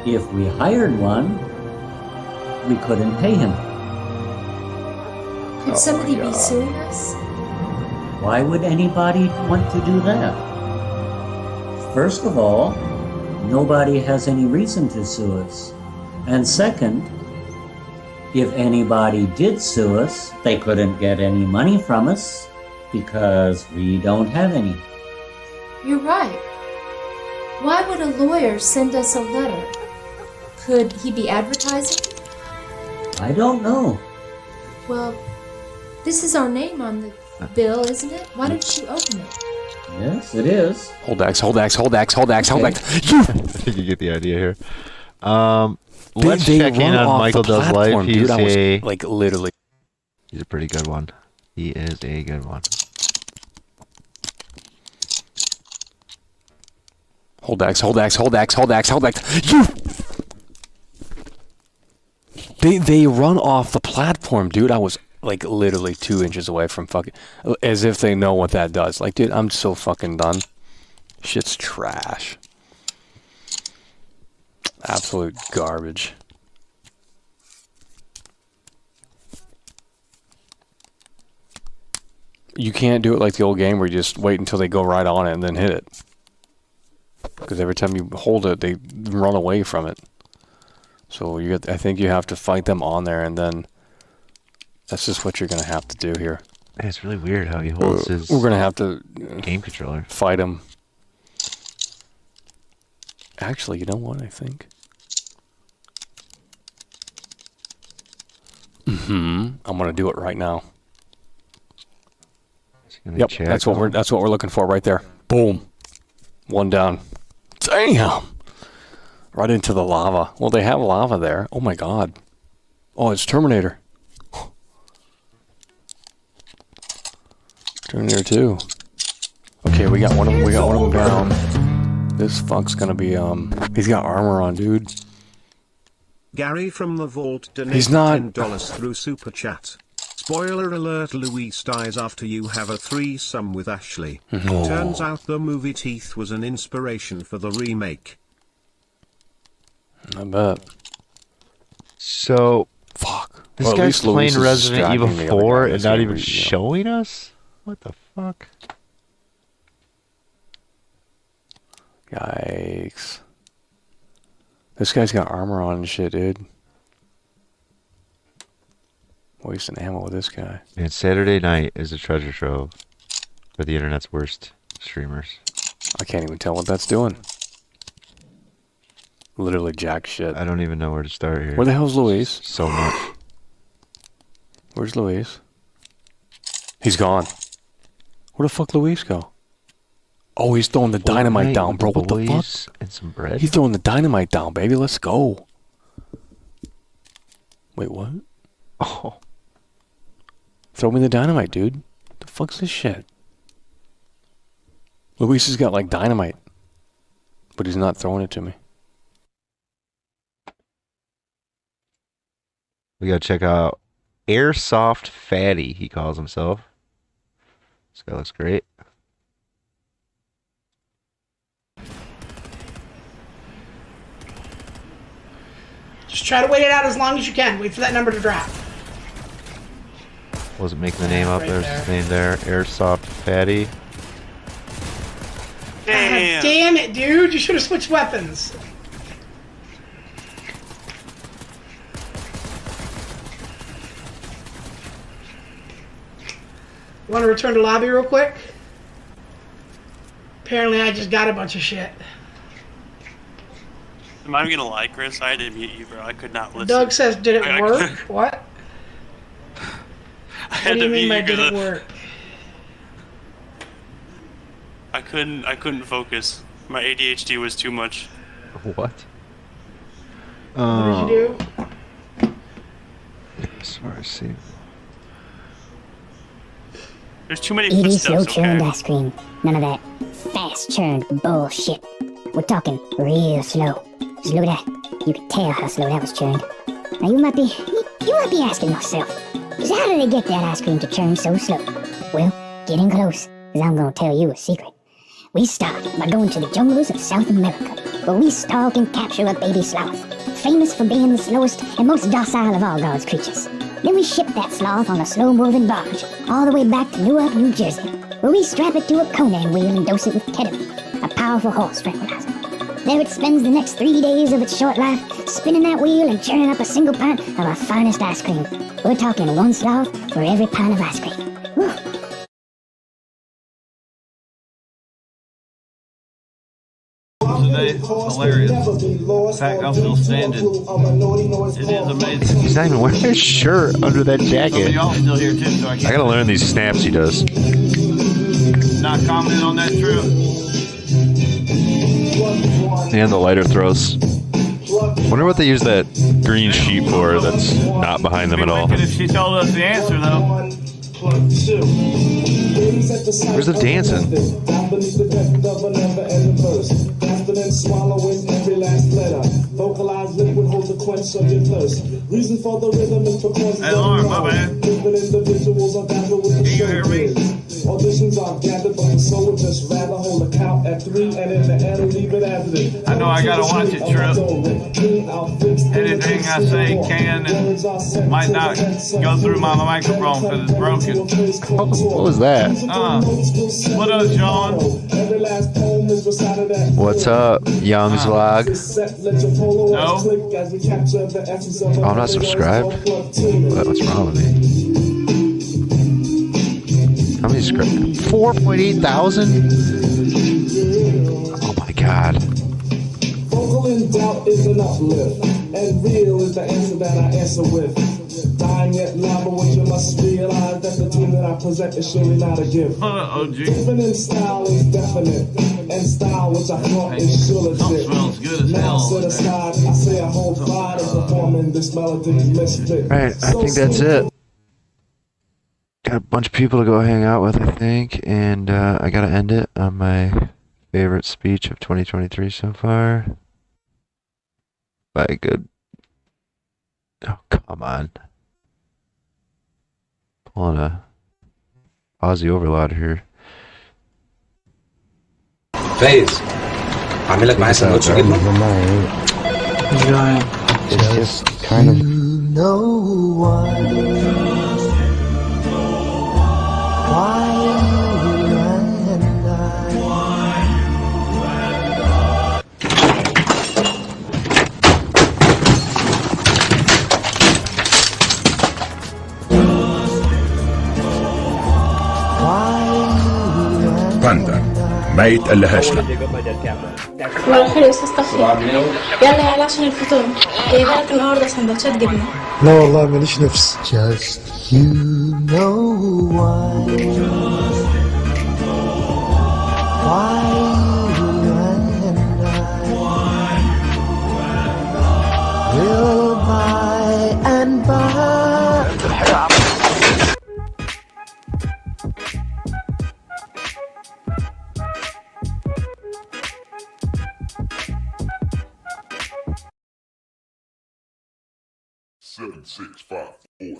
[SPEAKER 6] if we hired one, we couldn't pay him.
[SPEAKER 2] Could somebody be suing us?
[SPEAKER 6] Why would anybody want to do that? First of all, nobody has any reason to sue us. And second, if anybody did sue us, they couldn't get any money from us because we don't have any.
[SPEAKER 2] You're right. Why would a lawyer send us a letter? Could he be advertising?
[SPEAKER 6] I don't know.
[SPEAKER 2] Well, this is our name on the bill, isn't it? Why don't you open it?
[SPEAKER 6] Yes, it is.
[SPEAKER 13] Hold X, hold X, hold X, hold X, hold X.
[SPEAKER 4] I think you get the idea here. Let's check in on Michael Does Life. He's
[SPEAKER 13] like literally.
[SPEAKER 4] He's a pretty good one. He is a good one.
[SPEAKER 13] Hold X, hold X, hold X, hold X, hold X. You. They run off the platform, dude. I was like literally 2 inches away from fucking, as if they know what that does. Like, dude, I'm so fucking done. Shit's trash. Absolute garbage. You can't do it like the old game where you just wait until they go right on it and then hit it. Because every time you hold it, they run away from it. So I think you have to fight them on there, and then that's just what you're going to have to do here.
[SPEAKER 4] It's really weird how he holds his
[SPEAKER 13] We're going to have to
[SPEAKER 4] game controller.
[SPEAKER 13] Fight him. Actually, you know what I think? I'm going to do it right now. Yep, that's what we're looking for right there. Boom. 1 down. Damn. Right into the lava. Well, they have lava there. Oh my god. Oh, it's Terminator. Terminator 2. Okay, we got one of them down. This fuck's gonna be he's got armor on, dude.
[SPEAKER 14] Gary from the vault donated
[SPEAKER 13] He's not
[SPEAKER 14] $10 through Super Chat. Spoiler alert, Luis dies after you have a threesome with Ashley.
[SPEAKER 13] No.
[SPEAKER 14] Turns out the movie Teeth was an inspiration for the remake.
[SPEAKER 13] I bet.
[SPEAKER 4] So,
[SPEAKER 13] fuck.
[SPEAKER 4] This guy's playing Resident Evil 4 and not even showing us? What the fuck?
[SPEAKER 13] Yikes. This guy's got armor on and shit, dude. Wasting ammo with this guy.
[SPEAKER 4] And Saturday night is a treasure trove for the internet's worst streamers.
[SPEAKER 13] I can't even tell what that's doing. Literally jack shit.
[SPEAKER 4] I don't even know where to start here.
[SPEAKER 13] Where the hell's Luis?
[SPEAKER 4] So much.
[SPEAKER 13] Where's Luis? He's gone. Where the fuck Luis go? Oh, he's throwing the dynamite down, bro. What the fuck?
[SPEAKER 4] And some bread.
[SPEAKER 13] He's throwing the dynamite down, baby. Let's go. Wait, what?
[SPEAKER 4] Oh.
[SPEAKER 13] Throw me the dynamite, dude. What the fuck's this shit? Luis has got like dynamite, but he's not throwing it to me.
[SPEAKER 4] We gotta check out Airsoft Fatty, he calls himself. This guy looks great.
[SPEAKER 15] Just try to wait it out as long as you can. Wait for that number to drop.
[SPEAKER 4] Wasn't making the name up.
[SPEAKER 15] Right
[SPEAKER 4] There's his name there. Airsoft Fatty.
[SPEAKER 15] Damn. God damn it, dude. You should have switched weapons. You want to return to lobby real quick? Apparently I just got a bunch of shit.
[SPEAKER 1] Am I gonna lie, Chris? I had to mute you, bro. I could not listen.
[SPEAKER 15] Doug says, did it work? What? What do you mean by did it work?
[SPEAKER 1] I couldn't focus. My ADHD was too much.
[SPEAKER 4] What?
[SPEAKER 15] What did you do?
[SPEAKER 4] Sorry, see.
[SPEAKER 1] There's too many
[SPEAKER 16] It is
[SPEAKER 1] footsteps,
[SPEAKER 16] slow churned
[SPEAKER 1] okay?
[SPEAKER 16] ice cream. None of that fast churned bullshit. We're talking real slow. Just look at that. You can tell how slow that was churned. Now you might be asking yourself, just how did they get that ice cream to churn so slow? Well, get in close, because I'm gonna tell you a secret. We start by going to the jungles of South America, where we stalk and capture a baby sloth, famous for being the slowest and most docile of all God's creatures. Then we ship that sloth on a slow-moving barge all the way back to Newark, New Jersey, where we strap it to a Conan wheel and dose it with ketamine, a powerful horse tranquilizer. There it spends the next 3 days of its short life, spinning that wheel and churning up a single pint of our finest ice cream. We're talking one sloth for every pint of ice cream. Whew.
[SPEAKER 28] Today, hilarious. In fact, I'm still standing. It is amazing.
[SPEAKER 4] He's not even wearing his shirt under that jacket.
[SPEAKER 28] Y'all still here too, so I
[SPEAKER 4] I gotta learn these snaps he does.
[SPEAKER 28] not comment on that trip.
[SPEAKER 4] And the lighter throws. Wonder what they use that green sheet for that's not behind them at all.
[SPEAKER 28] If she told us the answer, though.
[SPEAKER 4] Where's the dancing?
[SPEAKER 5] Swallowing every last letter. Vocalized liquid holds a quench of your thirst. Reason for the rhythm is because
[SPEAKER 28] hey, Lauren, my bad.
[SPEAKER 5] Different individuals are gathered with the
[SPEAKER 28] you hear me?
[SPEAKER 5] Auditions are gathered, but the soul would just rather hold a count at 3 and in the end leave it as it is.
[SPEAKER 28] I know I gotta watch it, Trip. Anything I say can and might not go through my microphone because it's broken.
[SPEAKER 4] What was that?
[SPEAKER 28] What up, Sean?
[SPEAKER 4] What's up, Young's Vlog?
[SPEAKER 28] No.
[SPEAKER 4] Oh, I'm not subscribed? What's wrong with me? How many subscribers? 4.8 thousand? Oh my god.
[SPEAKER 5] Vocal in doubt is an uplift, and real is the answer that I answer with. Dying yet lava, what you must realize that the tune that I present is surely not a gift. Different in style is definite, and style which I thought is sure legit. Now set aside, I say a whole pride of performing this melodic misfit.
[SPEAKER 4] Alright, I think that's it. Got a bunch of people to go hang out with, I think, and I gotta end it on my favorite speech of 2023 so far. By a good... Oh, come on. Pulling a Aussie overload here.
[SPEAKER 18] فايز عامل لك معايا سندوتش جبنه
[SPEAKER 4] It's just kind of...
[SPEAKER 10] باندا ما يتقلهاش لا.
[SPEAKER 19] صباح الخير يا استاذ طفي. يلا يلا عشان الفطور. جايبه لك النهارده سندوتشات جبنه.
[SPEAKER 5] لا والله ماليش نفس. Just you know why you and I will by and by.
[SPEAKER 3] Seven, 6, 5, 4, 3,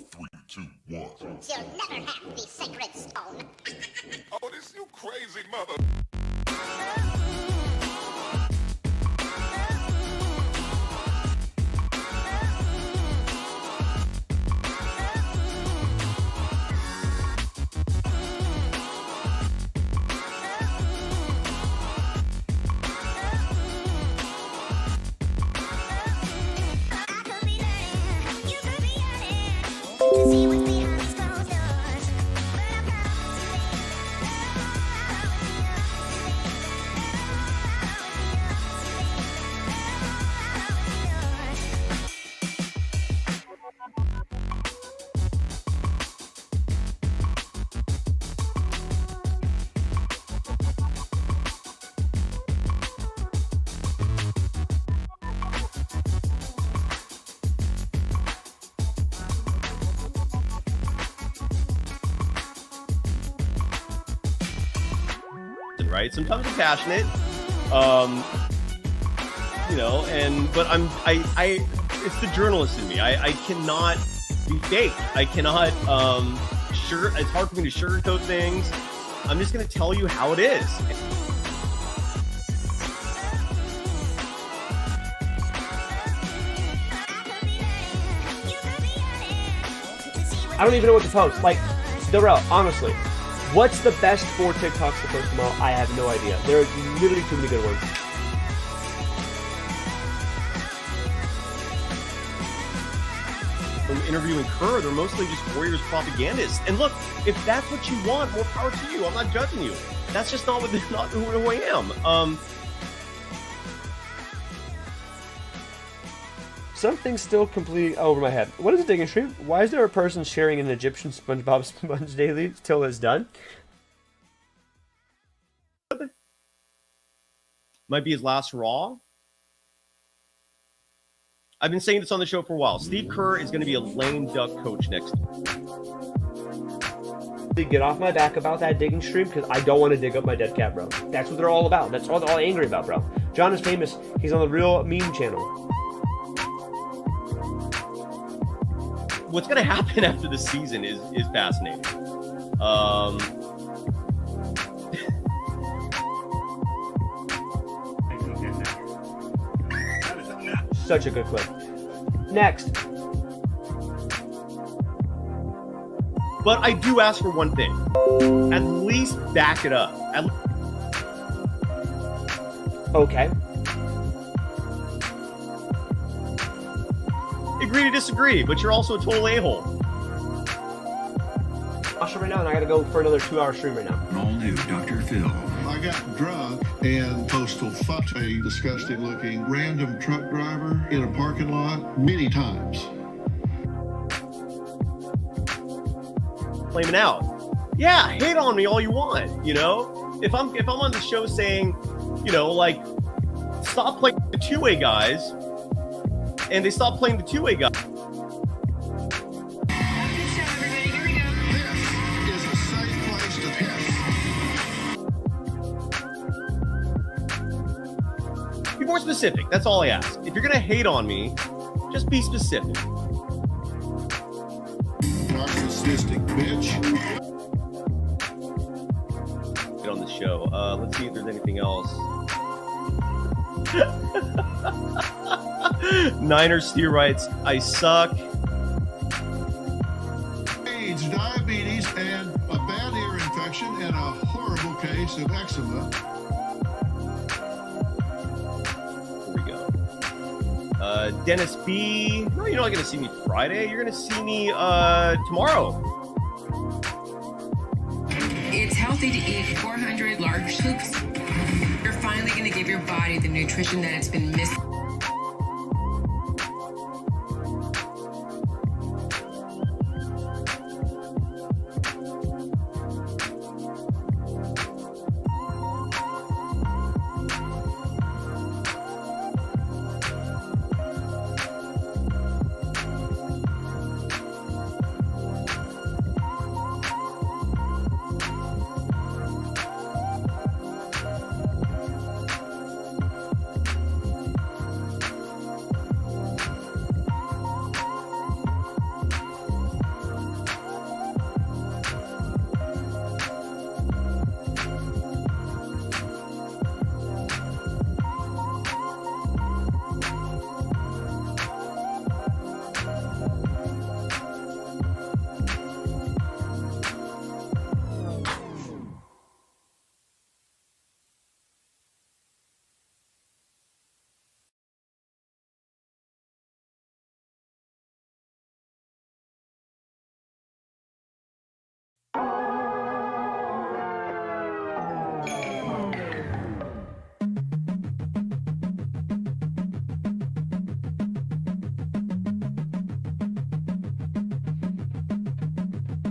[SPEAKER 3] 2, 1.
[SPEAKER 20] You'll never have the sacred stone.
[SPEAKER 3] Oh, this you crazy mother.
[SPEAKER 7] right? Sometimes I'm passionate, but it's the journalist in me. I cannot be fake. I cannot, it's hard for me to sugarcoat things. I'm just going to tell you how it is.
[SPEAKER 11] I don't even know what to post. Like, Darrell, honestly, what's the best 4 TikToks to post tomorrow? I have no idea. There are literally too many good ones.
[SPEAKER 7] From interviewing Kerr, they're mostly just Warriors propagandists. And look, if that's what you want, more power to you. I'm not judging you. That's just not who I am.
[SPEAKER 11] Something's still completely over my head. What is a digging stream? Why is there a person sharing an Egyptian SpongeBob sponge daily till it's done?
[SPEAKER 7] Might be his last Raw. I've been saying this on the show for a while. Steve Kerr is going to be a lame duck coach next year.
[SPEAKER 11] Get off my back about that digging stream because I don't want to dig up my dead cat, bro. That's what they're all about. That's all they're all angry about, bro. John is famous. He's on the Real Meme channel.
[SPEAKER 7] What's going to happen after the season is fascinating.
[SPEAKER 11] Such a good clip. Next.
[SPEAKER 7] But I do ask for one thing. At least back it up.
[SPEAKER 11] Okay.
[SPEAKER 7] Agree to disagree, but you're also a total a-hole.
[SPEAKER 11] I'll stream right now, and I gotta go for another 2-hour stream right now.
[SPEAKER 12] All new Dr. Phil. I got drunk and postal fucked a disgusting looking random truck driver in a parking lot many times.
[SPEAKER 7] Flaming out. Yeah, hate on me all you want, you know? If I'm on the show saying, you know, like, stop playing the two-way guys, and they stop playing the two-way guys. Be more specific. That's all I ask. If you're gonna hate on me, just be specific.
[SPEAKER 12] Narcissistic bitch.
[SPEAKER 7] Get on the show. Let's see if there's anything else. Niner Steer writes, I suck.
[SPEAKER 12] AIDS, diabetes, and a bad ear infection, and a horrible case of eczema.
[SPEAKER 7] Dennis B. No, you're not going to see me Friday. You're going to see me tomorrow.
[SPEAKER 17] It's healthy to eat 400 large scoops. You're finally going to give your body the nutrition that it's been missing.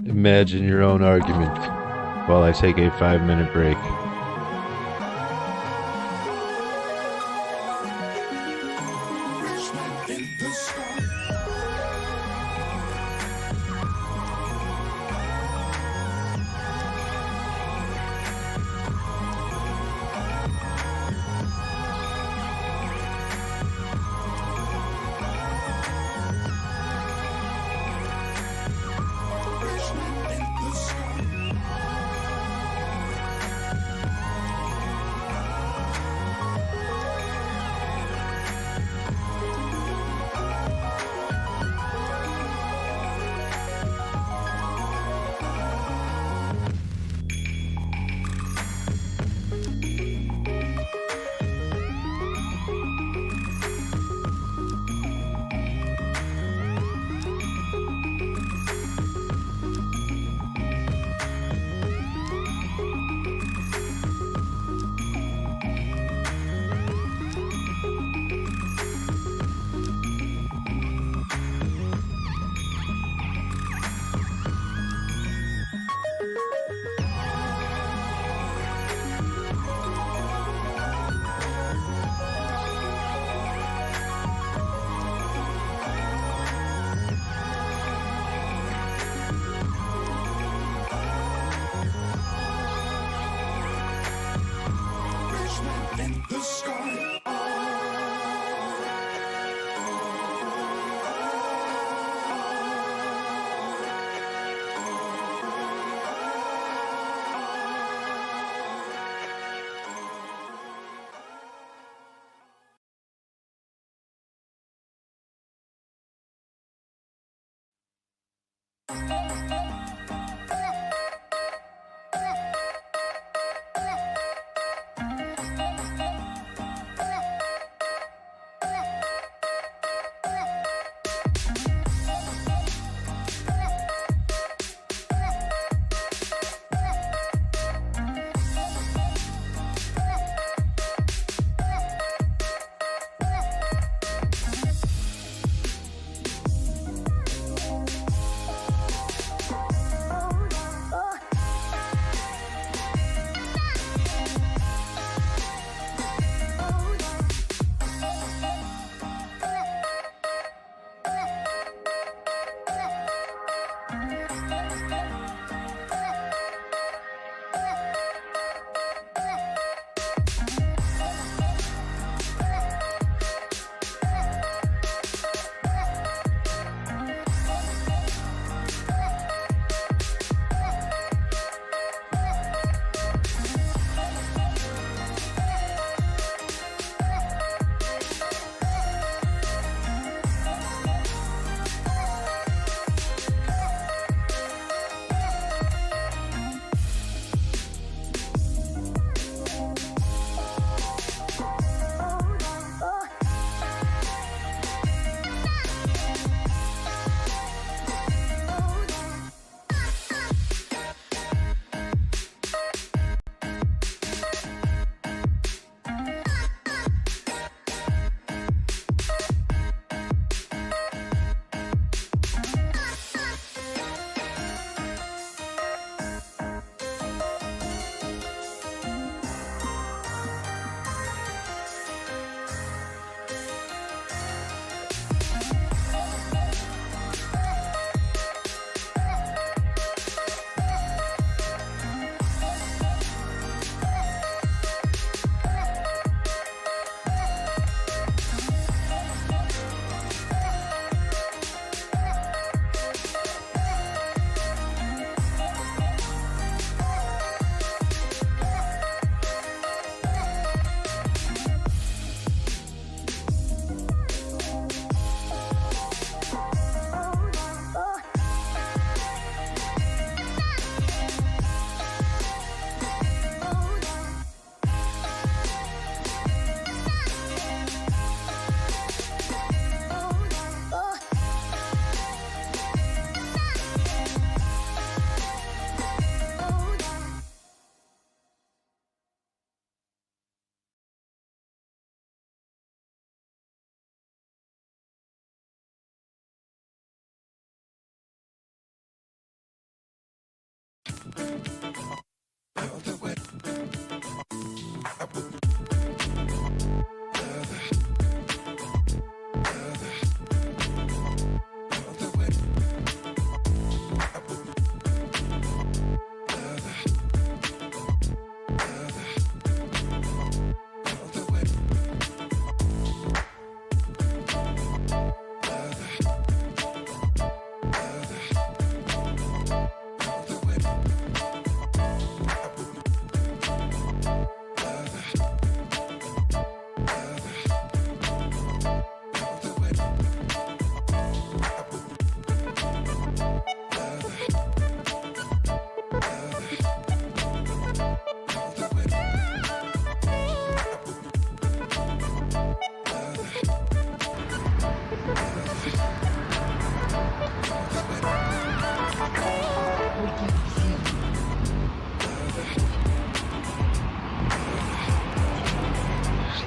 [SPEAKER 4] Imagine your own argument while I take a 5-minute break.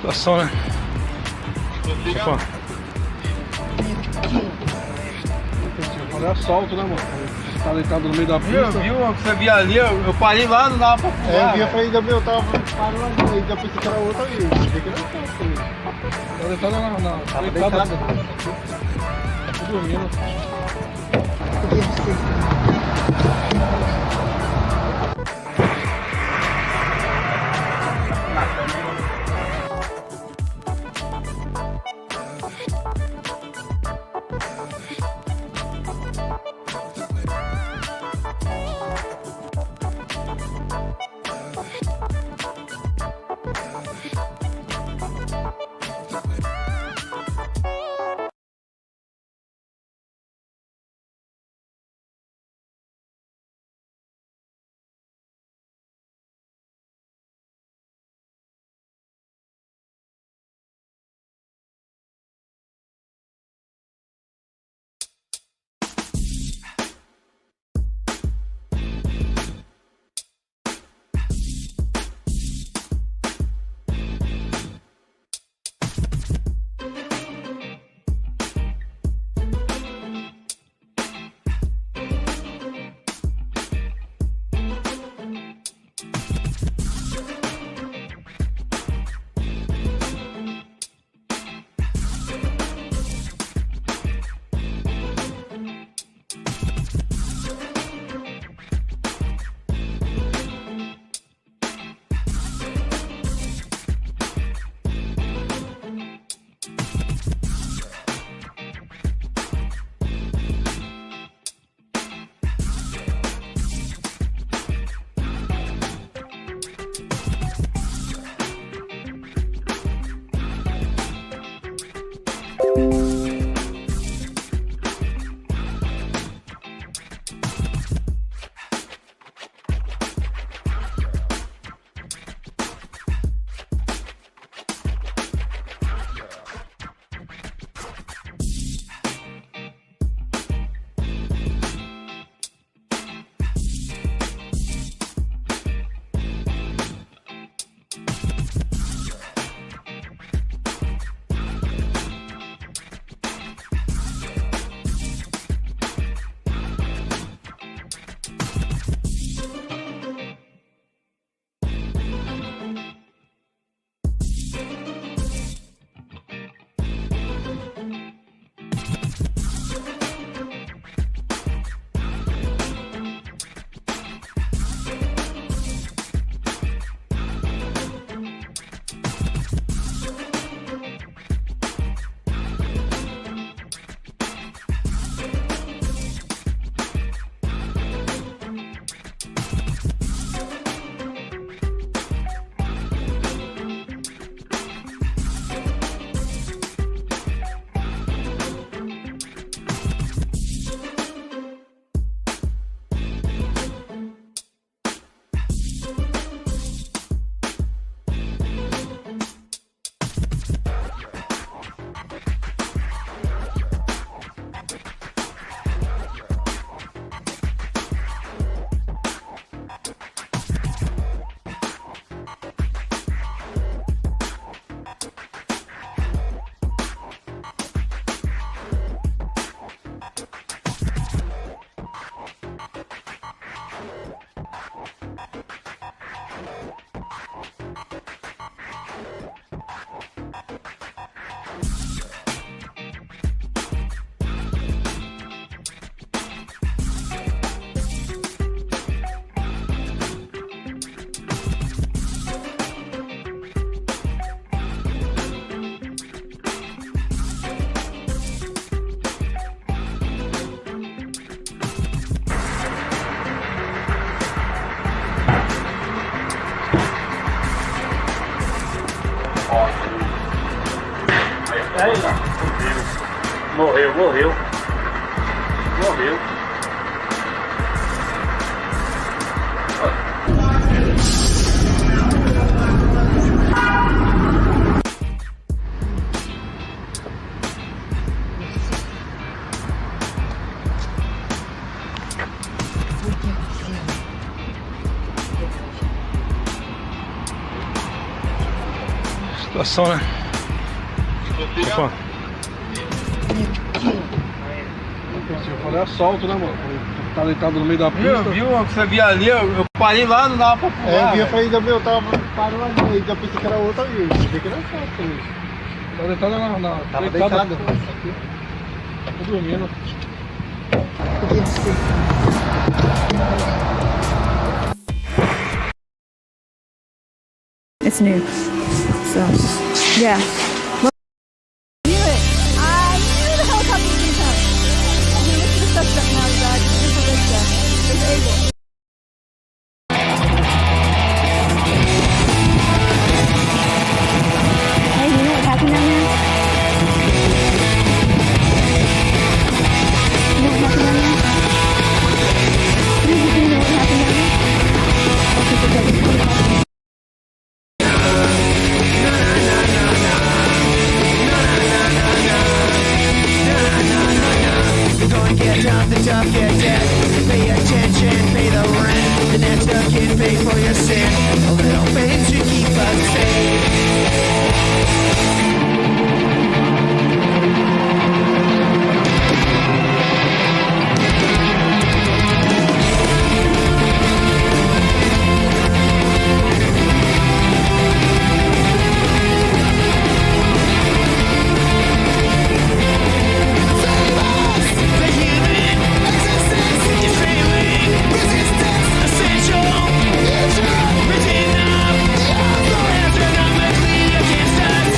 [SPEAKER 8] Situação, né? Opa. Olha assalto, né, mano? Tá deitado no meio da pista.
[SPEAKER 9] Você via ali, eu parei lá, não dava pra pular.
[SPEAKER 8] Eu falei, eu tava parado lá, ainda pensei que era outra ali. Pensei que era outra. Tá deitado na... Tava deitado. Tô dormindo.
[SPEAKER 9] will heal. Will heal.
[SPEAKER 8] Situação, né? Opa. Se eu falei assalto, né, mano? Tá deitado no meio da pista.
[SPEAKER 9] Viu? Você via ali, eu parei lá, não dava pra pular.
[SPEAKER 8] É, eu vi, eu falei, eu tava parado lá no meio da pista que era outra ali. Eu pensei que era assalto isso. Tava deitado na
[SPEAKER 7] Tava deitado.
[SPEAKER 8] Tô dormindo.
[SPEAKER 19] It's new. So, yeah. I knew the helicopter was gonna come. I'm gonna look for the suspect now, you guys. This is Rista. It's Abel. Hey, you know what happened down there? You know what happened down there? You know what happened down there? Okay.
[SPEAKER 10] The tough get dead. Pay attention, pay the rent. The next of kin pay for your sin. A little pain should keep us safe. Essential. Written up. So astronomically against us.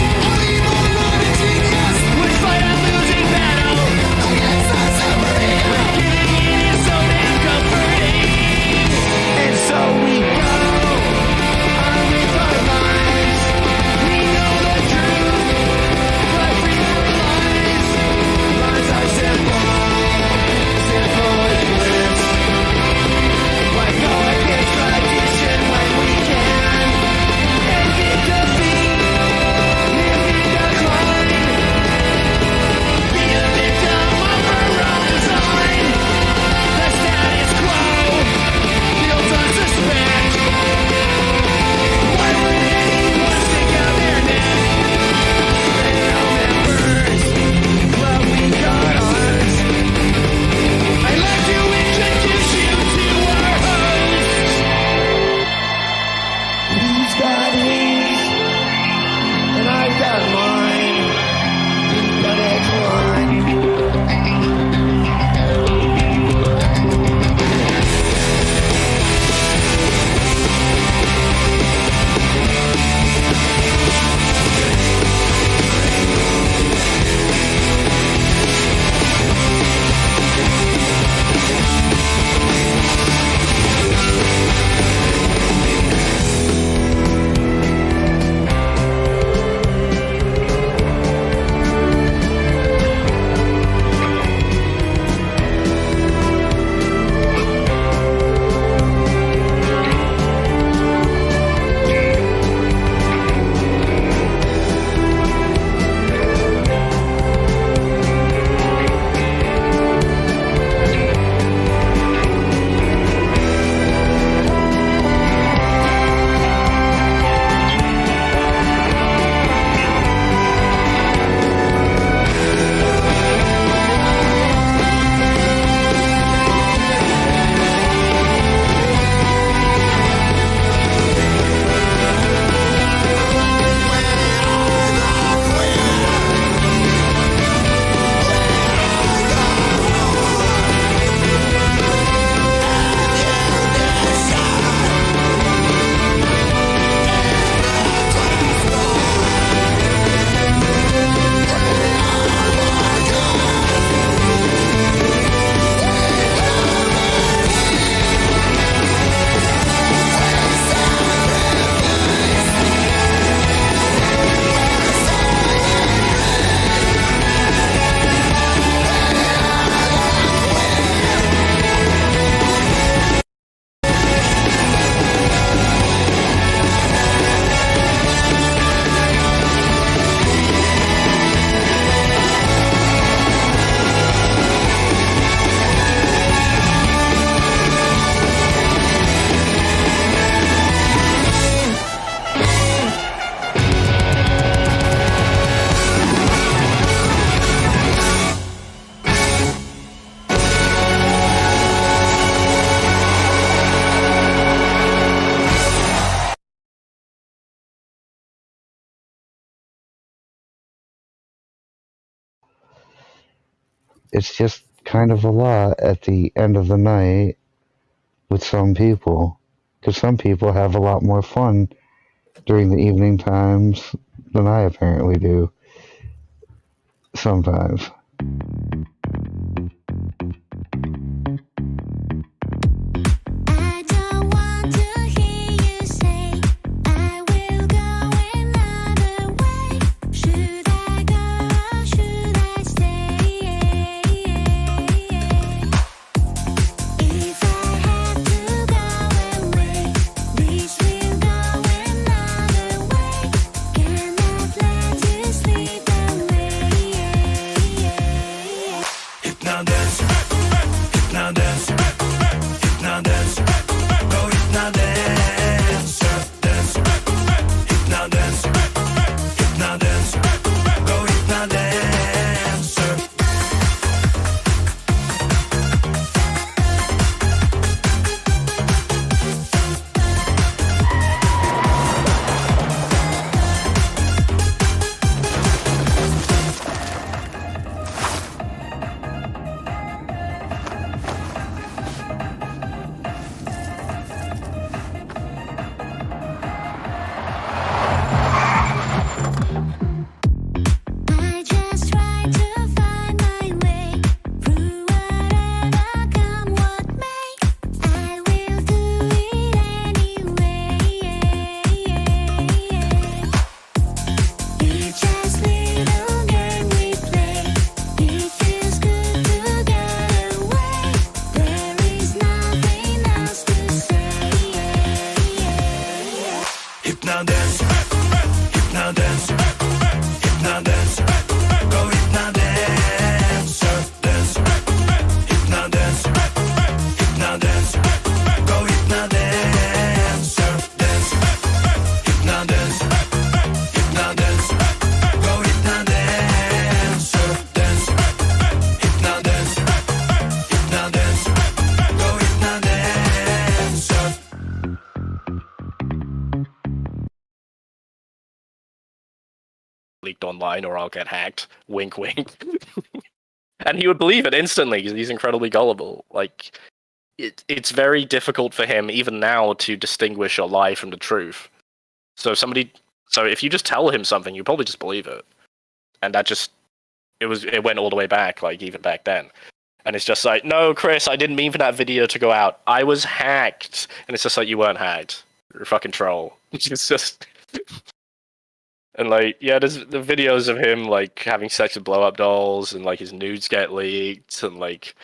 [SPEAKER 2] it's just kind of a lot at the end of the night with some people. Because some people have a lot more fun during the evening times than I apparently do. Sometimes.
[SPEAKER 21] Leaked online or I'll get hacked. Wink, wink. And he would believe it instantly because he's incredibly gullible. Like, it's very difficult for him, even now, to distinguish a lie from the truth. So if you just tell him something, you probably just believe it. And that just, it went all the way back, like, even back then. And it's just like, no, Chris, I didn't mean for that video to go out. I was hacked. And it's just like, you weren't hacked. You're a fucking troll. It's just... And, like, yeah, there's the videos of him, like, having sex with blow-up dolls, and, like, his nudes get leaked, and, like,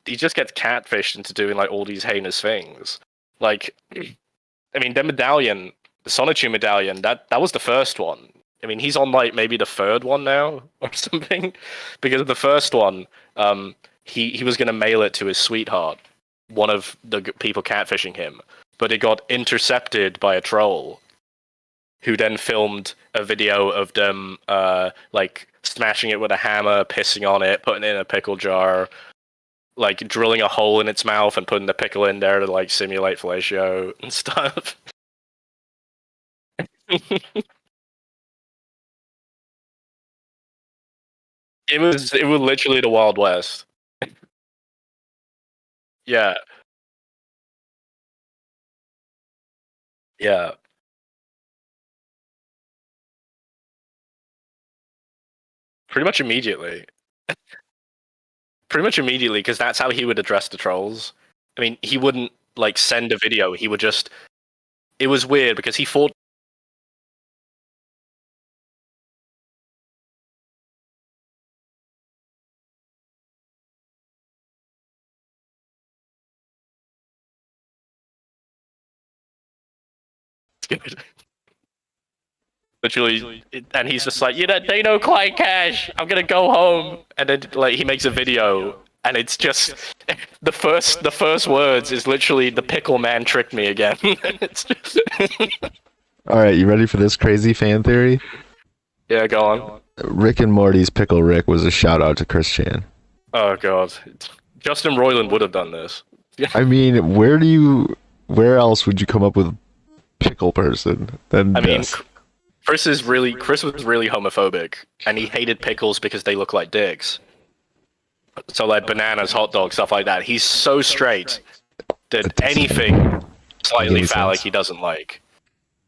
[SPEAKER 21] he just gets catfished into doing, like, all these heinous things. Like, I mean, the medallion, the Sonichu medallion, that was the first one. I mean, he's on, like, maybe the third one now, or something. Because the first one, he was going to mail it to his sweetheart, one of the people catfishing him. But it got intercepted by a troll, who then filmed a video of them, like, smashing it with a hammer, pissing on it, putting it in a pickle jar, like, drilling a hole in its mouth and putting the pickle in there to, like, simulate fellatio and stuff. It was literally the Wild West. Yeah. Yeah. Pretty much immediately. Pretty much immediately, because that's how he would address the trolls. I mean, he wouldn't, like, send a video. He would just... It was weird, because he thought... Good. Literally, and he's just like, they know Client Cash. I'm gonna go home, and then like he makes a video, and it's just the first words is literally the pickle man tricked me again. It's just...
[SPEAKER 4] All right, you ready for this crazy fan theory?
[SPEAKER 21] Yeah, go on.
[SPEAKER 4] Rick and Morty's Pickle Rick was a shout out to Chris Chan.
[SPEAKER 21] Oh god, Justin Roiland would have done this.
[SPEAKER 4] I mean, where else would you come up with pickle person than this?
[SPEAKER 21] Chris was really homophobic, and he hated pickles because they look like dicks. So like bananas, hot dogs, stuff like that. He's so straight that anything slightly phallic he doesn't like.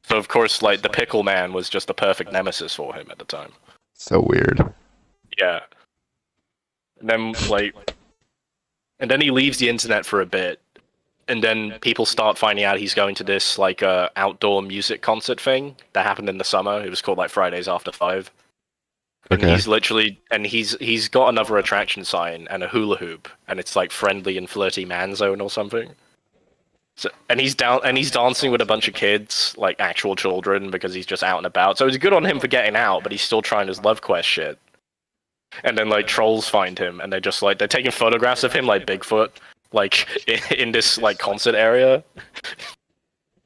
[SPEAKER 21] So of course, like the pickle man was just the perfect nemesis for him at the time.
[SPEAKER 4] So weird.
[SPEAKER 21] Yeah. And then and then he leaves the internet for a bit, and then people start finding out he's going to this like outdoor music concert thing that happened in the summer. It was called like Fridays After 5. And
[SPEAKER 4] Okay.
[SPEAKER 21] he's literally, and he's got another attraction sign and a hula hoop, and it's like friendly and flirty man zone or something. So, and he's dancing with a bunch of kids, like actual children, because he's just out and about. So it's good on him for getting out, but he's still trying his love quest shit. And then like trolls find him, and they're just like they're taking photographs of him like Bigfoot, like in this like concert area.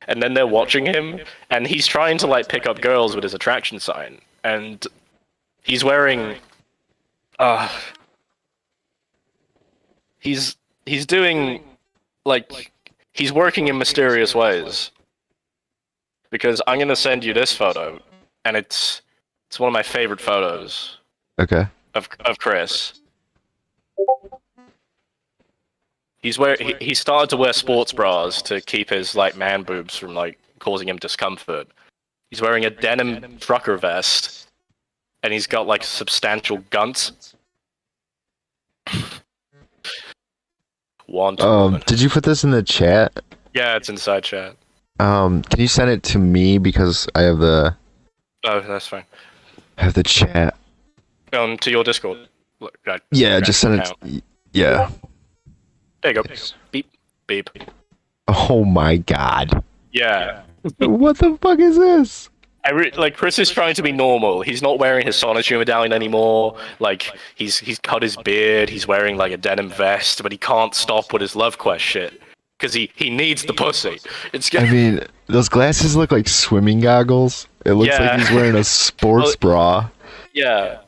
[SPEAKER 21] And then they're watching him, and he's trying to like pick up girls with his attraction sign, and he's wearing, he's doing, like, he's working in mysterious ways. Because I'm gonna send you this photo, and it's one of my favorite photos
[SPEAKER 4] Okay.
[SPEAKER 21] of Chris. He started to wear sports bras to keep his like man boobs from like causing him discomfort. He's wearing a denim trucker vest. And he's got like substantial guns.
[SPEAKER 4] Did you put this in the chat?
[SPEAKER 21] Yeah, it's inside chat.
[SPEAKER 4] Can you send it to me because I have the
[SPEAKER 21] Oh, that's fine.
[SPEAKER 4] chat.
[SPEAKER 21] To your Discord. Look,
[SPEAKER 4] Yeah, just send it. Yeah.
[SPEAKER 21] There you go. Beep, beep.
[SPEAKER 4] Oh my god.
[SPEAKER 21] Yeah.
[SPEAKER 4] What the fuck is this?
[SPEAKER 21] Like Chris is trying to be normal. He's not wearing his Sonichu medallion anymore. Like he's cut his beard. He's wearing like a denim vest, but he can't stop with his love quest shit because he needs the pussy.
[SPEAKER 4] I mean, those glasses look like swimming goggles. It looks like he's wearing a sports bra.
[SPEAKER 21] Yeah.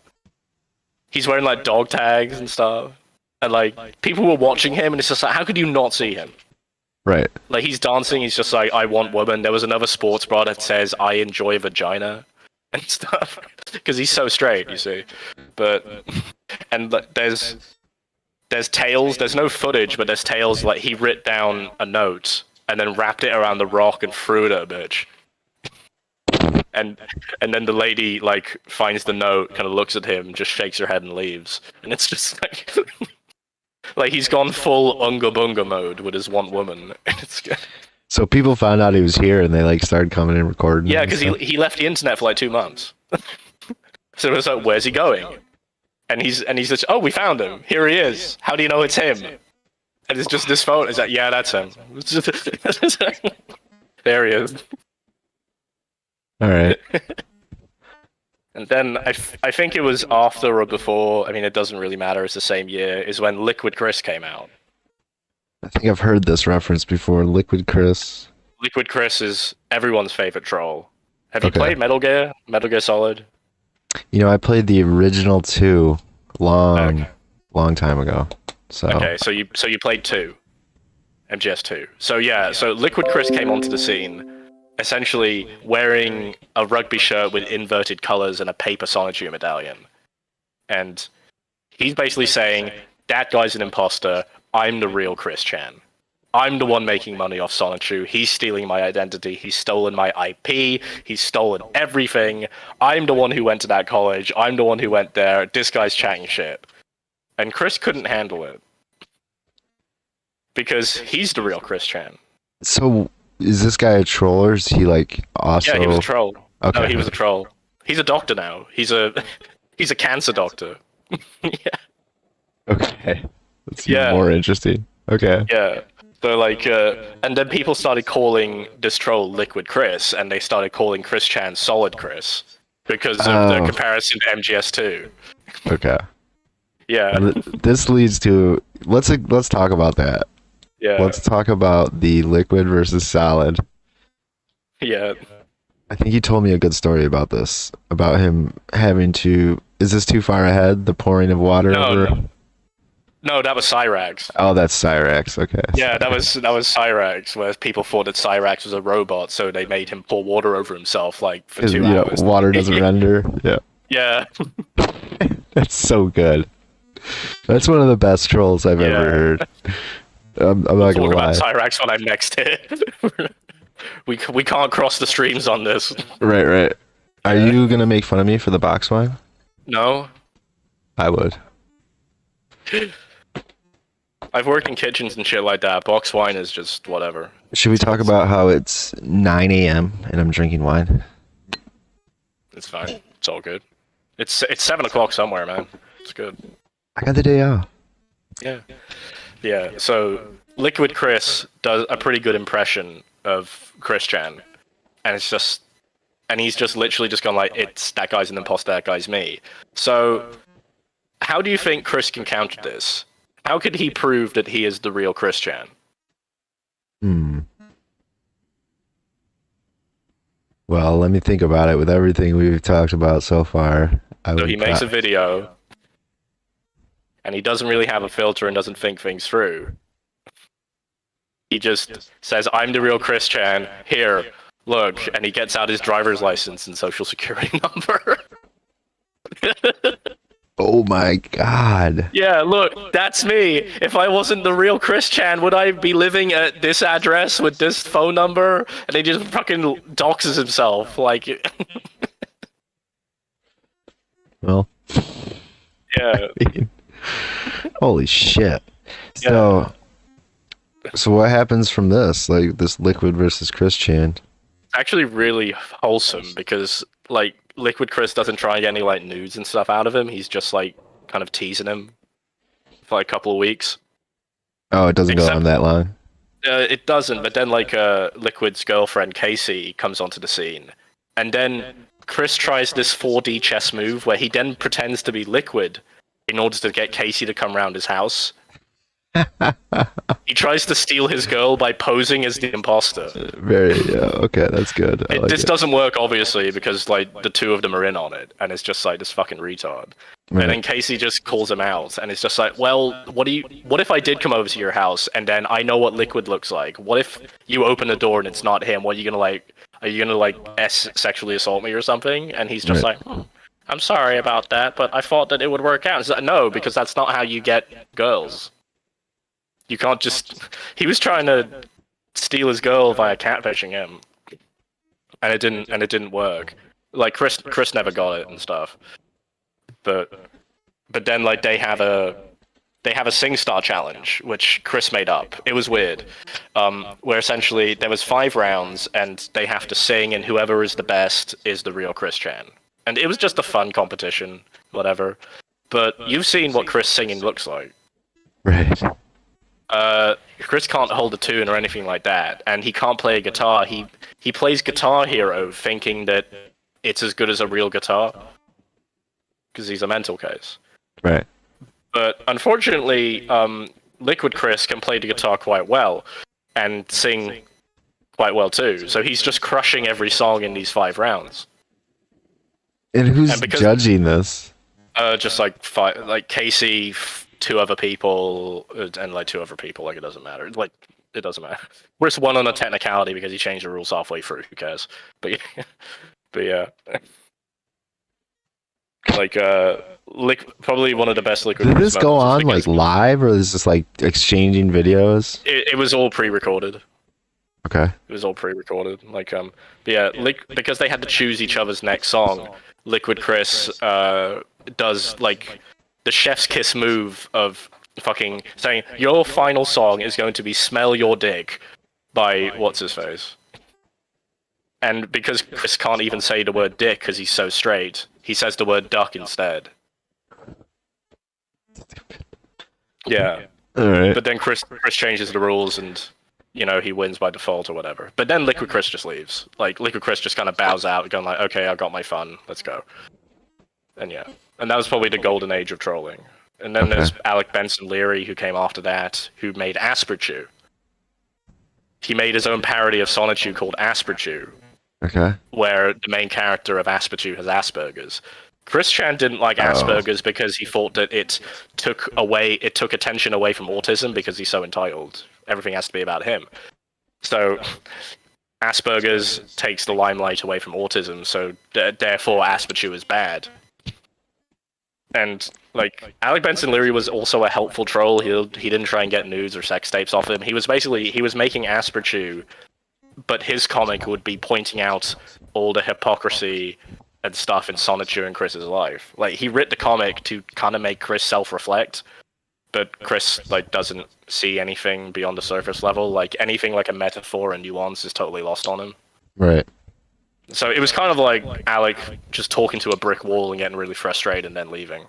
[SPEAKER 21] He's wearing like dog tags and stuff, and like people were watching him, and it's just like, how could you not see him?
[SPEAKER 4] Right.
[SPEAKER 21] Like he's dancing, he's just like, I want woman. There was another sports bra that says, I enjoy vagina and stuff. Because he's so straight, you see. But, and there's tails, there's no footage, but there's tails, like he writ down a note and then wrapped it around the rock and threw it at a bitch. And then the lady like finds the note, kind of looks at him, just shakes her head and leaves. And it's just like... Like he's gone full unga bunga mode with his want woman. It's good.
[SPEAKER 4] So people found out he was here and they like started coming and recording.
[SPEAKER 21] Yeah, because he left the internet for like 2 months. So it was like, where's he going? And he's just, oh, we found him. Here he is. How do you know it's him? And it's just this phone. Is that, yeah, that's him. There he is.
[SPEAKER 4] All right.
[SPEAKER 21] And then I think it was after or before, I mean, it doesn't really matter, it's the same year, is when Liquid Chris came out.
[SPEAKER 4] I think I've heard this reference before. Liquid Chris.
[SPEAKER 21] Liquid Chris is everyone's favorite troll. Have you played Metal Gear? Metal Gear Solid?
[SPEAKER 4] You know, I played the original 2 long time ago. So
[SPEAKER 21] Okay, so you played 2. MGS 2. So yeah, so Liquid Chris came onto the scene, essentially wearing a rugby shirt with inverted colors and a paper Sonichu medallion. And he's basically saying, that guy's an imposter, I'm the real Chris Chan. I'm the one making money off Sonichu, he's stealing my identity, he's stolen my IP, he's stolen everything, I'm the one who went to that college, I'm the one who went there, this guy's chatting shit. And Chris couldn't handle it. Because he's the real Chris Chan.
[SPEAKER 4] So is this guy a troll or is he like also?
[SPEAKER 21] Yeah, he was a troll.
[SPEAKER 4] Okay.
[SPEAKER 21] No, he was a troll. He's a doctor now. He's a cancer doctor. Yeah.
[SPEAKER 4] Okay. That's even more interesting. Okay.
[SPEAKER 21] Yeah. So like, and then people started calling this troll Liquid Chris, and they started calling Chris Chan Solid Chris because of the comparison to MGS2.
[SPEAKER 4] Okay.
[SPEAKER 21] Yeah.
[SPEAKER 4] And this leads to let's talk about that.
[SPEAKER 21] Yeah.
[SPEAKER 4] Let's talk about the liquid versus solid.
[SPEAKER 21] Yeah.
[SPEAKER 4] I think you told me a good story about this. About him having to. Is this too far ahead? The pouring of water over.
[SPEAKER 21] No, that was Cyrax.
[SPEAKER 4] Oh, that's Cyrax. Okay.
[SPEAKER 21] Yeah, that was Cyrax, where people thought that Cyrax was a robot, so they made him pour water over himself like for 2 hours.
[SPEAKER 4] Water doesn't render. Yeah.
[SPEAKER 21] Yeah.
[SPEAKER 4] That's so good. That's one of the best trolls I've
[SPEAKER 21] Yeah.
[SPEAKER 4] ever heard. I'm not
[SPEAKER 21] We'll
[SPEAKER 4] gonna
[SPEAKER 21] talk
[SPEAKER 4] lie.
[SPEAKER 21] about Cyrax when I'm next here. we can't cross the streams on this.
[SPEAKER 4] Right. Are you gonna make fun of me for the box wine?
[SPEAKER 21] No,
[SPEAKER 4] I would.
[SPEAKER 21] I've worked in kitchens and shit like that. Box wine is just whatever.
[SPEAKER 4] Should we talk about how it's 9 a.m. and I'm drinking wine?
[SPEAKER 21] It's fine. It's all good. It's 7 o'clock somewhere, man. It's good.
[SPEAKER 4] I got the day off.
[SPEAKER 21] Yeah. So Liquid Chris does a pretty good impression of Chris Chan, and he's just literally just gone like, it's that guy's an imposter, that guy's me. So how do you think Chris can counter this? How could he prove that he is the real Chris Chan?
[SPEAKER 4] Well, let me think about it. With everything we've talked about so far,
[SPEAKER 21] So he makes a video, and he doesn't really have a filter and doesn't think things through. He just says, I'm the real Chris Chan, here, look, and he gets out his driver's license and social security number.
[SPEAKER 4] Oh my god.
[SPEAKER 21] Yeah, look, that's me. If I wasn't the real Chris Chan, would I be living at this address with this phone number? And he just fucking doxes himself, like...
[SPEAKER 4] Well.
[SPEAKER 21] Yeah.
[SPEAKER 4] Holy shit.
[SPEAKER 21] Yeah.
[SPEAKER 4] So what happens from this? Like, this Liquid versus Chris Chan?
[SPEAKER 21] It's actually really wholesome, because, like, Liquid Chris doesn't try and get any, like, nudes and stuff out of him. He's just, like, kind of teasing him for, like, a couple of weeks.
[SPEAKER 4] Oh, it doesn't go on that long?
[SPEAKER 21] It doesn't, but then, like, Liquid's girlfriend, Casey, comes onto the scene. And then Chris tries this 4D chess move where he then pretends to be Liquid in order to get Casey to come round his house. He tries to steal his girl by posing as the imposter.
[SPEAKER 4] Okay, that's good.
[SPEAKER 21] This doesn't work, obviously, because, like, the two of them are in on it, and it's just, like, this fucking retard.
[SPEAKER 4] Right.
[SPEAKER 21] And then Casey just calls him out, and it's just like, well, what if I did come over to your house, and then I know what Liquid looks like? What if you open the door and it's not him? What are you gonna, sexually assault me or something? And he's just
[SPEAKER 4] Right.
[SPEAKER 21] like, I'm sorry about that, but I thought that it would work out. It's like, no, because that's not how you get girls. You can't just... He was trying to steal his girl via catfishing him, and it didn't work. Like, Chris never got it and stuff. But then, like, they have a SingStar challenge, which Chris made up. It was weird, where essentially there was 5 rounds, and they have to sing, and whoever is the best is the real Chris Chan. And it was just a fun competition, whatever. But you've seen what Chris singing looks like.
[SPEAKER 4] Right.
[SPEAKER 21] Chris can't hold a tune or anything like that, and he can't play a guitar. He plays Guitar Hero thinking that it's as good as a real guitar, because he's a mental case.
[SPEAKER 4] Right.
[SPEAKER 21] But unfortunately, Liquid Chris can play the guitar quite well, and sing quite well too. So he's just crushing every song in these 5 rounds.
[SPEAKER 4] And who's judging this?
[SPEAKER 21] Just like Casey, 2 other people, and like 2 other people. Like, it doesn't matter. Like, it doesn't matter. We're just one on a technicality because he changed the rules halfway through. Who cares? But yeah. Like, probably one of the best Liquid.
[SPEAKER 4] Did this go on like live, or is this like exchanging videos?
[SPEAKER 21] It was all pre-recorded.
[SPEAKER 4] Okay.
[SPEAKER 21] It was all pre-recorded. Like, but yeah, because they had to choose each other's next song. Liquid Chris does like the chef's kiss move of fucking saying your final song is going to be "Smell Your Dick" by what's his face. And because Chris can't even say the word dick because he's so straight, he says the word duck instead. Yeah.
[SPEAKER 4] All right.
[SPEAKER 21] But then Chris changes the rules and, he wins by default or whatever. But then Liquid Chris just leaves. Like, Liquid Chris just kind of bows out, going like, okay, I got my fun, let's go. And yeah. And that was probably the golden age of trolling. And then there's Alec Benson Leary, who came after that, who made Asperchew. He made his own parody of Sonichu called Asperchew.
[SPEAKER 4] Okay.
[SPEAKER 21] Where the main character of Asperchew has Asperger's. Chris Chan didn't like Asperger's because he thought that it took attention away from autism because he's so entitled. Everything has to be about him. So Asperger's takes the limelight away from autism, so therefore Asperchew is bad. And Like, Alec Benson Leary was also a helpful troll. He didn't try and get nudes or sex tapes off him. He was making Asperchew, but his comic would be pointing out all the hypocrisy and stuff in Sonichu and Chris's life. Like, he writ the comic to kind of make Chris self-reflect, but Chris, like, doesn't see anything beyond the surface level. Like, anything like a metaphor and nuance is totally lost on him.
[SPEAKER 4] Right.
[SPEAKER 21] So it was kind of like Alec just talking to a brick wall and getting really frustrated and then leaving.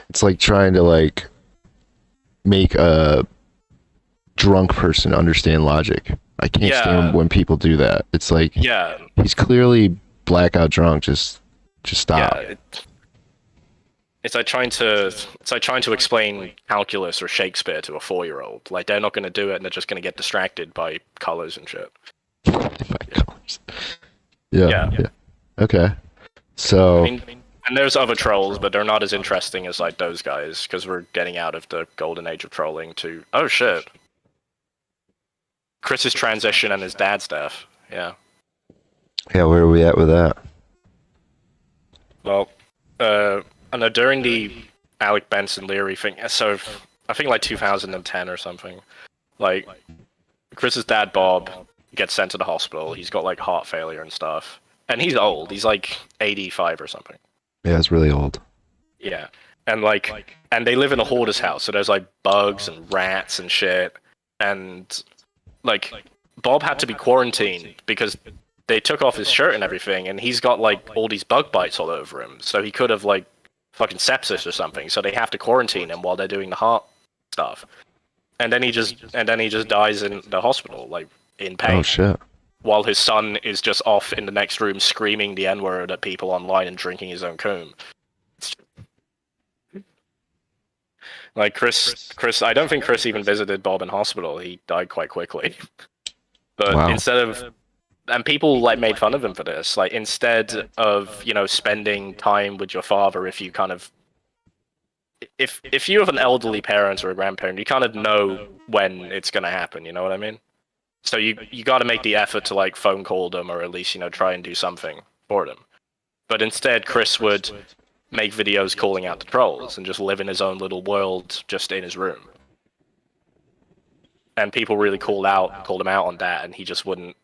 [SPEAKER 4] It's like trying to like make a drunk person understand logic. I can't stand when people do that. It's like, he's clearly blackout drunk. Just stop.
[SPEAKER 21] Yeah, it's like trying to explain calculus or Shakespeare to a 4-year-old. Like, they're not going to do it, and they're just going to get distracted by colors and shit.
[SPEAKER 4] Yeah. Okay. So.
[SPEAKER 21] I mean, and there's other trolls, but they're not as interesting as like those guys, because we're getting out of the golden age of trolling to oh shit, Chris's transition and his dad's death. Yeah.
[SPEAKER 4] Yeah, where are we at with that?
[SPEAKER 21] Well, I know during the Alec Benson Leary thing, so I think like 2010 or something, like Chris's dad Bob gets sent to the hospital. He's got like heart failure and stuff, and he's old. He's like 85 or something.
[SPEAKER 4] Yeah, it's really old.
[SPEAKER 21] Yeah, and and they live in a hoarder's house, so there's like bugs and rats and shit, and like Bob had to be quarantined because they took off his shirt and everything, and he's got like all these bug bites all over him, so he could have like fucking sepsis or something. So they have to quarantine him while they're doing the heart stuff, and then he just dies in the hospital, like in pain.
[SPEAKER 4] Oh shit.
[SPEAKER 21] While his son is just off in the next room screaming the N-word at people online and drinking his own coom. Like, Chris, I don't think Chris even visited Bob in hospital. He died quite quickly. But and people, like, made fun of him for this. Like, instead of, spending time with your father, if you kind of... If you have an elderly parent or a grandparent, you kind of know when it's going to happen, you know what I mean? So you got to make the effort to like phone call them, or at least try and do something for them. But instead, Chris would make videos calling out the trolls and just live in his own little world, just in his room. And people really called him out on that, and he just wouldn't.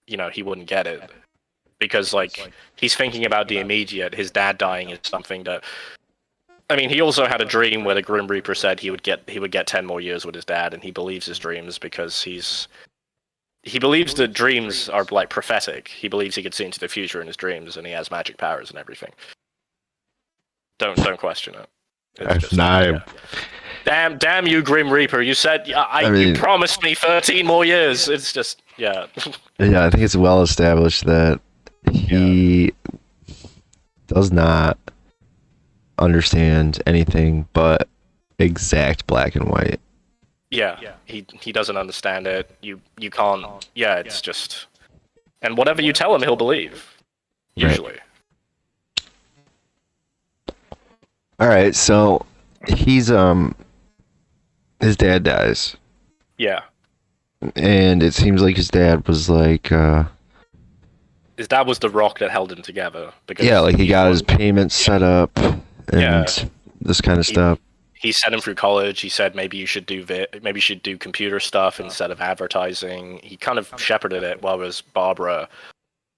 [SPEAKER 21] He wouldn't get it because like he's thinking about the immediate. His dad dying is something that. I mean, he also had a dream where the Grim Reaper said he would get 10 more years with his dad, and he believes his dreams because he believes that dreams are like prophetic. He believes he could see into the future in his dreams, and he has magic powers and everything. Don't question it. It's just, damn you, Grim Reaper! You said you promised me 13 more years. It's just Yeah,
[SPEAKER 4] I think it's well established that he does not understand anything but exact black and white.
[SPEAKER 21] Yeah, he doesn't understand it. You can't. Yeah, it's just, and whatever you tell him, he'll believe. Usually.
[SPEAKER 4] Right. All right, so he's his dad dies.
[SPEAKER 21] Yeah.
[SPEAKER 4] And it seems like his dad was like
[SPEAKER 21] his dad was the rock that held him together. Because
[SPEAKER 4] like he got his payments set up and this kind of stuff.
[SPEAKER 21] He sent him through college. He said maybe you should do computer stuff instead of advertising. He kind of shepherded it, while his Barbara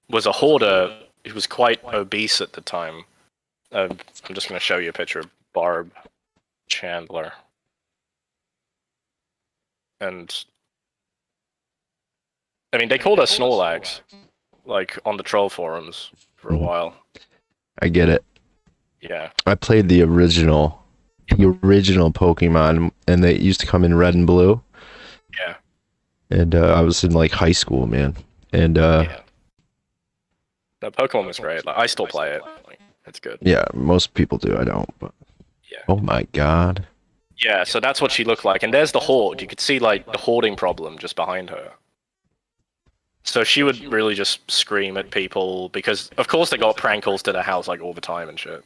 [SPEAKER 21] was a hoarder who was quite obese at the time. I'm just going to show you a picture of Barb Chandler. And I mean, they called her Snorlax, like on the troll forums for a while.
[SPEAKER 4] I get it.
[SPEAKER 21] Yeah.
[SPEAKER 4] I played the original Pokemon, and they used to come in red and blue.
[SPEAKER 21] Yeah.
[SPEAKER 4] And I was in like high school, man. And
[SPEAKER 21] yeah. The Pokemon was great. Like, I still play it. Like, it's good.
[SPEAKER 4] Yeah, most people do. I don't. But
[SPEAKER 21] yeah.
[SPEAKER 4] Oh my god.
[SPEAKER 21] Yeah, so that's what she looked like, and there's the horde. You could see like the hoarding problem just behind her. So she would really just scream at people because, of course, they got prank calls to their house like all the time and shit.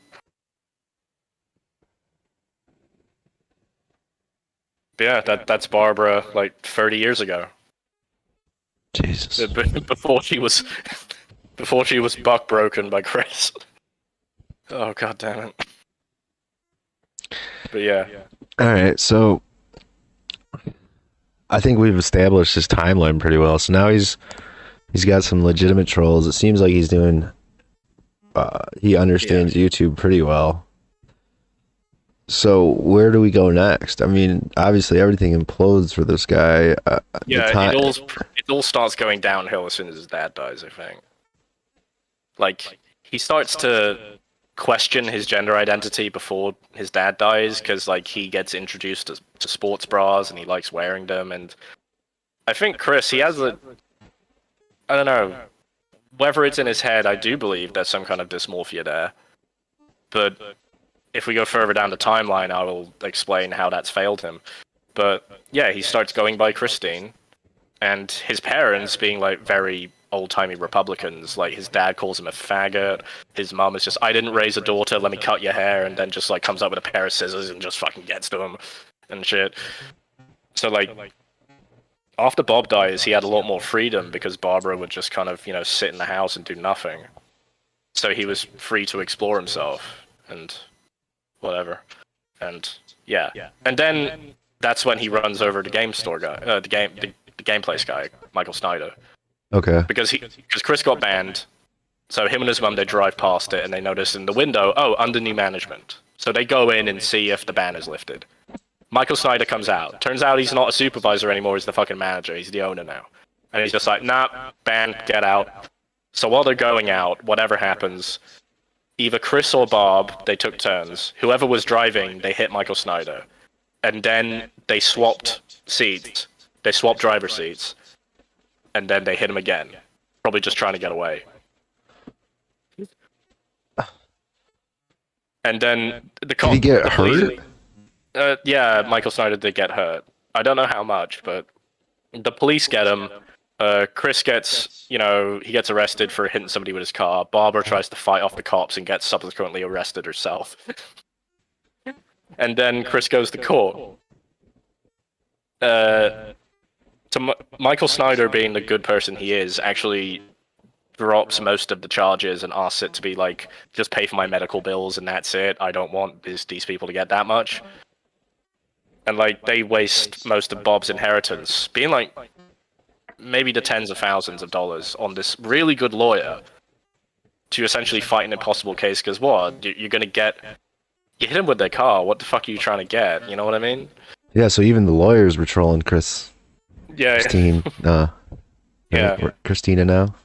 [SPEAKER 21] But yeah, that's Barbara like 30 years ago.
[SPEAKER 4] Jesus.
[SPEAKER 21] Before she was buck broken by Chris. Oh god damn it. But yeah.
[SPEAKER 4] All right, so I think we've established his timeline pretty well. So now he's got some legitimate trolls. It seems like he's doing. He understands YouTube pretty well. So where do we go next? I mean, obviously everything implodes for this guy.
[SPEAKER 21] Yeah, it all starts going downhill as soon as his dad dies, I think. Like, he starts to question his gender identity before his dad dies, because, like, he gets introduced to sports bras and he likes wearing them, and I think Chris, he has I don't know, whether it's in his head, I do believe there's some kind of dysmorphia there, but if we go further down the timeline, I will explain how that's failed him. But yeah, he starts going by Christine, and his parents being like very old-timey Republicans, like his dad calls him a faggot, his mom is just, I didn't raise a daughter, let me cut your hair, and then just like comes up with a pair of scissors and just fucking gets to him and shit. So like, after Bob dies, he had a lot more freedom because Barbara would just kind of, sit in the house and do nothing. So he was free to explore himself and whatever. And yeah. And then that's when he runs over the game store guy, the game place guy, Michael Snyder.
[SPEAKER 4] Okay.
[SPEAKER 21] Because Chris got banned, so him and his mum, they drive past it and they notice in the window, under new management. So they go in and see if the ban is lifted. Michael Snyder comes out. Turns out he's not a supervisor anymore, he's the fucking manager, he's the owner now. And he's just like, nah, ban, get out. So while they're going out, whatever happens, either Chris or Bob, they took turns. Whoever was driving, they hit Michael Snyder. And then they swapped seats. They swapped driver seats. And then they hit him again. Probably just trying to get away. And then the cop...
[SPEAKER 4] Did he get hurt?
[SPEAKER 21] Yeah, Michael Snyder did get hurt. I don't know how much, but the police get him. Chris gets, he gets arrested for hitting somebody with his car. Barbara tries to fight off the cops and gets subsequently arrested herself. And then Chris goes to court. Michael Snyder, being the good person he is, actually drops most of the charges and asks it to be like, just pay for my medical bills and that's it. I don't want these people to get that much. And like, they waste most of Bob's inheritance, being like maybe the tens of thousands of dollars on this really good lawyer to essentially fight an impossible case. Because what? You're gonna get... You hit him with their car, what the fuck are you trying to get? You know what I mean?
[SPEAKER 4] Yeah, so even the lawyers were trolling Christine.
[SPEAKER 21] Yeah.
[SPEAKER 4] Christina now?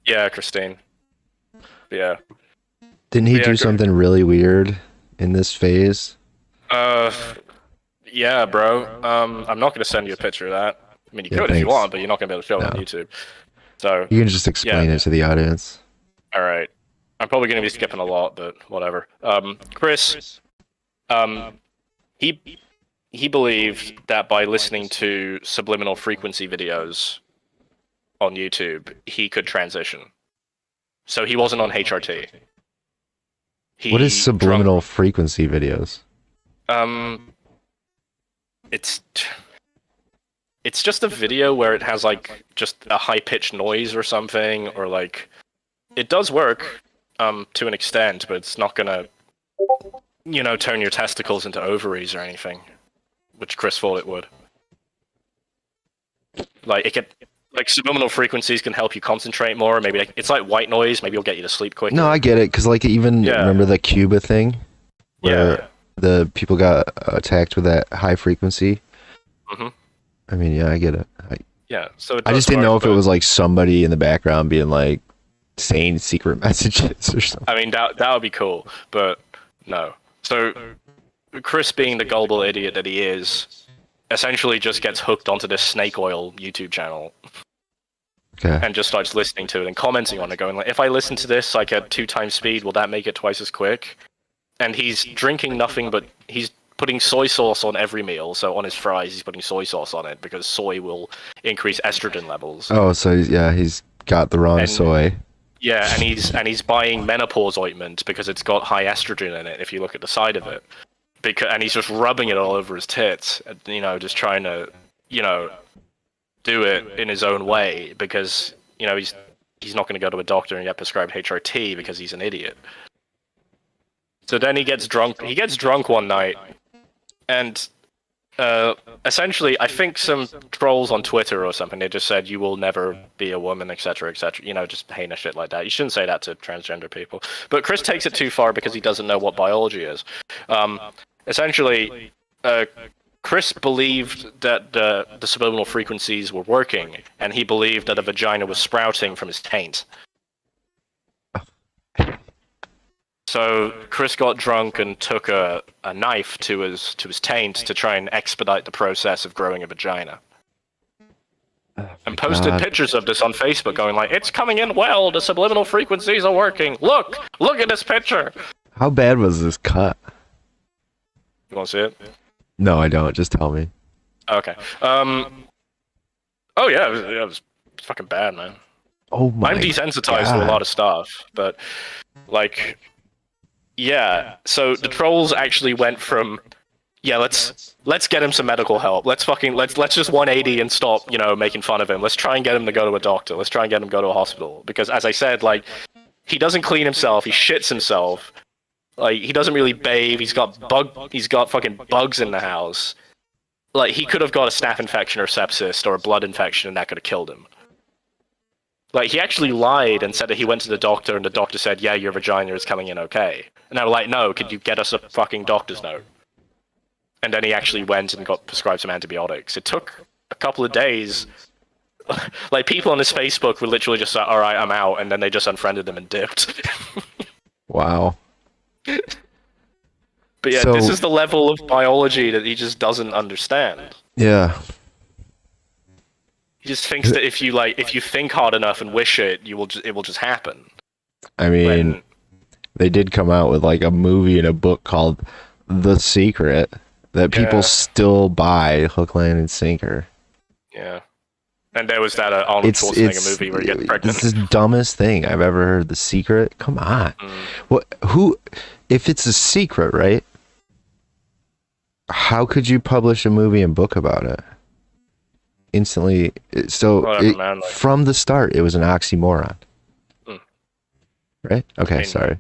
[SPEAKER 21] Yeah, Christine. Yeah.
[SPEAKER 4] Didn't he do something really weird in this phase?
[SPEAKER 21] Yeah, bro. I'm not gonna send you a picture of that. I mean, you could if you want, but you're not gonna be able to show it on YouTube. So
[SPEAKER 4] you can just explain it to the audience.
[SPEAKER 21] All right. I'm probably gonna be skipping a lot, but whatever. Chris, he believed that by listening to subliminal frequency videos on YouTube, he could transition. So he wasn't on HRT.
[SPEAKER 4] What is subliminal frequency videos?
[SPEAKER 21] It's just a video where it has like just a high-pitched noise or something, or like it does work to an extent, but it's not gonna turn your testicles into ovaries or anything, which Chris thought it would. Like subliminal frequencies can help you concentrate more. Maybe it's like white noise. Maybe it'll get you to sleep quicker.
[SPEAKER 4] No, I get it, because like remember the Cuba thing, where the people got attacked with that high frequency.
[SPEAKER 21] Mm-hmm.
[SPEAKER 4] I mean, yeah, I get it.
[SPEAKER 21] So
[SPEAKER 4] I just didn't know if it was like somebody in the background being like saying secret messages or something.
[SPEAKER 21] I mean, that would be cool, but no. So Chris, being the gullible idiot that he is, essentially just gets hooked onto this snake oil YouTube channel.
[SPEAKER 4] Okay.
[SPEAKER 21] And just starts listening to it and commenting on it, going like, if I listen to this like at 2 times speed, will that make it twice as quick? And he's drinking nothing but he's putting soy sauce on every meal. So on his fries, he's putting soy sauce on it because soy will increase estrogen levels.
[SPEAKER 4] Oh, so he's got the wrong soy.
[SPEAKER 21] Yeah, and he's buying menopause ointment because it's got high estrogen in it. If you look at the side of it, and he's just rubbing it all over his tits, just trying to, do it in his own way because he's not going to go to a doctor and get prescribed HRT because he's an idiot. So then he gets drunk. He gets drunk one night, and essentially, I think some trolls on Twitter or something, they just said, "You will never be a woman," etc., etc. You know, just heinous shit like that. You shouldn't say that to transgender people. But Chris takes it too far because he doesn't know what biology is. Essentially, Chris believed that the subliminal frequencies were working, and he believed that a vagina was sprouting from his taint. So Chris got drunk and took a knife to his taint to try and expedite the process of growing a vagina. And posted pictures of this on Facebook going like, "It's coming in well, the subliminal frequencies are working. Look at this picture."
[SPEAKER 4] How bad was this cut?
[SPEAKER 21] You want to see it?
[SPEAKER 4] No, I don't. Just tell me.
[SPEAKER 21] Okay. Oh yeah, it was fucking bad, man.
[SPEAKER 4] Oh my
[SPEAKER 21] I'm desensitized to a lot of stuff, but like, yeah. So the trolls actually went from, yeah, let's get him some medical help. Let's just 180 and stop, making fun of him. Let's try and get him to go to a doctor. Let's try and get him to go to a hospital. Because as I said, like, he doesn't clean himself. He shits himself. Like, he doesn't really bathe. He's got fucking bugs in the house. Like, he could have got a staph infection or sepsis or a blood infection, and that could have killed him. Like, he actually lied and said that he went to the doctor, and the doctor said, "Yeah, your vagina is coming in okay." And they were like, "No, could you get us a fucking doctor's note?" And then he actually went and got prescribed some antibiotics. It took a couple of days. Like, people on his Facebook were literally just like, "Alright, I'm out," and then they just unfriended him and dipped.
[SPEAKER 4] Wow.
[SPEAKER 21] But yeah, this is the level of biology that he just doesn't understand.
[SPEAKER 4] Yeah.
[SPEAKER 21] He just thinks that if you think hard enough and wish it, it will just happen.
[SPEAKER 4] I mean, they did come out with like a movie and a book called The Secret that people still buy hook, line, and sinker.
[SPEAKER 21] Yeah. And there was that Arnold Schwarzenegger movie where he gets pregnant.
[SPEAKER 4] It's the dumbest thing I've ever heard. The Secret? Come on. If it's a secret, right? How could you publish a movie and book about it? Instantly. From the start, it was an oxymoron. Right? Okay, sorry.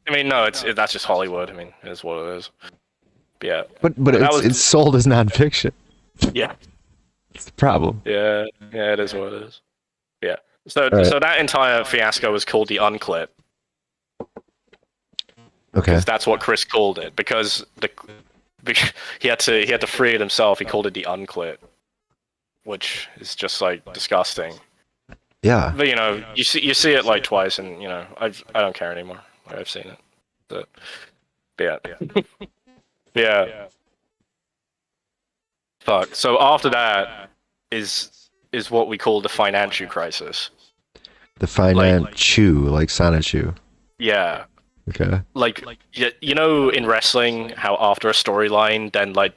[SPEAKER 21] I mean, no, that's just Hollywood. I mean, it is what it is. But yeah.
[SPEAKER 4] But it's sold as nonfiction.
[SPEAKER 21] Yeah.
[SPEAKER 4] It's the problem.
[SPEAKER 21] Yeah, it is what it is. Yeah. So that entire fiasco was called the unclip.
[SPEAKER 4] Okay.
[SPEAKER 21] Because that's what Chris called it. Because he had to free it himself. He called it the unclip, which is just like disgusting.
[SPEAKER 4] Yeah.
[SPEAKER 21] But you see it like twice, and I don't care anymore. I've seen it. But yeah. Yeah. Fuck. So after that is what we call the financial crisis.
[SPEAKER 4] The financial, like Sonichu.
[SPEAKER 21] Yeah.
[SPEAKER 4] Okay.
[SPEAKER 21] Like in wrestling, how after a storyline, then like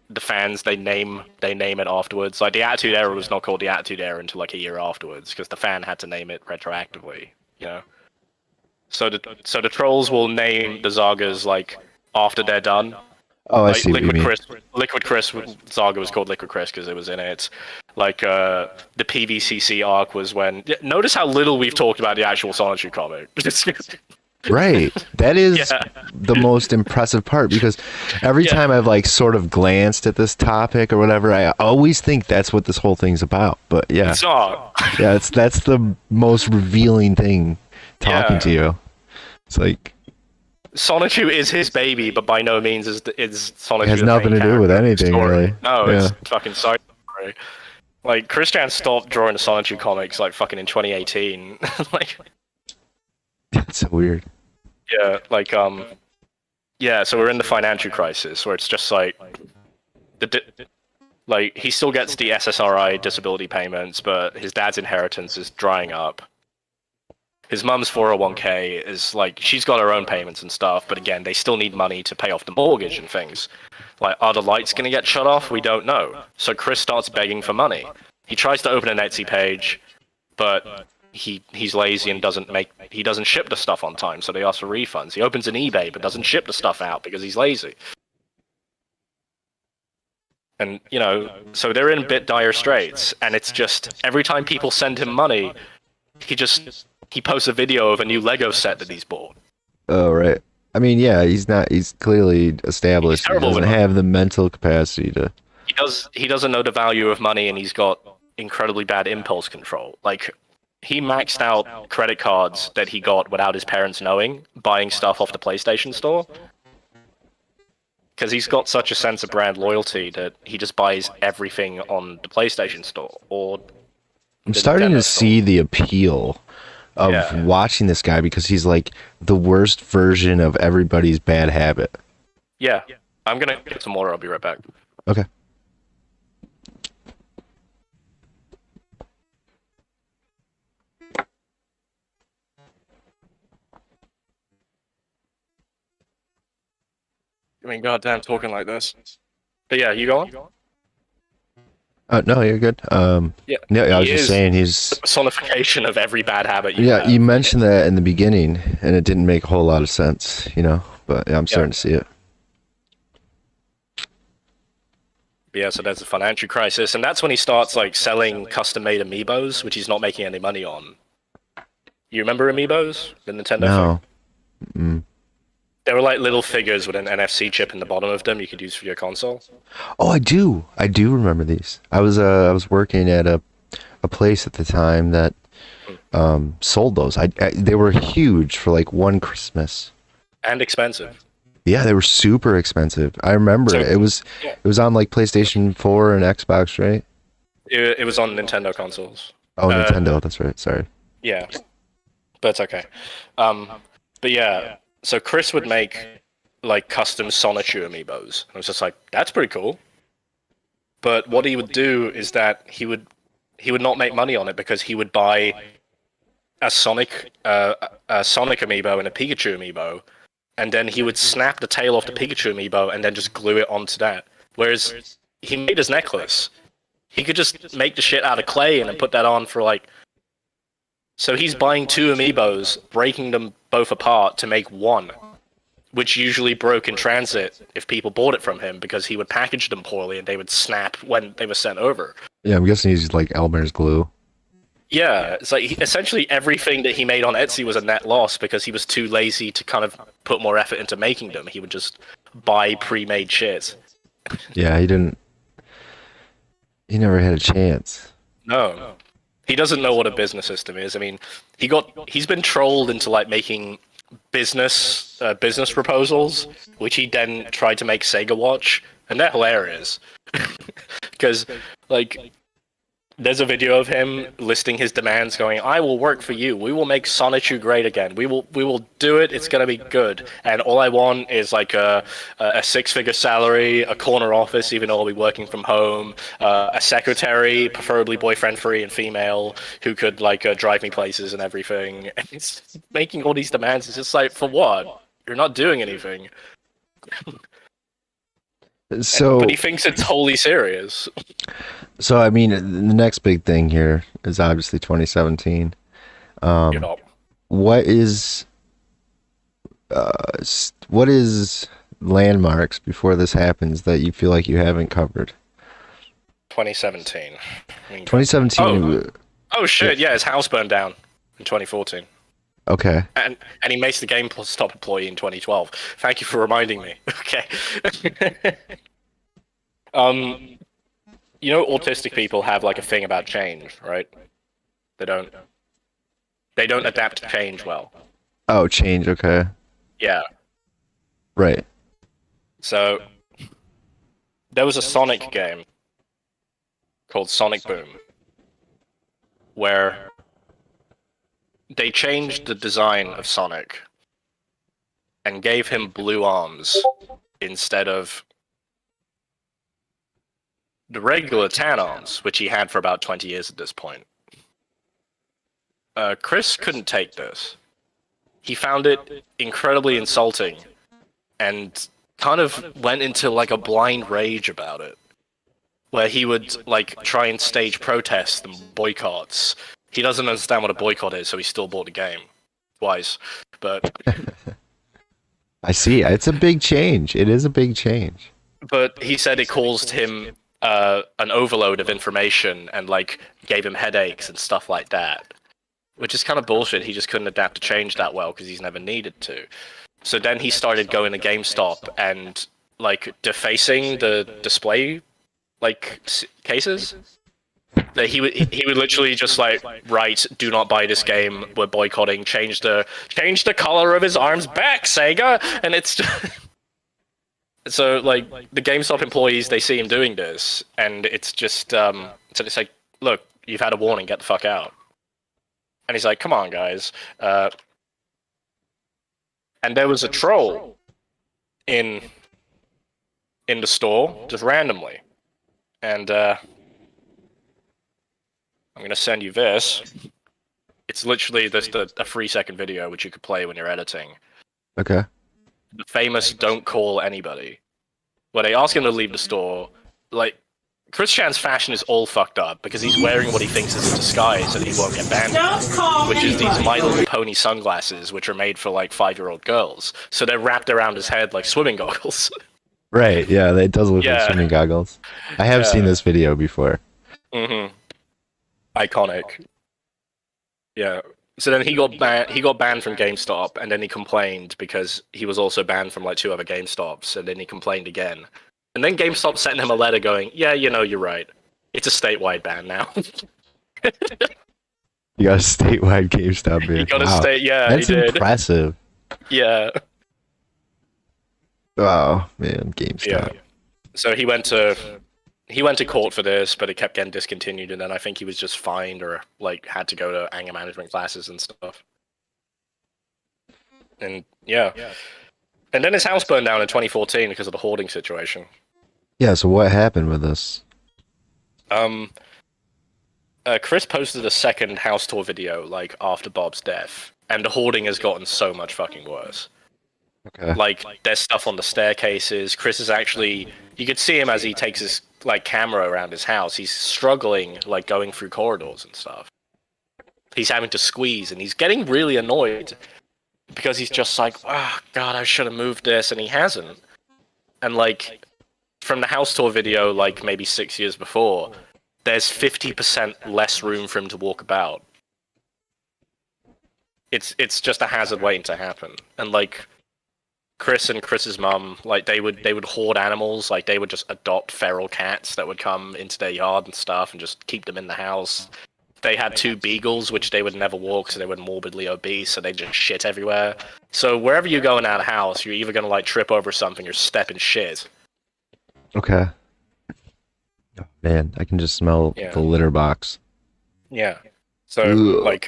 [SPEAKER 21] the fans they name it afterwards. Like the Attitude Era was not called the Attitude Era until like a year afterwards because the fan had to name it retroactively. So the trolls will name the Zagas like after they're done.
[SPEAKER 4] Oh, I
[SPEAKER 21] like,
[SPEAKER 4] see what you mean.
[SPEAKER 21] Liquid Chris Zaga was called Liquid Chris because it was in it. Like the PVCC arc was when. Notice how little we've talked about the actual Sonichu comic.
[SPEAKER 4] Right. That is the most impressive part because every time I've like sort of glanced at this topic or whatever, I always think that's what this whole thing's about. But yeah.
[SPEAKER 21] It's not.
[SPEAKER 4] Yeah, that's the most revealing thing talking to you. It's like
[SPEAKER 21] Sonichu is his baby, but by no means is Sonichu.
[SPEAKER 4] It has nothing to do with anything, really.
[SPEAKER 21] No, it's fucking side story. Like Christian stopped drawing the Sonichu comics like fucking in 2018. Like
[SPEAKER 4] that's so weird.
[SPEAKER 21] Yeah, like yeah. So we're in the financial crisis where it's just like like he still gets the SSRI disability payments, but his dad's inheritance is drying up. His mum's 401k is like she's got her own payments and stuff, but again, they still need money to pay off the mortgage and things. Like, are the lights gonna get shut off? We don't know. So Chris starts begging for money. He tries to open an Etsy page, but he's lazy and doesn't ship the stuff on time, so they ask for refunds. He opens an eBay but doesn't ship the stuff out because he's lazy. And so they're in a bit dire straits, and it's just every time people send him money, he posts a video of a new Lego set that he's bought.
[SPEAKER 4] Oh right. I mean, yeah, he's not. He's clearly established. He
[SPEAKER 21] terrible
[SPEAKER 4] doesn't
[SPEAKER 21] with
[SPEAKER 4] have the mental capacity to.
[SPEAKER 21] He doesn't know the value of money, and he's got incredibly bad impulse control. Like, he maxed out credit cards that he got without his parents knowing, buying stuff off the PlayStation Store. Because he's got such a sense of brand loyalty that he just buys everything on the PlayStation Store or.
[SPEAKER 4] I'm starting to see the appeal of
[SPEAKER 21] Yeah.
[SPEAKER 4] watching this guy because he's like the worst version of everybody's bad habit.
[SPEAKER 21] Yeah, I'm gonna get some water. I'll be right back.
[SPEAKER 4] Okay.
[SPEAKER 21] I mean, goddamn, talking like this. But yeah, you go on.
[SPEAKER 4] No, you're good.
[SPEAKER 21] Yeah,
[SPEAKER 4] I was
[SPEAKER 21] he
[SPEAKER 4] just
[SPEAKER 21] is
[SPEAKER 4] saying he's.
[SPEAKER 21] the personification of every bad habit you
[SPEAKER 4] Yeah,
[SPEAKER 21] have.
[SPEAKER 4] you mentioned that in the beginning, and it didn't make a whole lot of sense, But yeah, I'm starting to see it.
[SPEAKER 21] But yeah, so there's a financial crisis, and that's when he starts like selling custom-made amiibos, which he's not making any money on. You remember amiibos, the Nintendo
[SPEAKER 4] No.
[SPEAKER 21] thing? They were like little figures with an NFC chip in the bottom of them you could use for your console.
[SPEAKER 4] Oh, I do. I do remember these. I was working at a place at the time that sold those. They were huge for like one Christmas.
[SPEAKER 21] And expensive.
[SPEAKER 4] Yeah, they were super expensive. I remember
[SPEAKER 21] So-
[SPEAKER 4] it. It was on like PlayStation 4 and Xbox, right?
[SPEAKER 21] It was on Nintendo consoles.
[SPEAKER 4] Oh, Nintendo. That's right. Sorry.
[SPEAKER 21] Yeah, but it's okay. But yeah, so Chris would make like custom Sonichu amiibos. I was just like, that's pretty cool. But what he would do is that he would not make money on it because he would buy a Sonic amiibo and a Pikachu amiibo, and then he would snap the tail off the Pikachu amiibo and then just glue it onto that. Whereas he made his necklace. He could just make the shit out of clay and then put that on for like. So he's buying two amiibos, breaking them both apart to make one, which usually broke in transit if people bought it from him because he would package them poorly and they would snap when they were sent over.
[SPEAKER 4] Yeah, I'm guessing he's like Elmer's glue.
[SPEAKER 21] Yeah, it's like essentially everything that he made on Etsy was a net loss because he was too lazy to kind of put more effort into making them. He would just buy pre-made shit.
[SPEAKER 4] Yeah, he didn't. He never had a chance.
[SPEAKER 21] No. He doesn't know what a business system is. I mean, he's been trolled into like making business proposals, which he then tried to make Sega watch, and they're hilarious. Because like there's a video of him listing his demands, going, "I will work for you. We will make Sonichu great again. We will do it. It's gonna be good. And all I want is like a six-figure salary, a corner office, even though I'll be working from home, a secretary, preferably boyfriend-free and female, who could like drive me places and everything." And he's making all these demands. It's just like, for what? You're not doing anything.
[SPEAKER 4] So,
[SPEAKER 21] but he thinks it's wholly serious.
[SPEAKER 4] So I mean, the next big thing here is obviously 2017. What is landmarks before this happens that you feel like you haven't covered?
[SPEAKER 21] 2017.
[SPEAKER 4] 2017.
[SPEAKER 21] Oh shit! Yeah, his house burned down in 2014.
[SPEAKER 4] Okay.
[SPEAKER 21] And he makes the GameStop employee in 2012. Thank you for reminding me. Okay. You know, autistic people have like a thing about change, right? They don't adapt to change well.
[SPEAKER 4] Oh, change. Okay.
[SPEAKER 21] Yeah.
[SPEAKER 4] Right.
[SPEAKER 21] So there was a Sonic game called Sonic Boom where they changed the design of Sonic and gave him blue arms instead of the regular tan arms, which he had for about 20 years at this point. Chris couldn't take this. He found it incredibly insulting and kind of went into like a blind rage about it, where he would like try and stage protests and boycotts. He doesn't understand what a boycott is, so he still bought the game twice. But
[SPEAKER 4] I see. It's a big change. It is a big change.
[SPEAKER 21] But he said it caused him an overload of information and like gave him headaches and stuff like that, which is kind of bullshit. He just couldn't adapt to change that well because he's never needed to. So then he started going to GameStop and like defacing the display like cases. That he would literally just like write, "Do not buy this game. We're boycotting. Change the color of his arms back, Sega." And it's just... so like the GameStop employees, they see him doing this, and it's just so it's like, "Look, you've had a warning. Get the fuck out." And he's like, "Come on, guys." And there was a troll in the store just randomly, and I'm gonna send you this. It's literally just a 3-second video which you could play when you're editing.
[SPEAKER 4] Okay.
[SPEAKER 21] The famous "Don't call anybody," where they ask him to leave the store. Like, Chris Chan's fashion is all fucked up because he's wearing what he thinks is a disguise so that he won't get banned. Which is these My Little Pony sunglasses, which are made for like 5-year-old girls. So they're wrapped around his head like swimming goggles.
[SPEAKER 4] Right, yeah, it does look like swimming goggles. I have seen this video before.
[SPEAKER 21] Mm-hmm. Iconic. Yeah. So then he got banned from GameStop, and then he complained because he was also banned from like 2 other GameStops, and then he complained again. And then GameStop sent him a letter going, "Yeah, you know, you're right. It's a statewide ban now."
[SPEAKER 4] You got a statewide GameStop ban.
[SPEAKER 21] He got a
[SPEAKER 4] Wow.
[SPEAKER 21] yeah,
[SPEAKER 4] That's
[SPEAKER 21] he did.
[SPEAKER 4] impressive.
[SPEAKER 21] Yeah.
[SPEAKER 4] Oh man, GameStop.
[SPEAKER 21] Yeah. So he went to court for this, but it kept getting discontinued, and then I think he was just fined or like had to go to anger management classes and stuff. And yeah. And then his house burned down in 2014 because of the hoarding situation.
[SPEAKER 4] Yeah, so what happened with this?
[SPEAKER 21] Chris posted a second house tour video like after Bob's death, and the hoarding has gotten so much fucking worse.
[SPEAKER 4] Okay.
[SPEAKER 21] Like, there's stuff on the staircases. Chris is actually, you could see him as he takes his like camera around his house. He's struggling like going through corridors and stuff. He's having to squeeze, and he's getting really annoyed because he's just like, "Oh God, I should have moved this," and he hasn't. And like, from the house tour video, like maybe 6 years before, there's 50% less room for him to walk about. It's just a hazard waiting to happen. And like, Chris and Chris's mum, like they would hoard animals, like they would just adopt feral cats that would come into their yard and stuff and just keep them in the house. They had 2 beagles, which they would never walk, so they were morbidly obese, so they just shit everywhere. So wherever you go in that house, you're either gonna like trip over something or step in shit.
[SPEAKER 4] Okay. Oh, man, I can just smell the litter box.
[SPEAKER 21] Yeah. So like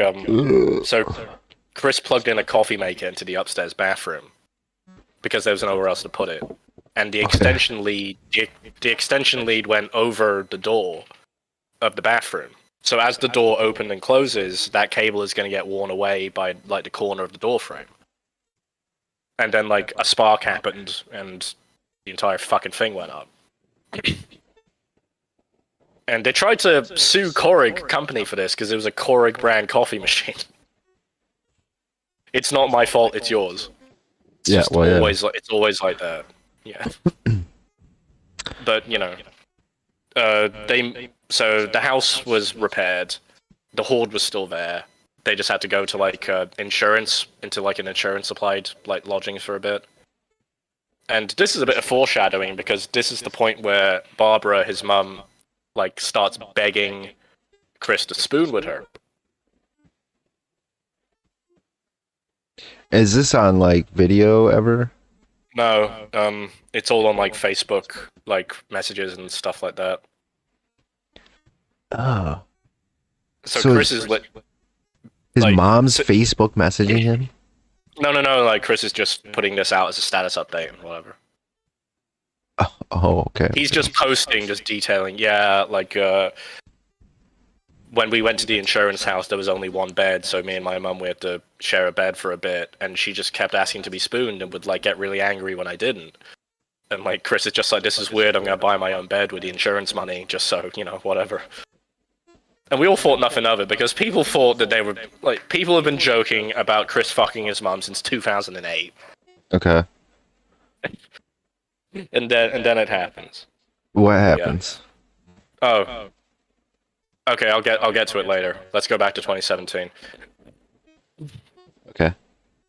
[SPEAKER 21] so Chris plugged in a coffee maker into the upstairs bathroom because there was nowhere else to put it. And the extension lead went over the door of the bathroom. So as the door opened and closes, that cable is going to get worn away by like the corner of the door frame. And then like a spark happened and the entire fucking thing went up. And they tried to sue Keurig company for this because it was a Keurig brand coffee machine. It's not my fault, it's yours. It's
[SPEAKER 4] Yeah,
[SPEAKER 21] just
[SPEAKER 4] well, yeah.
[SPEAKER 21] it's always like that. Yeah. But, you know, so the house was repaired. The hoard was still there. They just had to go to like insurance, into like an insurance supplied like lodgings for a bit. And this is a bit of foreshadowing because this is the point where Barbara, his mum, like starts begging Chris to spoon with her.
[SPEAKER 4] Is this on like video ever?
[SPEAKER 21] No, it's all on like Facebook, like messages and stuff like that.
[SPEAKER 4] Oh.
[SPEAKER 21] So Chris is
[SPEAKER 4] his
[SPEAKER 21] like,
[SPEAKER 4] mom's Facebook messaging him?
[SPEAKER 21] No, like Chris is just putting this out as a status update and whatever.
[SPEAKER 4] Oh, okay.
[SPEAKER 21] He's just posting, just detailing. Yeah, like when we went to the insurance house, there was only one bed, so me and my mum, we had to share a bed for a bit, and she just kept asking to be spooned and would like get really angry when I didn't. And like Chris is just like, "This is weird. I'm gonna buy my own bed with the insurance money, just so you know, whatever." And we all thought nothing of it because people thought that they were like, people have been joking about Chris fucking his mum since 2008.
[SPEAKER 4] Okay.
[SPEAKER 21] And then it happens.
[SPEAKER 4] What happens?
[SPEAKER 21] Yeah. Oh. Okay, I'll get to it later. Let's go back to 2017.
[SPEAKER 4] Okay.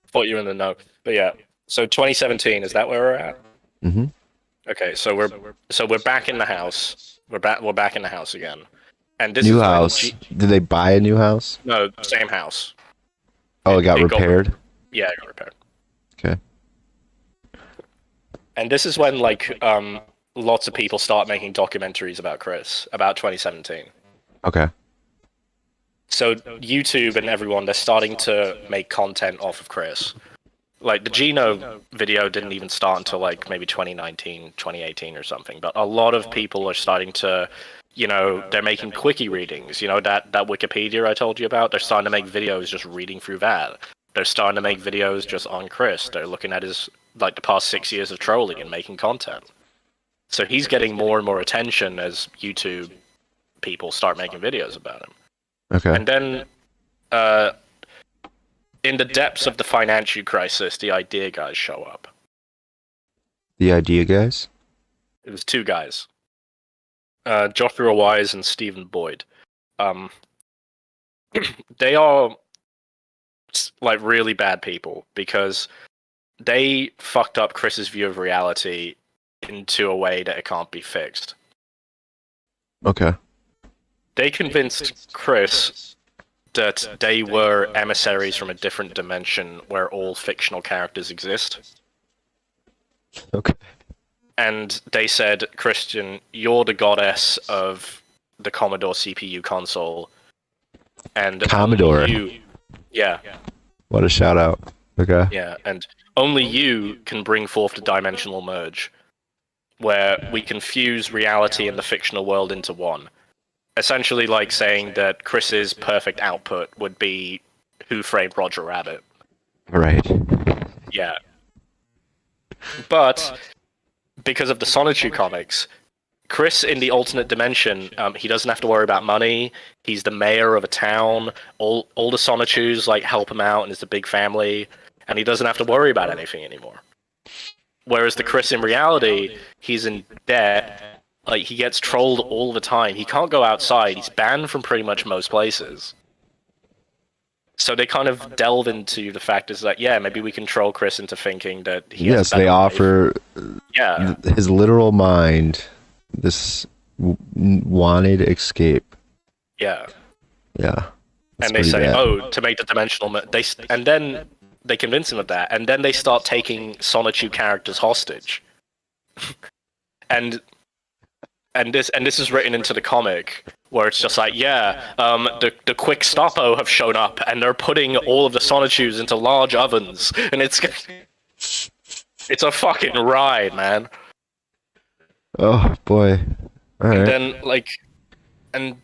[SPEAKER 21] Thought you were in the know. But yeah. So 2017, is that where we're at?
[SPEAKER 4] Mm-hmm.
[SPEAKER 21] Okay, so we're back in the house. We're back in the house again. And this
[SPEAKER 4] New
[SPEAKER 21] is when
[SPEAKER 4] house. Did they buy a new house?
[SPEAKER 21] No, same house.
[SPEAKER 4] Oh, it got repaired?
[SPEAKER 21] Yeah, it got repaired.
[SPEAKER 4] Okay.
[SPEAKER 21] And this is when lots of people start making documentaries about Chris, about 2017.
[SPEAKER 4] Okay.
[SPEAKER 21] So YouTube and everyone, they're starting to make content off of Chris. Like the Geno video didn't even start until like maybe 2019, 2018 or something. But a lot of people are starting to, they're making quickie readings. You know, that Wikipedia I told you about? They're starting to make videos just reading through that. They're starting to make videos just on Chris. They're looking at his, the past 6 years of trolling and making content. So he's getting more and more attention as YouTube people start making videos about him.
[SPEAKER 4] Okay.
[SPEAKER 21] And then, in the depths of the financial crisis, the idea guys show up.
[SPEAKER 4] The idea guys?
[SPEAKER 21] It was two guys. Joshua Wise and Stephen Boyd. They are like really bad people because they fucked up Chris's view of reality into a way that it can't be fixed.
[SPEAKER 4] Okay.
[SPEAKER 21] They convinced Chris that they were emissaries from a different dimension where all fictional characters exist.
[SPEAKER 4] Okay.
[SPEAKER 21] And they said, Christian, you're the goddess of the Commodore CPU console. And
[SPEAKER 4] Commodore.
[SPEAKER 21] Yeah.
[SPEAKER 4] What a shout out. Okay.
[SPEAKER 21] Yeah, and only you can bring forth the dimensional merge, where we can fuse reality and the fictional world into one. Essentially like saying that Chris's perfect output would be Who Framed Roger Rabbit.
[SPEAKER 4] Right.
[SPEAKER 21] Yeah. But because of the Sonichu comics, Chris in the alternate dimension, he doesn't have to worry about money. He's the mayor of a town. All the Sonichus help him out, and it's a big family, and he doesn't have to worry about anything anymore. Whereas the Chris in reality, he's in debt. He gets trolled all the time. He can't go outside. He's banned from pretty much most places. So they kind of delve into the fact is that, maybe we can troll Chris into thinking that he has
[SPEAKER 4] Yes, they offer his literal mind this wanted escape.
[SPEAKER 21] Yeah.
[SPEAKER 4] Yeah.
[SPEAKER 21] And they say, to make the dimensional... and then they convince him of that, and then they start taking Sonichu characters hostage. And this is written into the comic, where it's just like, the Quick Stoppo have shown up, and they're putting all of the Sonichus into large ovens, and it's a fucking ride, man.
[SPEAKER 4] Oh boy! All right.
[SPEAKER 21] And then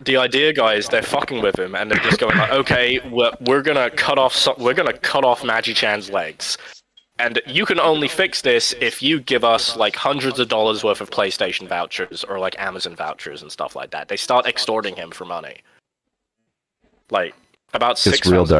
[SPEAKER 21] the idea guys, they're fucking with him, and they're just going like, okay, we're gonna cut off Magi-Chan's legs. And you can only fix this if you give us hundreds of dollars worth of PlayStation vouchers or Amazon vouchers and stuff like that. They start extorting him for money. About
[SPEAKER 4] it's real dark.